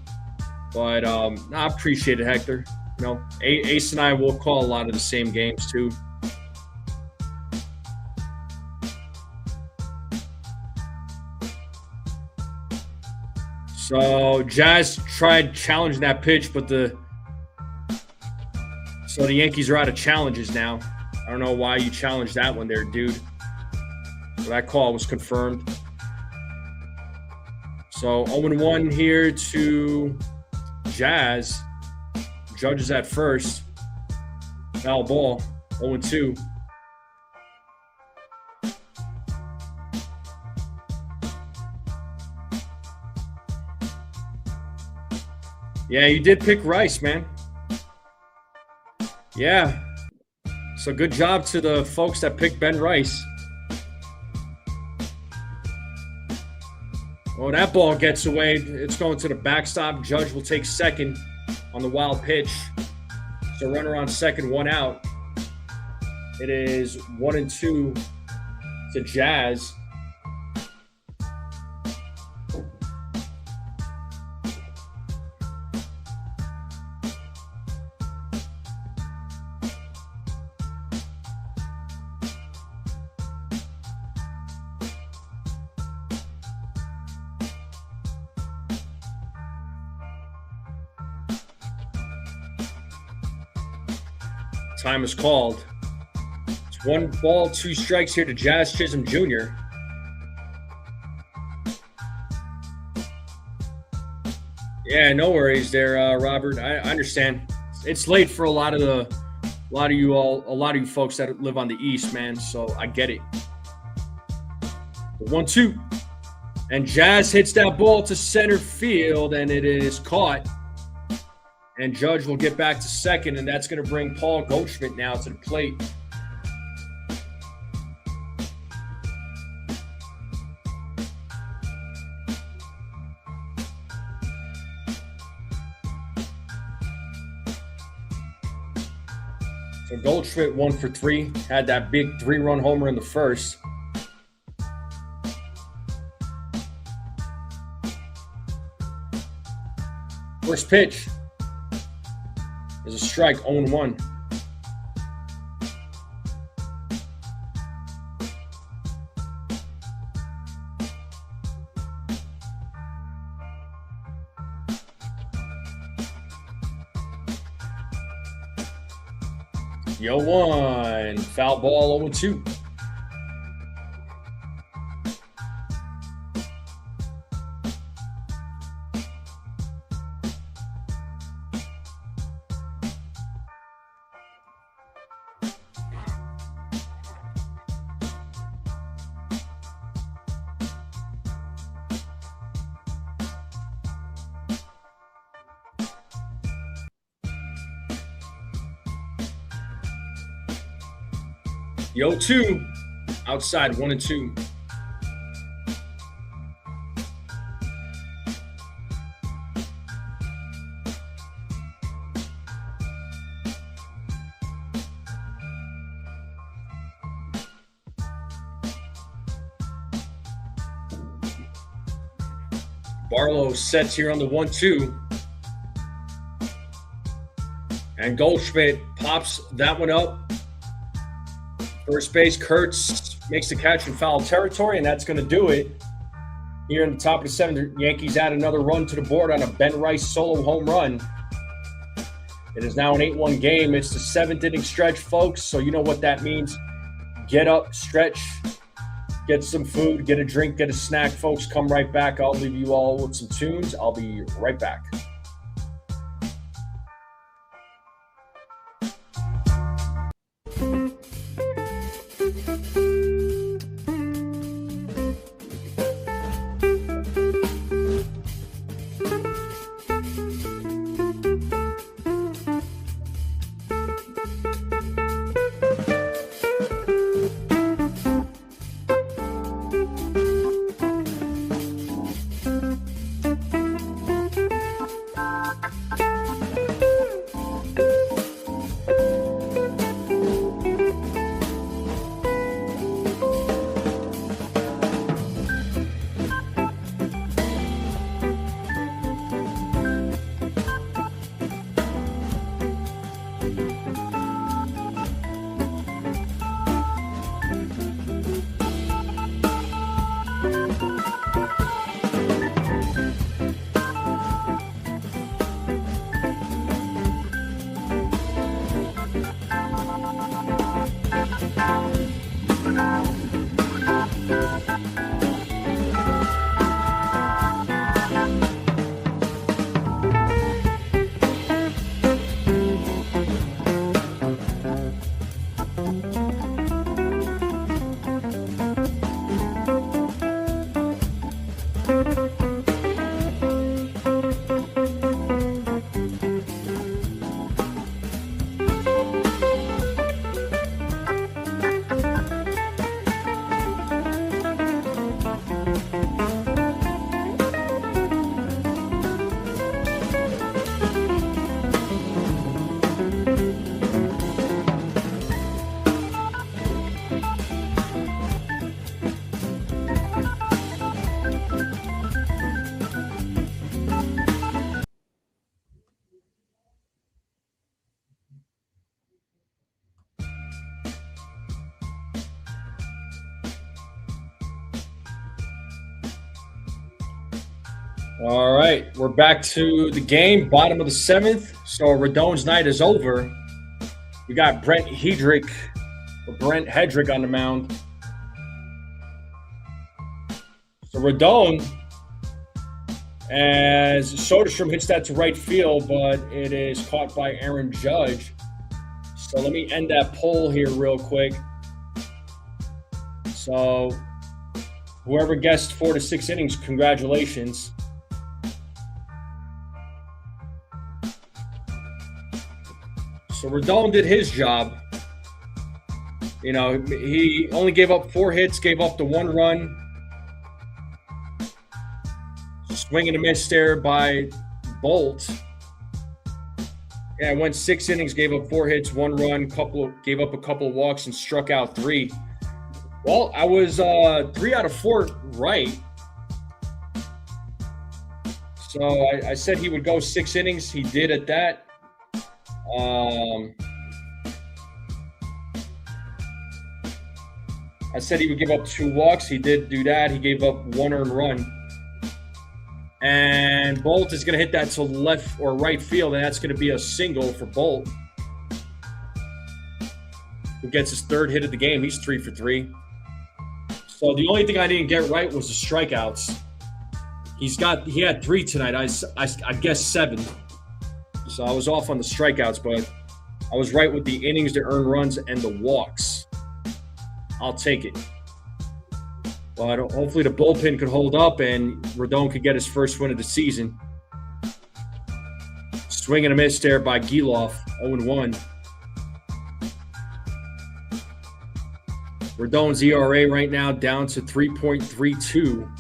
S1: But I appreciate it, Hector. Ace and I will call a lot of the same games too. So Jazz tried challenging that pitch, but the Yankees are out of challenges now. I don't know why you challenged that one there, dude. So that call was confirmed. So 0-1 here to Jazz. Judge is at first. Foul ball, 0-2. Yeah, you did pick Rice, man. Yeah. So good job to the folks that picked Ben Rice. Well, that ball gets away. It's going to the backstop. Judge will take second on the wild pitch. So runner on second, one out. It is 1-2 to Jazz. Time is called. It's 1 ball, 2 strikes here to Jazz Chisholm Jr. Yeah, no worries there, Robert. I understand. It's late for a lot of you folks that live on the East, man. So I get it. 1-2, and Jazz hits that ball to center field, and it is caught. And Judge will get back to second, and that's going to bring Paul Goldschmidt now to the plate. So Goldschmidt 1 for 3, had that big 3-run homer in the first. First pitch is a strike, 0-1. Yo, 1, foul ball, 0-2. Yo, 2, outside, 1-2. Barlow sets here on the 1-2. And Goldschmidt pops that one up. First base, Kurtz makes the catch in foul territory, and that's going to do it. Here in the top of the 7th, the Yankees add another run to the board on a Ben Rice solo home run. It is now an 8-1 game. It's the 7th inning stretch, folks, so you know what that means. Get up, stretch, get some food, get a drink, get a snack, folks. Come right back. I'll leave you all with some tunes. I'll be right back. All right, we're back to the game, bottom of the 7th. So Rodon's night is over. We got Brent Hedrick on the mound. So Rodon, as Soderstrom hits that to right field, but it is caught by Aaron Judge. So let me end that poll here real quick. So whoever guessed 4 to 6 innings, congratulations. So Rodon did his job. You know, he only gave up 4 hits, gave up the 1 run. Swing and a miss there by Bolt. Yeah, went 6 innings, gave up 4 hits, 1 run, gave up a couple of walks, and struck out 3. Well, I was 3 out of 4 right. So I said he would go 6 innings. He did at that. I said he would give up 2 walks. He did do that. He gave up 1 earned run. And Bolt is going to hit that to left or right field, and that's going to be a single for Bolt, who gets his 3rd hit of the game. He's 3 for 3. So the only thing I didn't get right was the strikeouts. He had 3 tonight. I guess 7. So I was off on the strikeouts, but I was right with the innings, the earned runs, and the walks. I'll take it. But hopefully the bullpen could hold up and Rodon could get his first win of the season. Swing and a miss there by Giloff, 0-1. Rodon's ERA right now down to 3.32.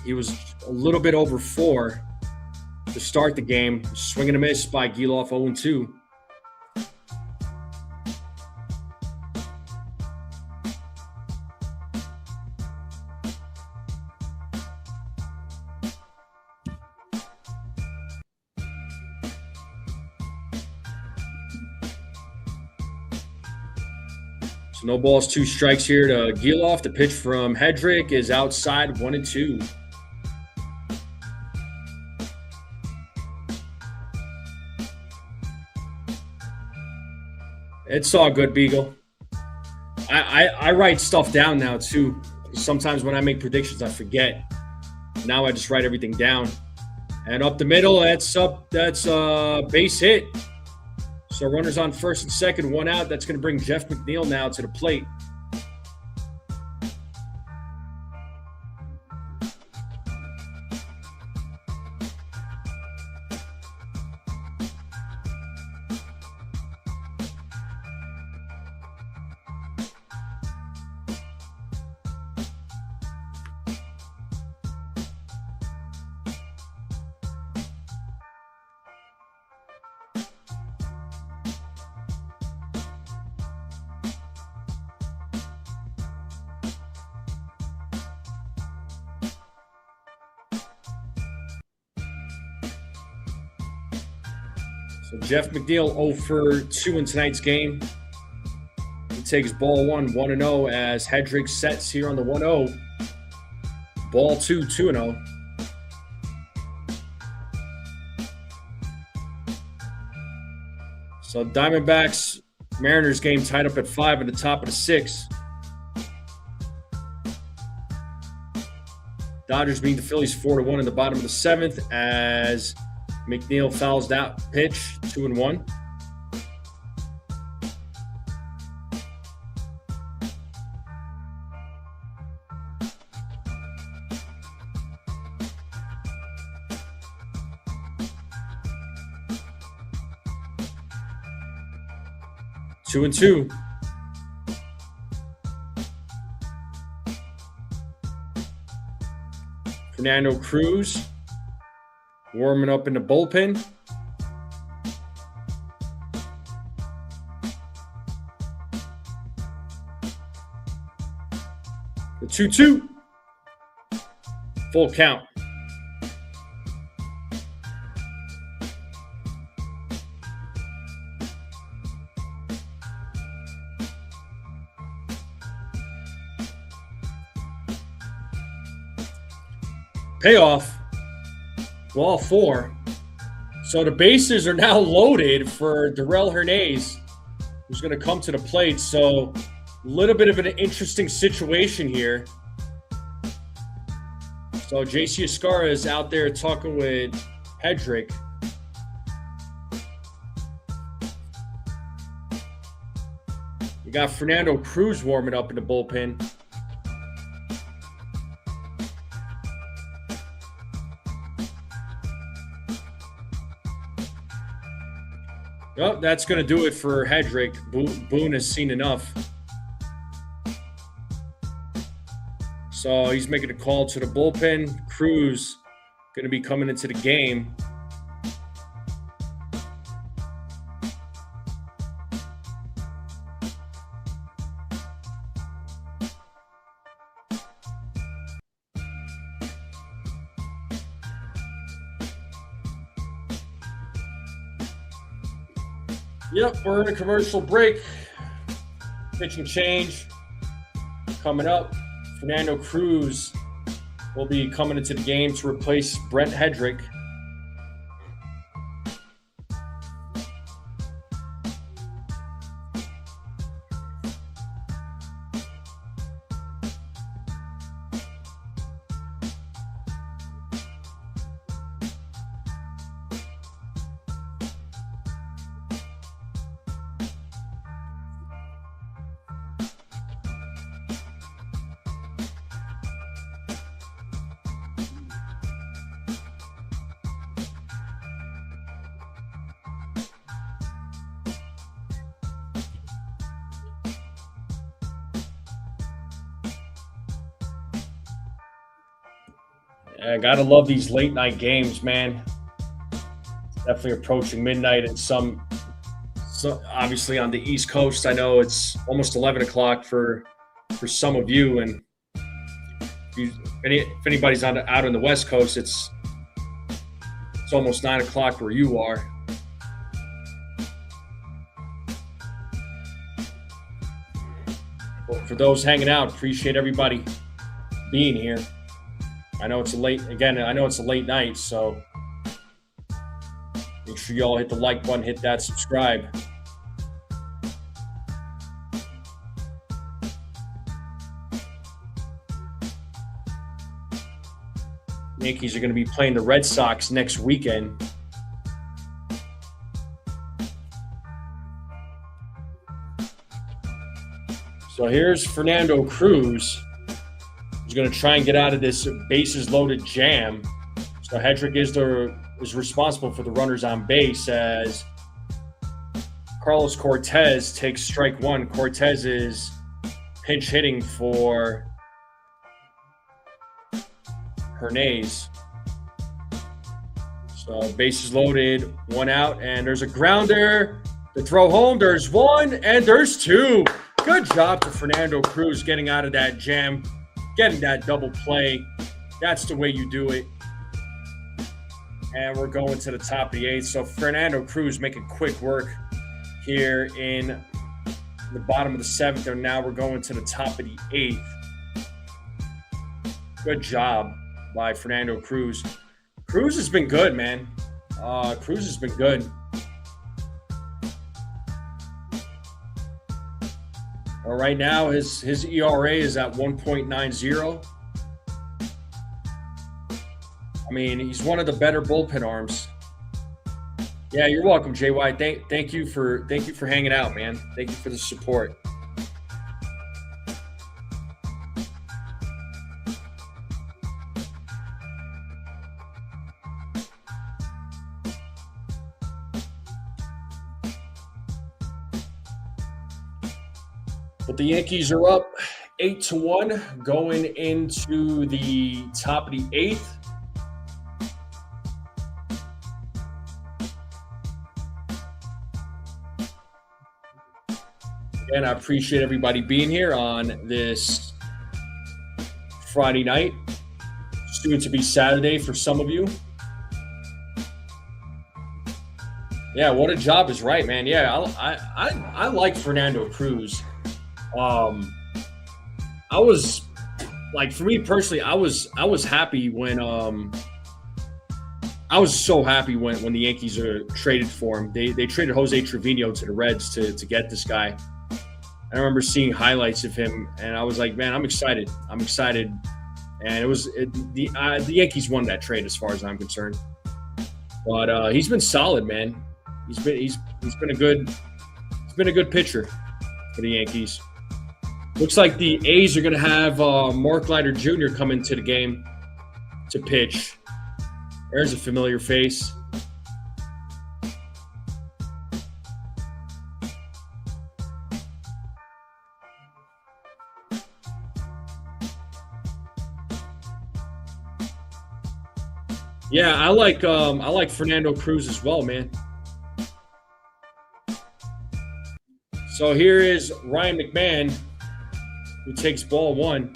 S1: He was a little bit over 4 to start the game. Swing and a miss by Giloff, 0-2. So no balls, 2 strikes here to Giloff. The pitch from Hedrick is outside, 1-2. It's all good, Beagle. I write stuff down now, too. Sometimes when I make predictions, I forget. Now I just write everything down. And up the middle, that's a base hit. So runners on first and second, 1 out. That's going to bring Jeff McNeil now to the plate. So Jeff McNeil 0 for 2 in tonight's game. He takes ball 1, 1-0 as Hedrick sets here on the 1-0. Ball 2, 2-0. So Diamondbacks, Mariners game tied up at 5 in the top of the 6th. Dodgers beat the Phillies 4-1 in the bottom of the 7th as McNeil fouls that pitch, 2-1. Two and 2. Fernando Cruz warming up in the bullpen. The 2-2. Full count. Payoff. Ball 4. So the bases are now loaded for Darrell Hernandez, who's going to come to the plate. So a little bit of an interesting situation here. So JC Escarra is out there talking with Hedrick. You got Fernando Cruz warming up in the bullpen. Well, that's going to do it for Hedrick. Boone has seen enough. So he's making a call to the bullpen. Cruz going to be coming into the game. Yep, we're in a commercial break. Pitching change coming up. Fernando Cruz will be coming into the game to replace Brent Hedrick. I gotta love these late night games, man. Definitely approaching midnight, and some obviously on the East Coast. I know it's almost 11 o'clock for some of you, and if anybody's out on the West Coast, it's almost 9 o'clock where you are. Well, for those hanging out, appreciate everybody being here. I know it's a late night, so make sure you all hit the like button, hit that subscribe. Yankees are going to be playing the Red Sox next weekend. So here's Fernando Cruz. He's going to try and get out of this bases-loaded jam. So Hedrick is responsible for the runners on base as Carlos Cortez takes strike one. Cortez is pinch hitting for Hernandez. So bases loaded, one out, and there's a grounder to throw home. There's one, and there's two. Good job to Fernando Cruz getting out of that jam. Getting that double play. That's the way you do it. And we're going to the top of the eighth. So Fernando Cruz making quick work here in the bottom of the seventh. And now we're going to the top of the eighth. Good job by Fernando Cruz. Cruz has been good, man. Cruz has been good. Well, right now, his ERA is at 1.90. I mean, he's one of the better bullpen arms. Yeah, you're welcome, JY. Thank you for hanging out, man. Thank you for the support. But the Yankees are up 8-1 going into the top of the eighth. Again, I appreciate everybody being here on this Friday night. Soon to be Saturday for some of you. Yeah, what a job is right, man. Yeah, I like Fernando Cruz. I was like, for me personally, I was happy when I was so happy when the Yankees are traded for him. They traded Jose Trevino to the Reds to get this guy. I remember seeing highlights of him, and I was like, man, I'm excited. And the Yankees won that trade as far as I'm concerned. But he's been solid, man. He's been a good pitcher for the Yankees. Looks like the A's are going to have Mark Leiter Jr. come into the game to pitch. There's a familiar face. Yeah, I like Fernando Cruz as well, man. So here is Ryan McMahon, who takes ball one.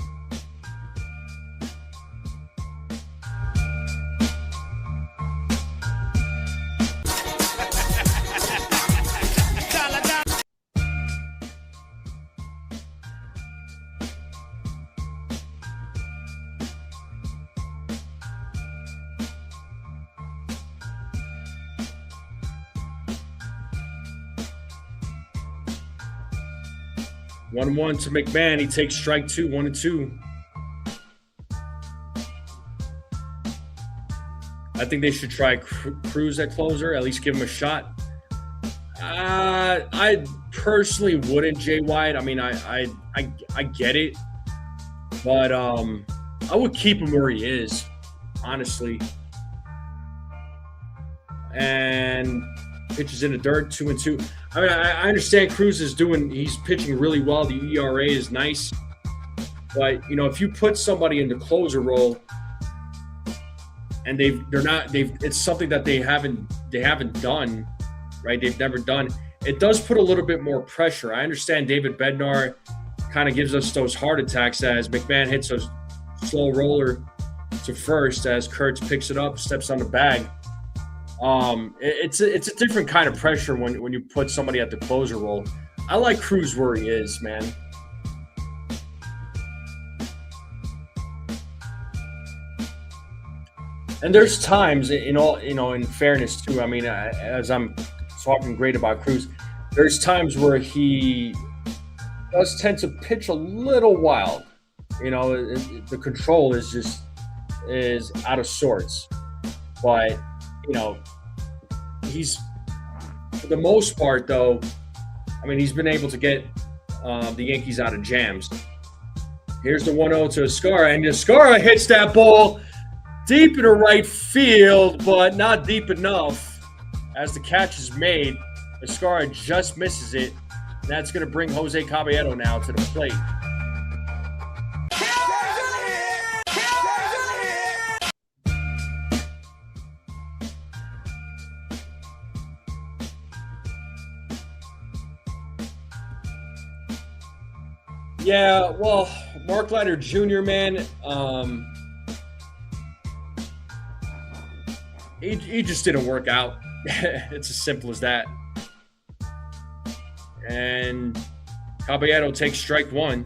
S1: One one to McMahon. He takes strike two, 1-2. I think they should try Cruz at closer, at least give him a shot. I personally wouldn't, Jay White. I mean, I get it, but I would keep him where he is, honestly. And pitches in the dirt, 2-2. I mean, I understand Cruz he's pitching really well. The ERA is nice, but if you put somebody in the closer role and it's something that they haven't done, right? They've never done. It does put a little bit more pressure. I understand David Bednar kind of gives us those heart attacks as McMahon hits a slow roller to first as Kurtz picks it up, steps on the bag. It's a different kind of pressure when you put somebody at the closer role. I like Cruz where he is, man. And there's times in fairness too. I mean, as I'm talking great about Cruz, there's times where he does tend to pitch a little wild. The control is out of sorts, but he's, for the most part, though, I mean, he's been able to get the Yankees out of jams. Here's the 1-0 to Escara, and Escara hits that ball deep into right field, but not deep enough. As the catch is made, Escara just misses it. That's going to bring Jose Caballero now to the plate. Yeah, well, Mark Leiter Jr., man, he just didn't work out. It's as simple as that. And Caballero takes strike one.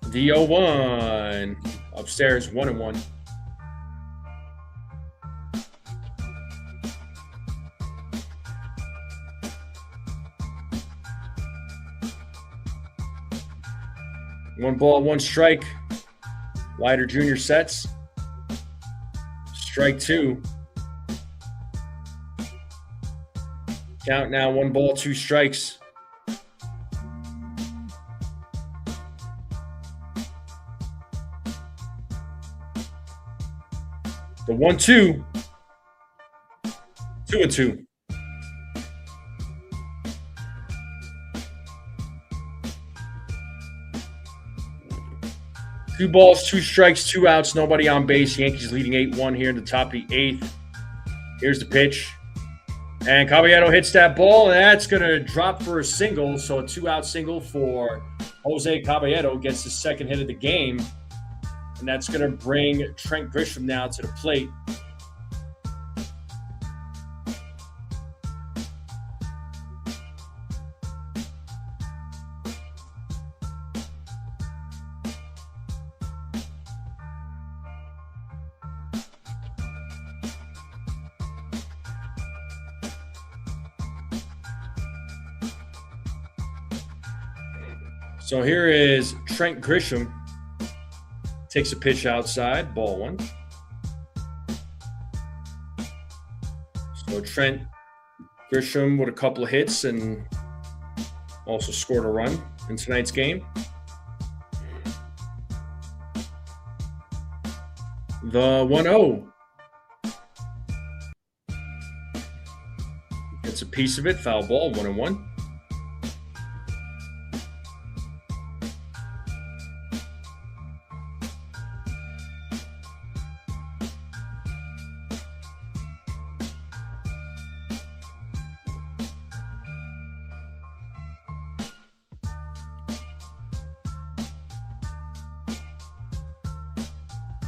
S1: The 0-1 upstairs, 1-1. One ball, one strike. Leiter Jr. sets. Strike two. Count now, 1 ball, 2 strikes. The 1-2. 2-2. Two balls, 2 strikes, 2 outs, nobody on base. Yankees leading 8-1 here in the top of the 8th. Here's the pitch. And Caballero hits that ball, and that's going to drop for a single. So a 2-out single for Jose Caballero, gets the second hit of the game. And that's going to bring Trent Grisham now to the plate. So here is Trent Grisham. Takes a pitch outside, ball one. So Trent Grisham with a couple of hits and also scored a run in tonight's game. The 1-0. Gets a piece of it, foul ball, 1-1.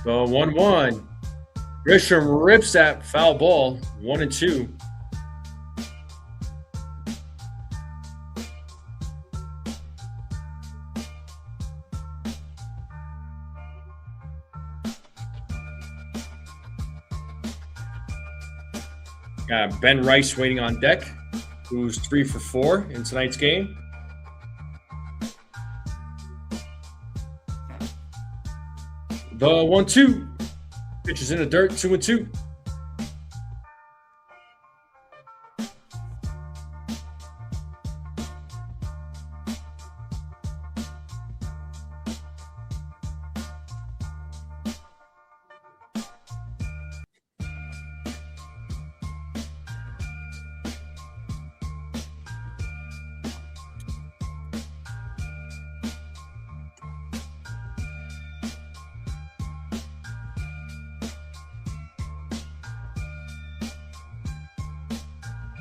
S1: The 1-1. Grisham rips that foul ball. 1-2. Got Ben Rice waiting on deck, who's 3 for 4 in tonight's game. The 1-2. Pitch is in the dirt, 2-2.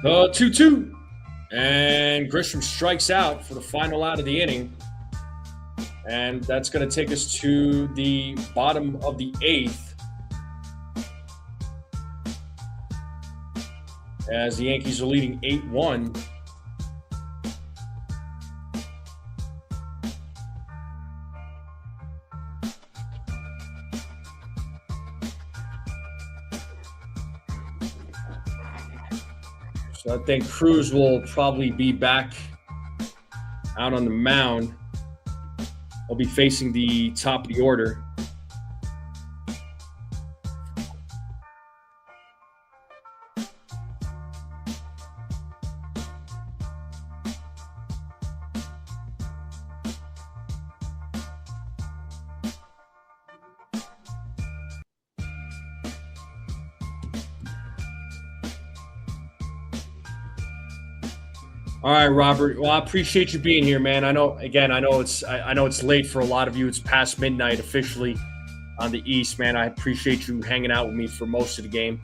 S1: The 2-2. And Grisham strikes out for the final out of the inning. And that's going to take us to the bottom of the 8th. As the Yankees are leading 8-1. So I think Cruz will probably be back out on the mound. He'll be facing the top of the order. All right, Robert. Well, I appreciate you being here, man. I know it's late for a lot of you. It's past midnight officially on the East, man. I appreciate you hanging out with me for most of the game.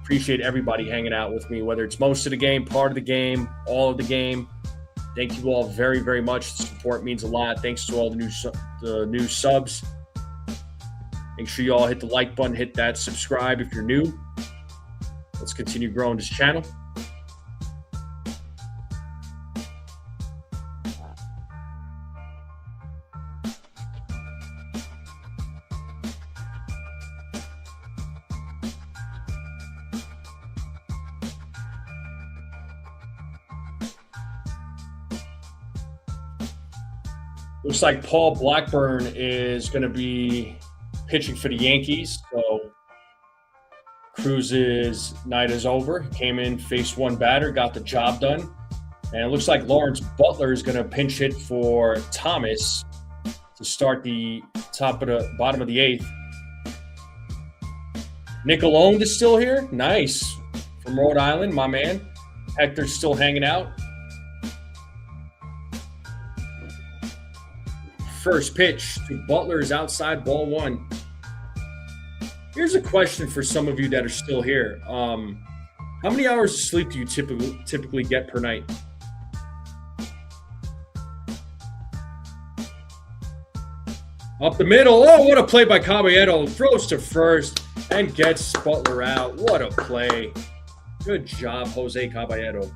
S1: Appreciate everybody hanging out with me, whether it's most of the game, part of the game, all of the game. Thank you all very, very much. The support means a lot. Thanks to all the new subs. Make sure you all hit the like button, hit that subscribe if you're new. Let's continue growing this channel. Looks like Paul Blackburn is going to be pitching for the Yankees. So Cruz's night is over. He came in, faced one batter, got the job done. And it looks like Lawrence Butler is going to pinch hit for Thomas to start the bottom of the 8th. Nick Alone is still here. Nice. From Rhode Island, my man. Hector's still hanging out. First pitch to Butler is outside, ball 1. Here's a question for some of you that are still here. How many hours of sleep do you typically get per night? Up the middle. Oh, what a play by Caballero. Throws to first and gets Butler out. What a play. Good job, Jose Caballero.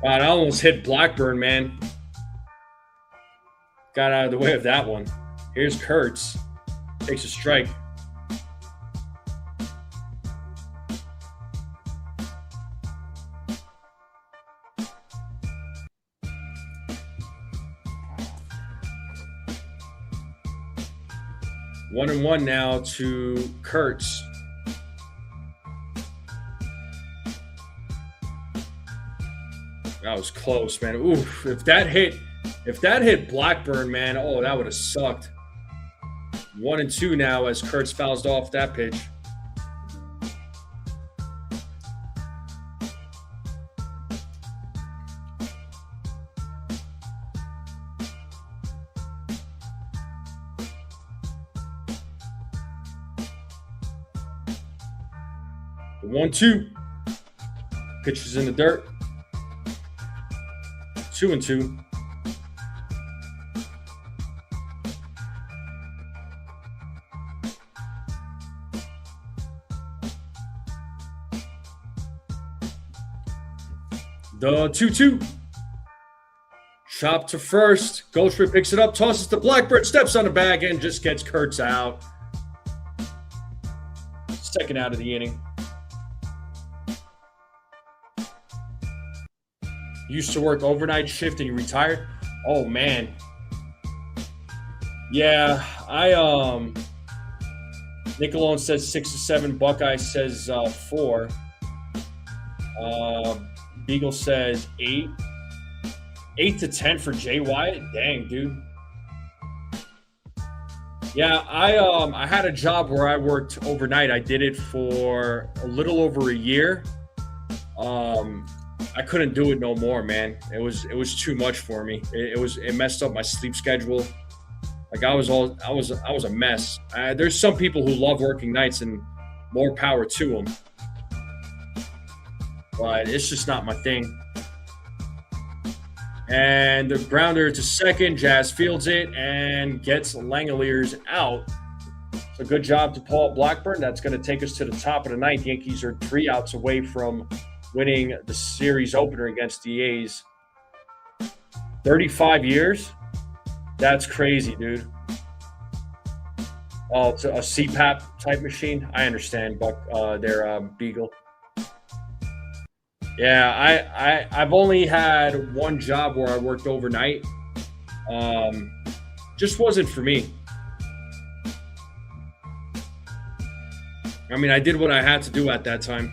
S1: God, I almost hit Blackburn, man. Got out of the way of that one. Here's Kurtz. Takes a strike. One and one now to Kurtz. That was close, man. Oof. If that hit Blackburn, man, oh, that would have sucked. 1-2 now as Kurtz fouls off that pitch. 1-2. Pitches in the dirt. 2-2. The 2-2. Chop to first. Goldschmidt picks it up, tosses to Blackburn, steps on the bag, and just gets Kurtz out. Second out of the inning. Used to work overnight shift and you retired? Oh, man. Yeah, Nicolone says 6 to 7. Buckeye says 4. Beagle says 8. 8 to 10 for Jay Wyatt. Dang, dude. Yeah, I had a job where I worked overnight. I did it for a little over a year. I couldn't do it no more, man. It was too much for me. It messed up my sleep schedule. Like I was a mess. There's some people who love working nights, and more power to them. But it's just not my thing. And the grounder to second. Jazz fields it and gets Langoliers out. So good job to Paul Blackburn. That's going to take us to the top of the ninth. Yankees are 3 outs away from winning the series opener against the A's. 35 years? That's crazy, dude. Oh, it's a CPAP type machine. I understand, Buck. They're Beagle. Yeah, I've only had one job where I worked overnight. Just wasn't for me. I mean, I did what I had to do at that time.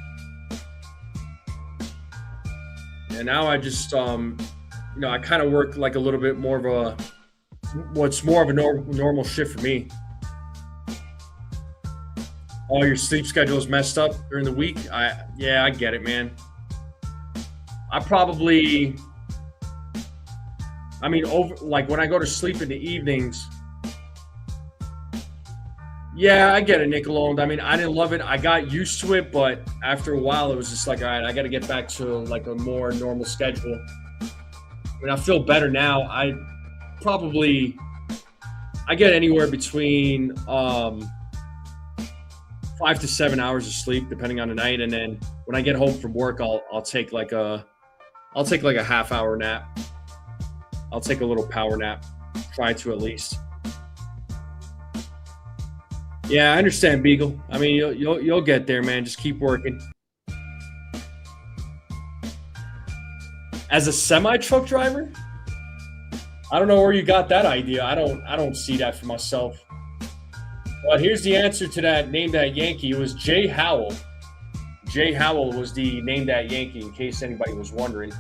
S1: And now I just, I kind of work like a little bit more of what's more of a normal shift for me. Oh, your sleep schedule is messed up during the week? I get it, man. When I go to sleep in the evenings, yeah, I get it, Nicolone. I mean, I didn't love it. I got used to it, but after a while, it was just like, all right, I got to get back to like a more normal schedule. I mean, I feel better now. I get anywhere between 5 to 7 hours of sleep, depending on the night, and then when I get home from work, I'll take like a half-hour nap. I'll take a little power nap. Try to at least. Yeah, I understand, Beagle. I mean, you'll get there, man. Just keep working. As a semi-truck driver, I don't know where you got that idea. I don't see that for myself. But here's the answer to that Name That Yankee. It was Jay Howell. Jay Howell was the Name That Yankee, in case anybody was wondering.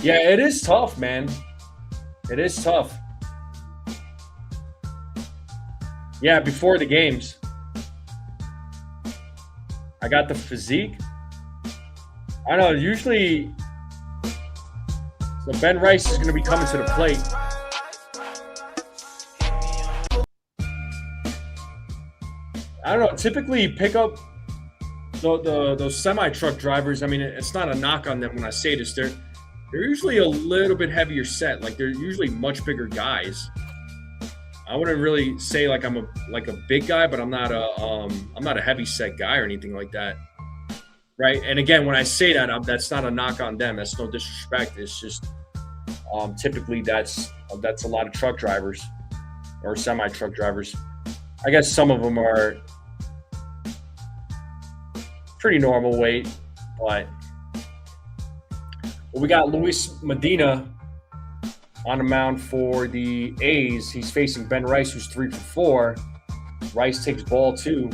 S1: Yeah, it is tough, man. It is tough. Yeah, before the games. I got the physique. I don't know, usually so Ben Rice is going to be coming to the plate. I don't know, typically pick up those semi-truck drivers. I mean, it's not a knock on them when I say this. They're usually a little bit heavier set. Like, they're usually much bigger guys. I wouldn't really say like I'm a big guy, but I'm not a heavy set guy or anything like that, right? And again, when I say that, that's not a knock on them. That's no disrespect. It's just typically that's a lot of truck drivers or semi-truck drivers. I guess some of them are pretty normal weight, but we got Luis Medina on the mound for the A's. He's facing Ben Rice, who's 3 for 4. Rice takes ball 2.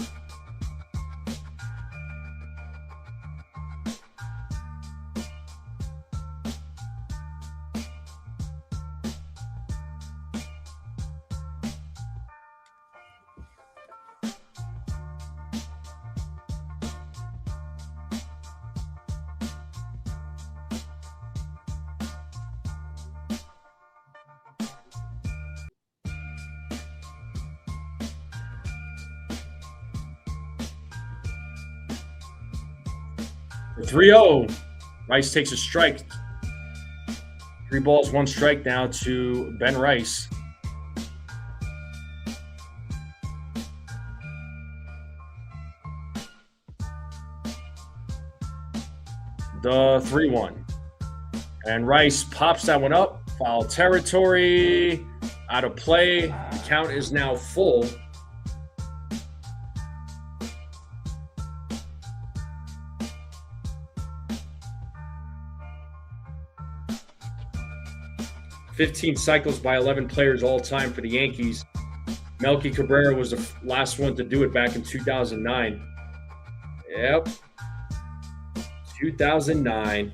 S1: The 3-0. Rice takes a strike. 3 balls, 1 strike now to Ben Rice. The 3-1. And Rice pops that one up. Foul territory. Out of play. The count is now full. "15 cycles by 11 players all time for the Yankees. Melky Cabrera was the last one to do it back in 2009. Yep. 2009.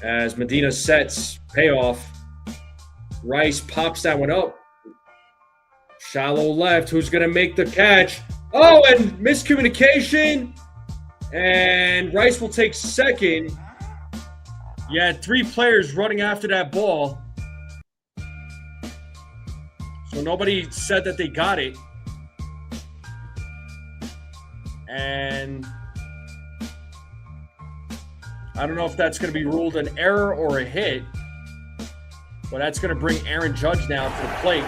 S1: As Medina sets, payoff. Rice pops that one up. Shallow left. Who's going to make the catch? Oh, and miscommunication. And Rice will take second. You had 3 players running after that ball. So nobody said that they got it. And I don't know if that's going to be ruled an error or a hit. But that's going to bring Aaron Judge now to the plate.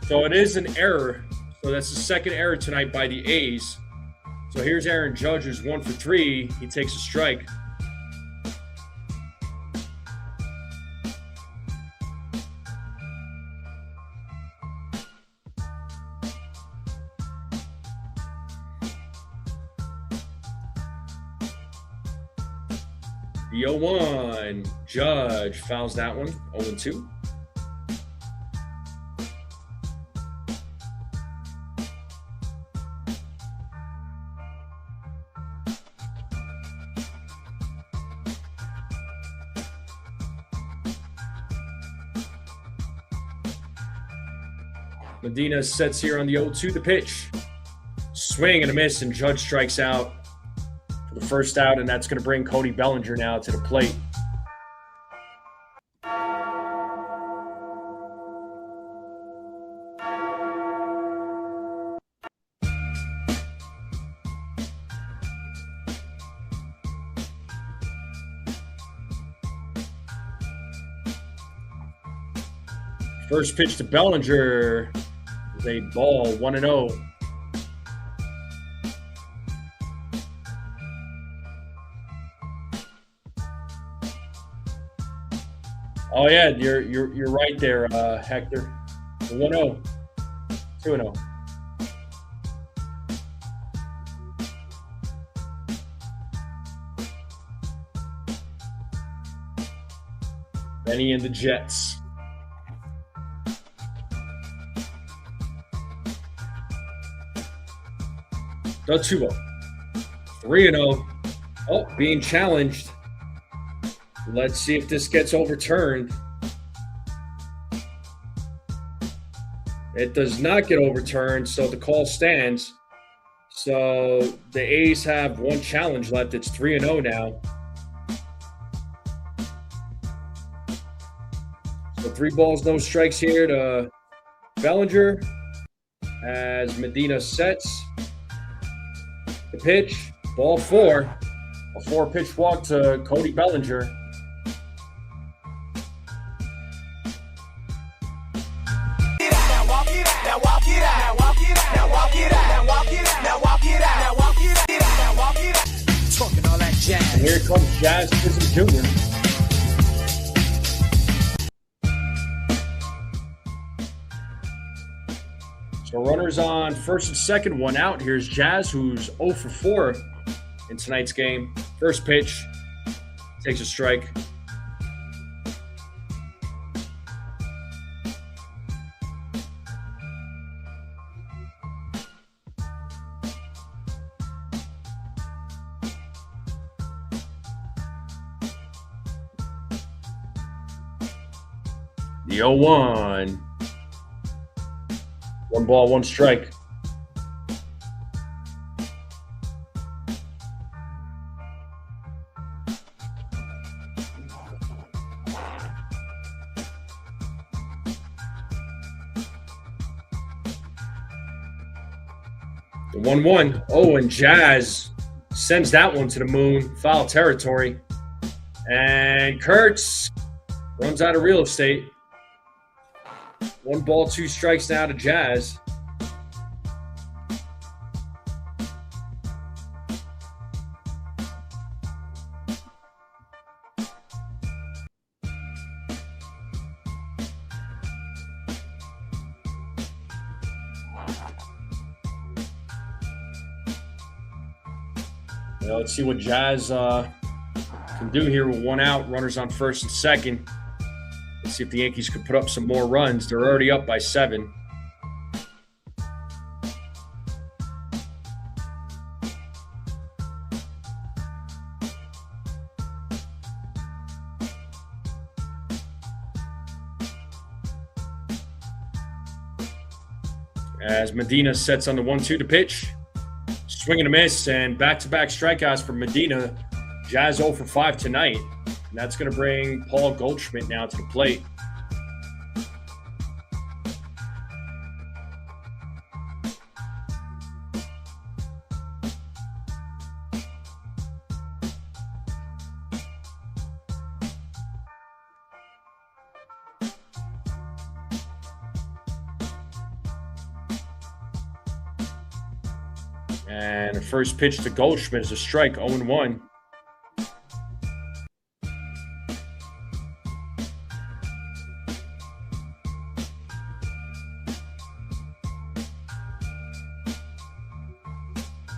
S1: So it is an error. So that's the second error tonight by the A's. So here's Aaron Judge, who's 1 for 3. He takes a strike. The 0-1. Judge fouls that one. 0-2. Medina sets here on the 0-2. The pitch. Swing and a miss, and Judge strikes out for the first out, and that's going to bring Cody Bellinger now to the plate. First pitch to Bellinger is a ball, 1-0. Oh yeah, you're right there, Hector. 1-0, 2-0. Benny and the Jets. The 2-0. 3-0. Oh, being challenged. Let's see if this gets overturned. It does not get overturned, so the call stands. So the A's have 1 challenge left. It's 3-0 now. So 3 balls, no strikes here to Bellinger as Medina sets. The pitch, ball 4. A 4-pitch walk to Cody Bellinger. And here comes Jazz Chisholm Jr. So runners on first and second, 1 out. Here's Jazz, who's 0 for 4 in tonight's game. First pitch, takes a strike. The 0-1. 1 ball, 1 strike. The 1-1. Oh, and Jazz sends that one to the moon. Foul territory. And Kurtz runs out of real estate. 1 ball, 2 strikes now to Jazz. Well, let's see what Jazz can do here with 1 out, runners on first and second. Let's see if the Yankees could put up some more runs. They're already up by 7. As Medina sets on the 1-2 to pitch. Swing and a miss, and back-to-back strikeouts for Medina. Jazz 0 for 5 tonight. And that's going to bring Paul Goldschmidt now to the plate. And the first pitch to Goldschmidt is a strike, 0-1.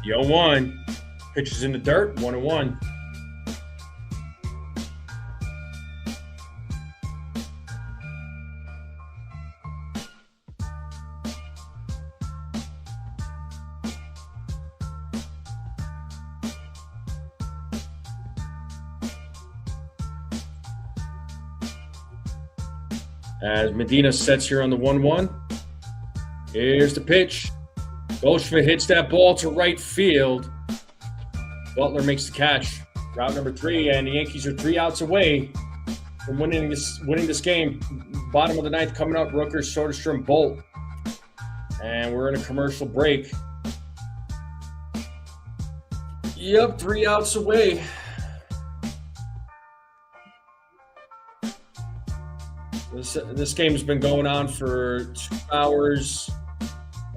S1: The 0-1. Pitches in the dirt, 1-1. As Medina sets here on the 1-1. Here's the pitch. Goldschmidt hits that ball to right field. Butler makes the catch. Route number 3, and the Yankees are 3 outs away from winning this game. Bottom of the 9th coming up. Rooker, Soderstrom, Bolt. And we're in a commercial break. Yep, 3 outs away. This game's been going on for 2 hours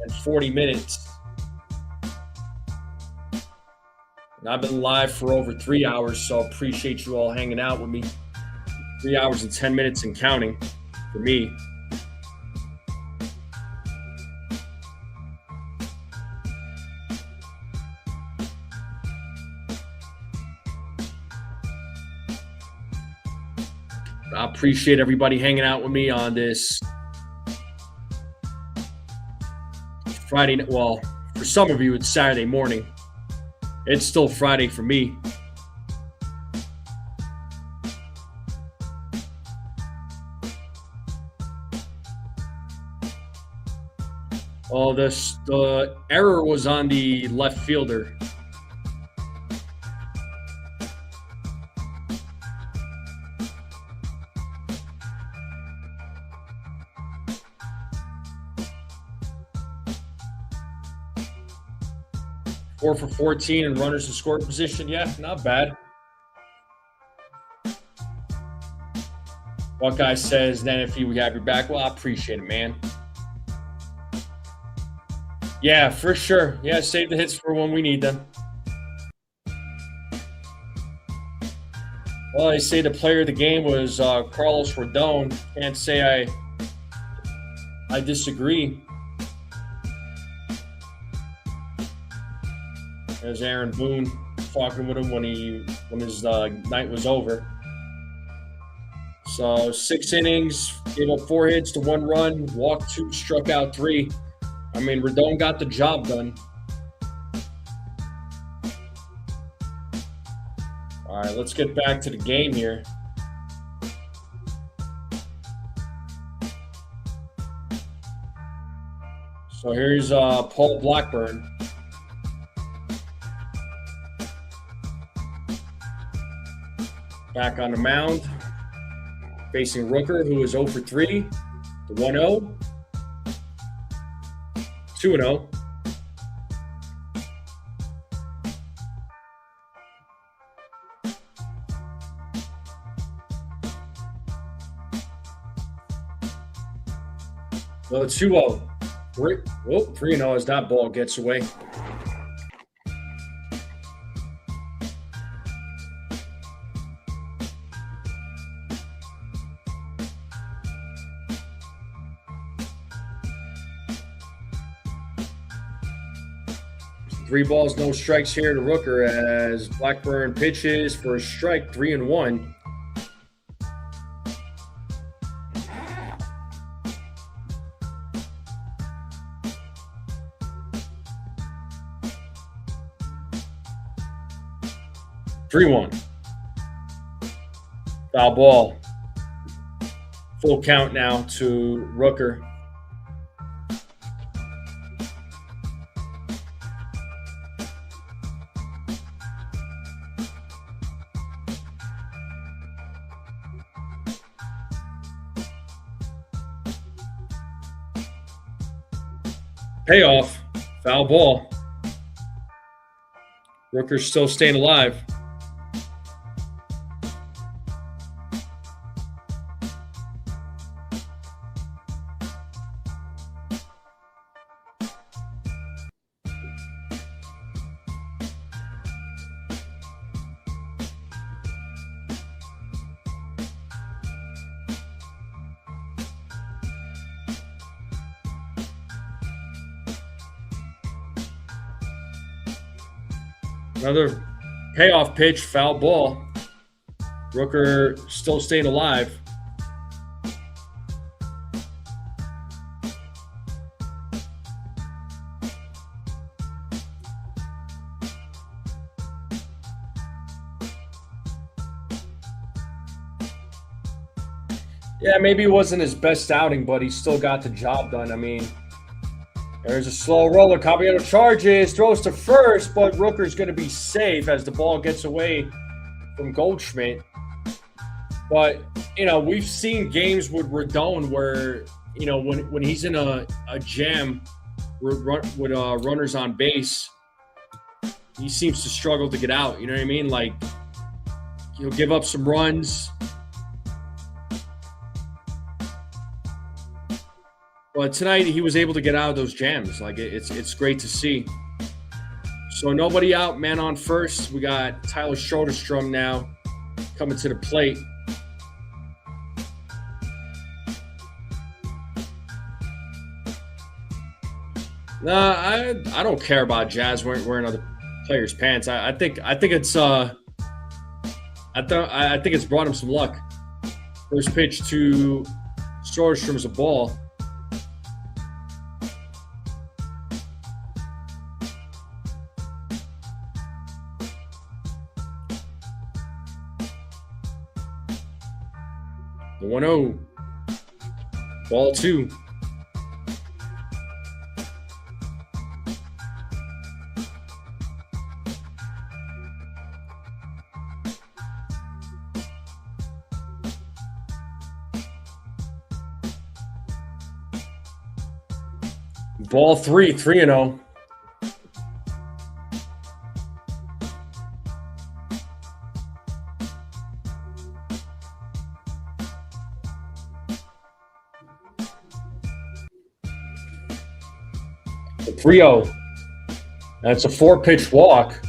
S1: and 40 minutes. And I've been live for over 3 hours, so I appreciate you all hanging out with me. 3 hours and 10 minutes and counting for me. I appreciate everybody hanging out with me on this Friday. Well, for some of you, it's Saturday morning. It's still Friday for me. Oh, the error was on the left fielder. Four for 14 and runners in scoring position. Yeah, not bad. Buckeye says, then if we have your back, well, I appreciate it, man. Yeah, for sure. Yeah, save the hits for when we need them. Well, they say the player of the game was Carlos Rodon. Can't say I disagree. There's Aaron Boone talking with him when his night was over. So 6 innings, gave up 4 hits to 1 run, walked 2, struck out 3. I mean, Rodon got the job done. All right, let's get back to the game here. So here's Paul Blackburn. Back on the mound, facing Rooker, who is 0 for 3, the 1-0, 2-0. Well, 2-0. 3-0 as that ball gets away. Three balls, no strikes here to Rooker as Blackburn pitches for a strike, 3-1. Foul ball. Full count now to Rooker. Payoff. Foul ball. Rooker's still staying alive. Another payoff pitch, foul ball. Rooker still staying alive. Yeah, maybe it wasn't his best outing, but he still got the job done. I mean, there's a slow roller. Caballero charges, throws to first, but Rooker's going to be safe as the ball gets away from Goldschmidt. But, you know, we've seen games with Rodon where, you know, when he's in a jam with runners on base, he seems to struggle to get out. You know what I mean? Like, he'll give up some runs. But tonight he was able to get out of those jams. Like it's great to see. So nobody out, man on first. We got Tyler Soderstrom now coming to the plate. Nah, I don't care about Jazz wearing other players' pants. I think it's I think it's brought him some luck. First pitch to Soderstrom is a ball. The 1-0. Ball 2. Ball 3, 3-0. The 3-0. That's a 4-pitch walk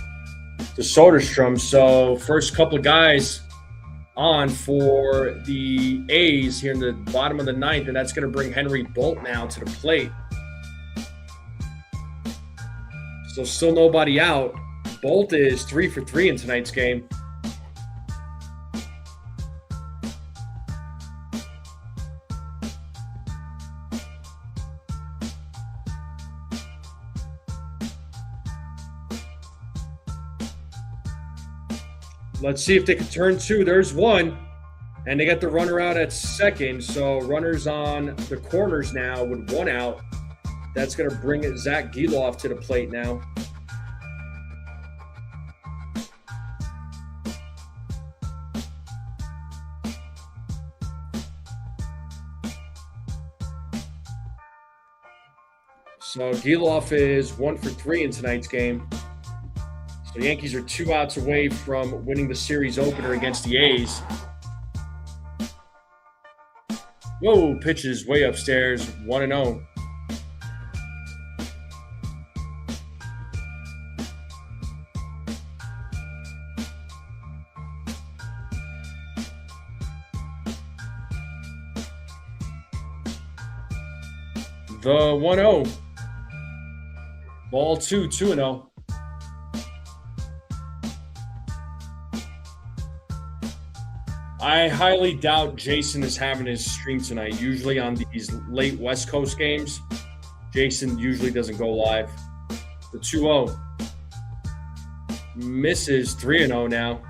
S1: to Soderstrom. So first couple of guys on for the A's here in the bottom of the ninth, and that's going to bring Henry Bolt now to the plate. So still nobody out. Bolt is 3 for 3 in tonight's game. Let's see if they can turn 2. There's 1. And they get the runner out at second. So runners on the corners now with 1 out. That's going to bring Zach Geloff to the plate now. So Geloff is 1 for 3 in tonight's game. So the Yankees are 2 outs away from winning the series opener against the A's. Whoa, pitches way upstairs, 1-0. The 1-0. Ball 2, 2-0. I highly doubt Jason is having his stream tonight. Usually on these late West Coast games, Jason usually doesn't go live. The 2-0. Misses, 3-0 now.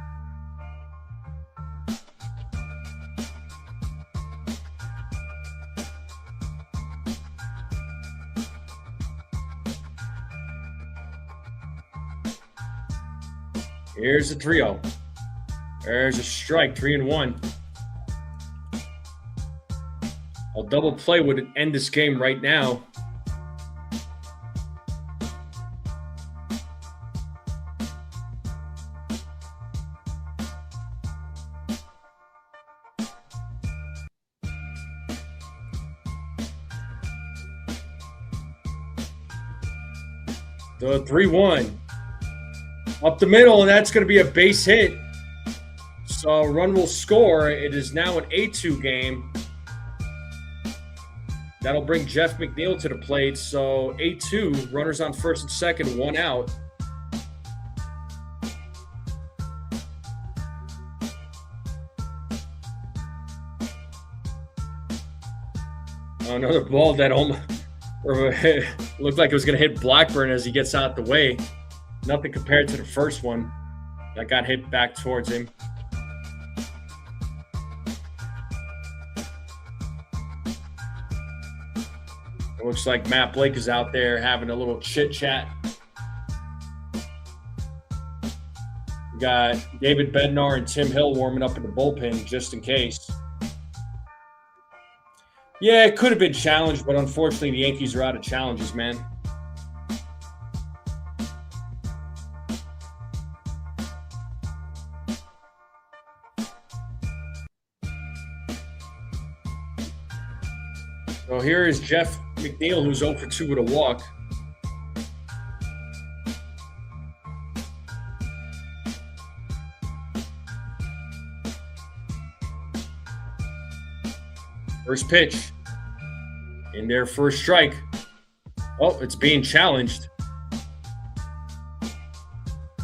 S1: Here's the 3-0. There's a strike, 3-1. A double play would end this game right now. The 3-1. Up the middle, and that's going to be a base hit. So run will score. It is now an 8-2 game. That'll bring Jeff McNeil to the plate. So 8-2, runners on first and second, 1 out. Another ball that almost looked like it was going to hit Blackburn as he gets out the way. Nothing compared to the first one that got hit back towards him. It looks like Matt Blake is out there having a little chit chat. We got David Bednar and Tim Hill warming up in the bullpen just in case. Yeah, it could have been challenged, but unfortunately the Yankees are out of challenges, man. So here is Jeff McNeil, who's 0 for 2 with a walk. First pitch. In there for a strike. Oh, it's being challenged.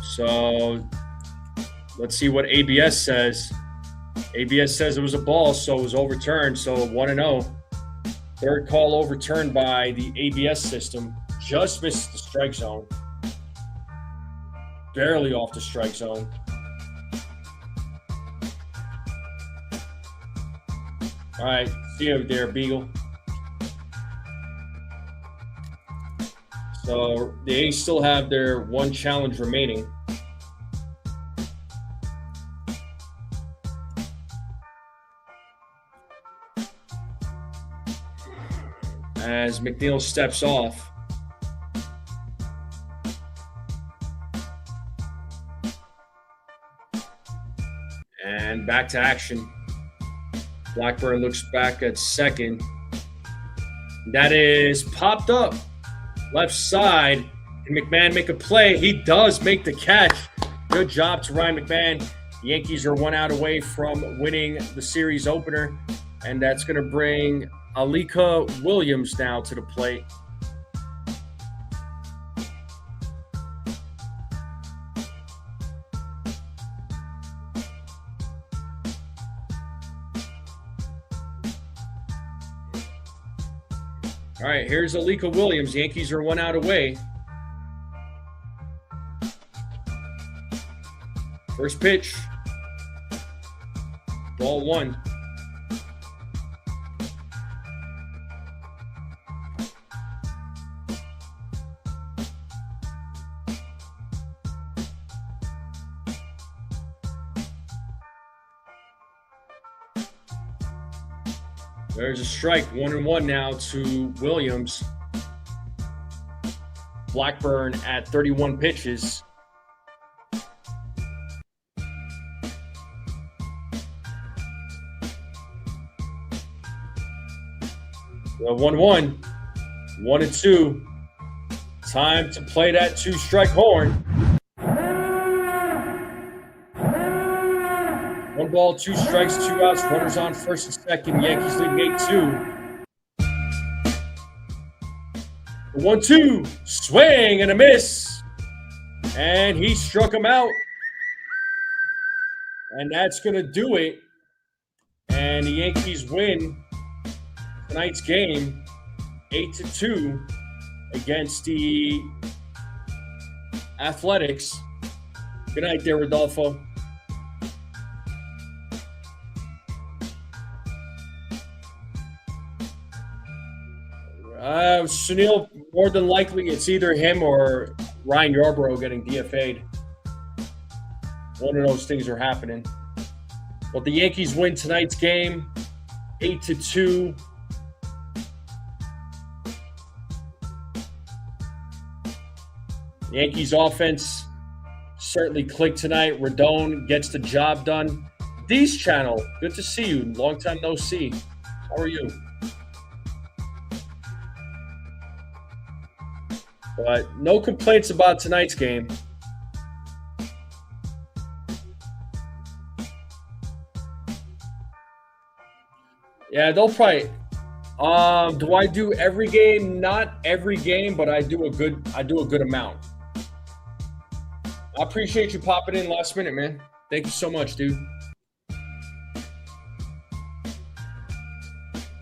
S1: So let's see what ABS says. ABS says it was a ball, so it was overturned. So 1-0. Third call overturned by the ABS system. Just missed the strike zone. Barely off the strike zone. All right, see you there, Beagle. So the A's still have their 1 challenge remaining. As McNeil steps off. And back to action. Blackburn looks back at second. That is popped up. Left side. Can McMahon make a play? He does make the catch. Good job to Ryan McMahon. The Yankees are 1 out away from winning the series opener. And that's going to bring Alika Williams now to the plate. All right, here's Alika Williams. Yankees are 1 out away. First pitch. Ball 1. There's a strike, 1-1 now to Williams. Blackburn at 31 pitches. 1-1. 1-2. Time to play that 2-strike horn. 1 ball, 2 strikes, 2 outs, runners on first and second. Yankees leading 8-2. The 1-2, swing and a miss. And he struck him out. And that's going to do it. And the Yankees win tonight's game 8-2 against the Athletics. Good night there, Rodolfo. Sunil, more than likely, it's either him or Ryan Yarbrough getting DFA'd. One of those things are happening. But the Yankees win tonight's game 8-2. Yankees offense certainly clicked tonight. Rodon gets the job done. Dee's channel, good to see you. Long time no see. How are you? But no complaints about tonight's game. Yeah, they'll probably. Do I do every game? Not every game, but I do a good amount. I appreciate you popping in last minute, man. Thank you so much, dude.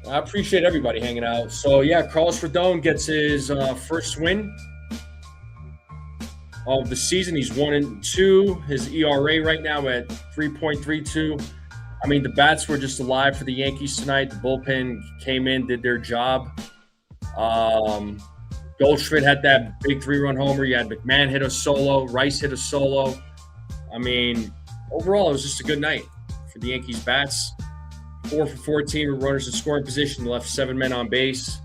S1: I appreciate everybody hanging out. So, yeah, Carlos Rodon gets his first win of the season. He's 1-2. His ERA right now at 3.32. I mean, the bats were just alive for the Yankees tonight. The bullpen came in, did their job. Goldschmidt had that big 3-run homer. You had McMahon hit a solo. Rice hit a solo. I mean, overall, it was just a good night for the Yankees bats. 4 for 14 with runners in scoring position. Left 7 men on base.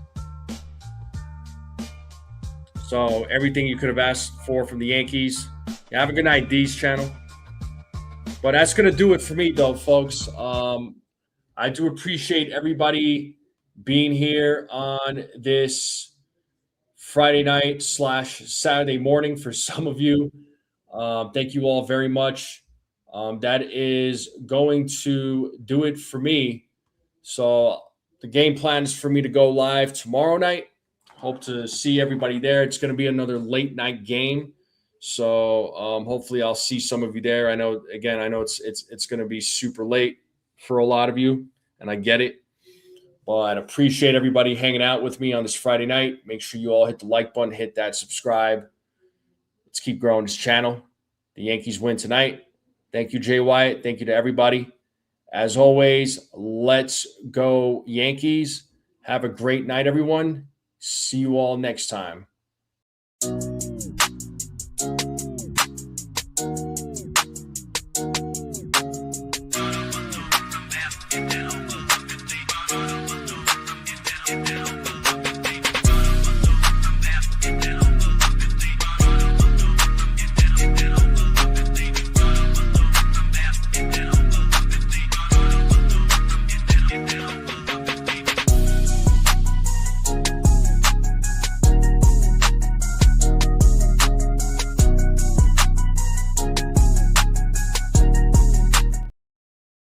S1: So everything you could have asked for from the Yankees. Yeah, have a good night, Dee's channel. But that's going to do it for me, though, folks. I do appreciate everybody being here on this Friday night / Saturday morning for some of you. Thank you all very much. That is going to do it for me. So the game plan is for me to go live tomorrow night. Hope to see everybody there. It's going to be another late night game. So hopefully I'll see some of you there. I know it's going to be super late for a lot of you, and I get it. But I appreciate everybody hanging out with me on this Friday night. Make sure you all hit the like button, hit that subscribe. Let's keep growing this channel. The Yankees win tonight. Thank you, Jay Wyatt. Thank you to everybody. As always, let's go Yankees. Have a great night, everyone. See you all next time.